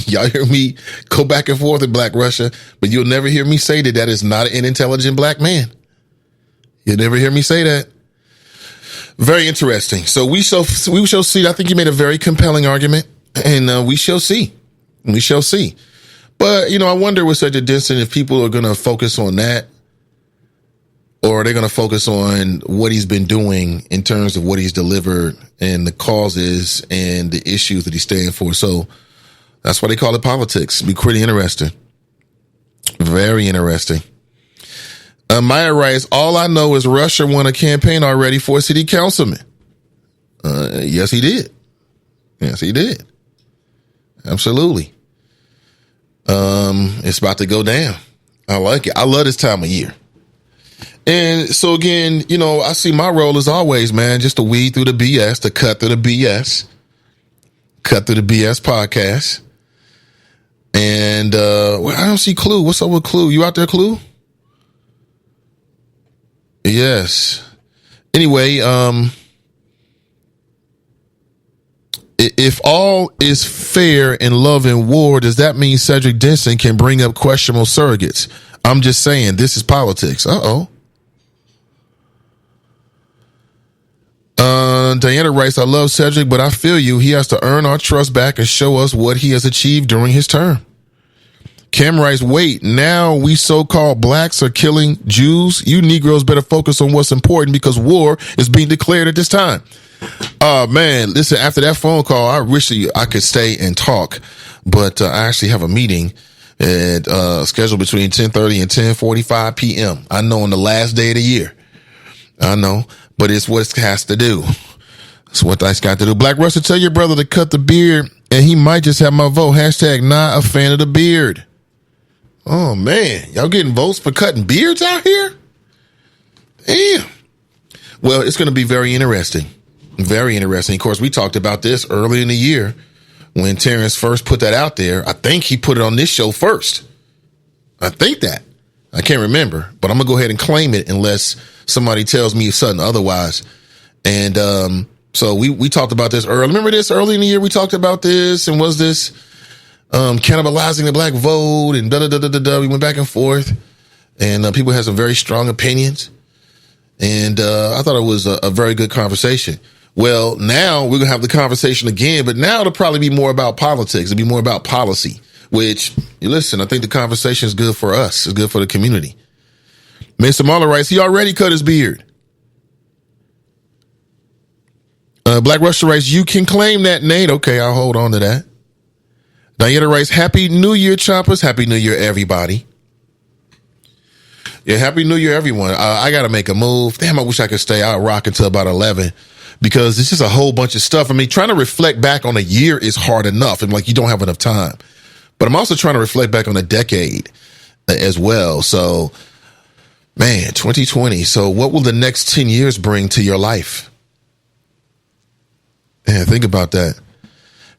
B: Y'all hear me go back and forth in Black Russia, but you'll never hear me say that is not an intelligent black man. You'll never hear me say that. Very interesting. So we shall see. I think you made a very compelling argument, and we shall see. We shall see. But, you know, I wonder with Cedric Denson if people are going to focus on that, or are they going to focus on what he's been doing in terms of what he's delivered and the causes and the issues that he's standing for. So that's why they call it politics. It'll be pretty interesting. Very interesting. Maya writes, all I know is Russia won a campaign already for a city councilman. Yes, he did. Yes, he did. Absolutely. It's about to go down. I like it. I love this time of year. And so again, you know, I see my role as always, man, just to weed through the BS, to cut through the BS podcast. And I don't see Clue. What's up with Clue? You out there, Clue? Yes. Anyway, if all is fair in love and war, does that mean Cedric Denson can bring up questionable surrogates? I'm just saying, this is politics. Diana writes, I love Cedric, but I feel you. He has to earn our trust back and show us what he has achieved during his term. Cam writes, wait, now we so-called blacks are killing Jews? You Negroes better focus on what's important because war is being declared at this time. Man, listen, after that phone call, I wish I could stay and talk, but I actually have a meeting scheduled between 10:30 and 10:45 p.m. I know on the last day of the year. I know, but it's what it has to do. It's what that's got to do. Black Russell, tell your brother to cut the beard, and he might just have my vote. Hashtag not a fan of the beard. Oh, man. Y'all getting votes for cutting beards out here? Damn. Well, it's going to be very interesting. Very interesting. Of course, we talked about this early in the year when Terrence first put that out there. I think he put it on this show first. I think that. I can't remember, but I'm going to go ahead and claim it unless somebody tells me something otherwise. And so we talked about this early. Remember this early in the year? We talked about this, and was this cannibalizing the black vote and da-da-da-da-da-da. We went back and forth, and people had some very strong opinions. And I thought it was a very good conversation. Well, now we're going to have the conversation again, but now it'll probably be more about politics. It'll be more about policy, which, listen, I think the conversation is good for us. It's good for the community. Mr. Marler writes, he already cut his beard. Black Russia writes, you can claim that, Nate. Okay, I'll hold on to that. Diana writes, Happy New Year, Choppers. Happy New Year, everybody. Yeah, Happy New Year, everyone. I got to make a move. Damn, I wish I could stay out rock until about 11 because it's just a whole bunch of stuff. I mean, trying to reflect back on a year is hard enough and like you don't have enough time. But I'm also trying to reflect back on a decade as well. So, man, 2020. So what will the next 10 years bring to your life? Yeah, think about that.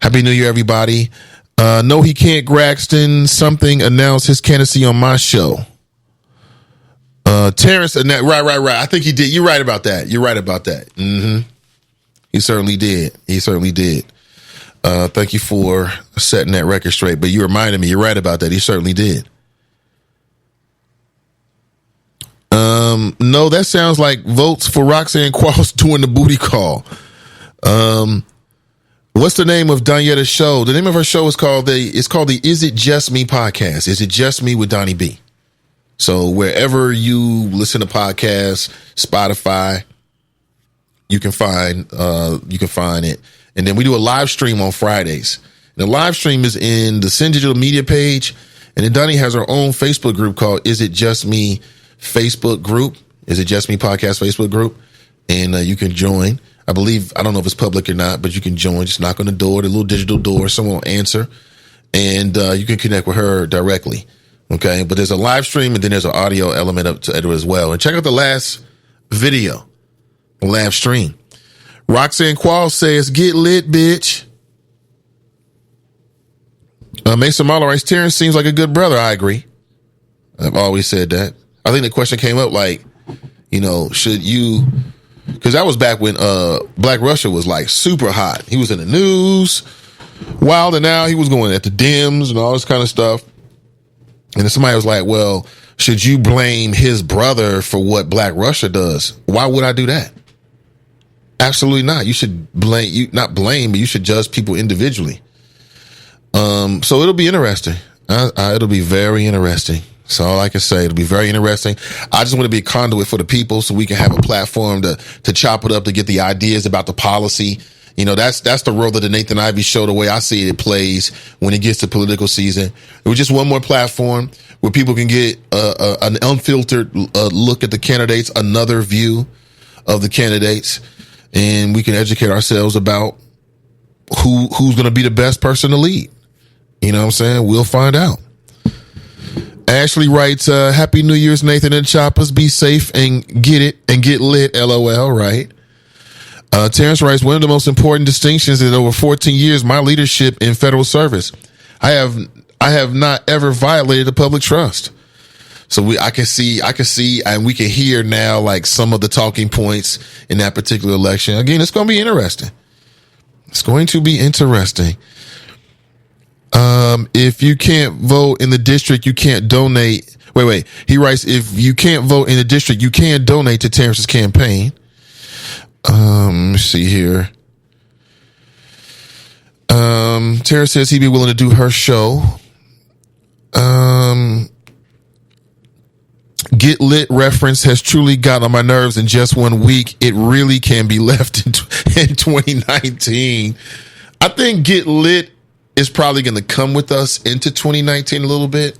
B: Happy New Year, everybody. No, he can't. Braxton something announced his candidacy on my show. Terrence, right. I think he did. You're right about that. Mm-hmm. He certainly did. Thank you for setting that record straight. But you reminded me, you're right about that. He certainly did. No, that sounds like votes for Roxanne Qualls doing the booty call. What's the name of Donyetta's show? The name of her show is called the Is It Just Me podcast. Is It Just Me with Donnie B? So wherever you listen to podcasts, Spotify, you can find it. And then we do a live stream on Fridays. The live stream is in the Sin Digital Media page. And then Donnie has her own Facebook group called Is It Just Me Facebook group. Is It Just Me podcast Facebook group. And you can join. I don't know if it's public or not, but you can join. Just knock on the door, the little digital door. Someone will answer. And you can connect with her directly. Okay. But there's a live stream and then there's an audio element up to it as well. And check out the last video, the live stream. Roxanne Qualls says, get lit, bitch. Mason Marlowe writes, Terrence seems like a good brother. I agree. I've always said that. I think the question came up like, should you, because that was back when Black Russia was like super hot. He was in the news, wild and out. He was going at the Dems and all this kind of stuff. And then somebody was like, well, should you blame his brother for what Black Russia does? Why would I do that? Absolutely not. You should but you should judge people individually. So it'll be interesting. It'll be very interesting. So all I can say, it'll be very interesting. I just want to be a conduit for the people so we can have a platform to chop it up, to get the ideas about the policy. That's the role that the Nathan Ivey show, the way I see it plays when it gets to political season. It was just one more platform where people can get an unfiltered look at the candidates, another view of the candidates, and we can educate ourselves about who's going to be the best person to lead. You know what I'm saying? We'll find out. Ashley writes, Happy New Year's, Nathan and Choppers. Be safe and get it and get lit, LOL, right? Terrence writes, one of the most important distinctions is over 14 years, my leadership in federal service. I have not ever violated the public trust. So I can see, and we can hear now like some of the talking points in that particular election. Again, it's going to be interesting. It's going to be interesting. If you can't vote in the district, you can't donate. Wait. He writes, if you can't vote in the district, you can donate to Terrence's campaign. Let's see here. Terrence says he'd be willing to do her show. Get lit reference has truly gotten on my nerves in just 1 week. It really can be left in 2019. I think get lit is probably going to come with us into 2019 a little bit.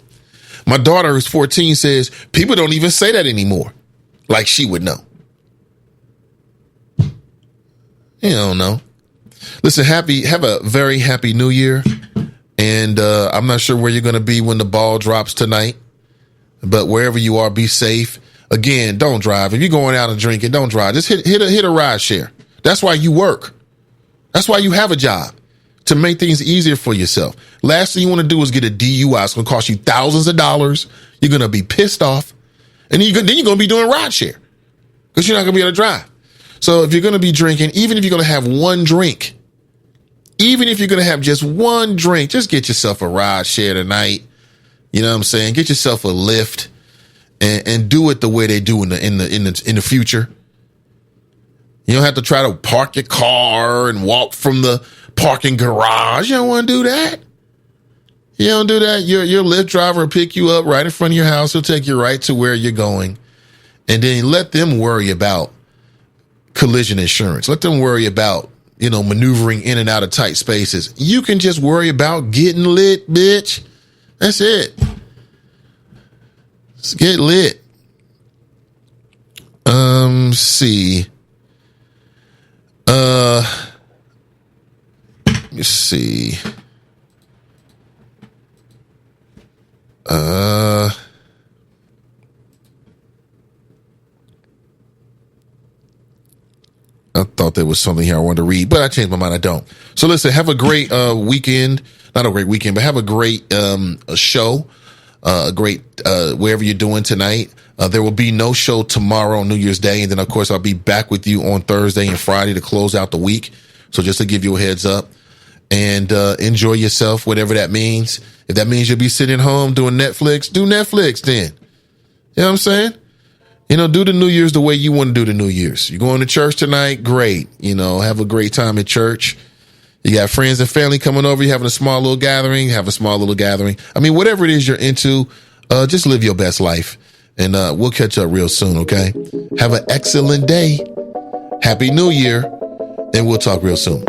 B: My daughter, who's 14, says people don't even say that anymore. Like she would know. You don't know. Listen, have a very happy New Year. And I'm not sure where you're going to be when the ball drops tonight. But wherever you are, be safe. Again, don't drive. If you're going out and drinking, don't drive. Just hit a ride share. That's why you work. That's why you have a job, to make things easier for yourself. Last thing you want to do is get a DUI. It's going to cost you thousands of dollars. You're going to be pissed off. And then you're going to be doing ride share because you're not going to be able to drive. So if you're going to be drinking, even if you're going to have one drink, even if you're going to have just one drink, just get yourself a ride share tonight. You know what I'm saying? Get yourself a Lyft and do it the way they do in the future. You don't have to try to park your car and walk from the parking garage. You don't want to do that. You don't do that. Your Lyft driver will pick you up right in front of your house. He'll take you right to where you're going. And then let them worry about collision insurance. Let them worry about maneuvering in and out of tight spaces. You can just worry about getting lit, bitch. That's it. Let's get lit. See. Let me see. I thought there was something here I wanted to read, but I changed my mind. I don't. So listen, have a great weekend. Not a great weekend, but have a great show. Great wherever you're doing tonight. There will be no show tomorrow on New Year's Day. And then, of course, I'll be back with you on Thursday and Friday to close out the week. So just to give you a heads up, and enjoy yourself, whatever that means. If that means you'll be sitting home doing Netflix, do Netflix then. You know what I'm saying? Do the New Year's the way you want to do the New Year's. You're going to church tonight? Great. Have a great time at church. You got friends and family coming over. You're having a small little gathering. Have a small little gathering. I mean, whatever it is you're into, just live your best life. And we'll catch up real soon, okay? Have an excellent day. Happy New Year. And we'll talk real soon.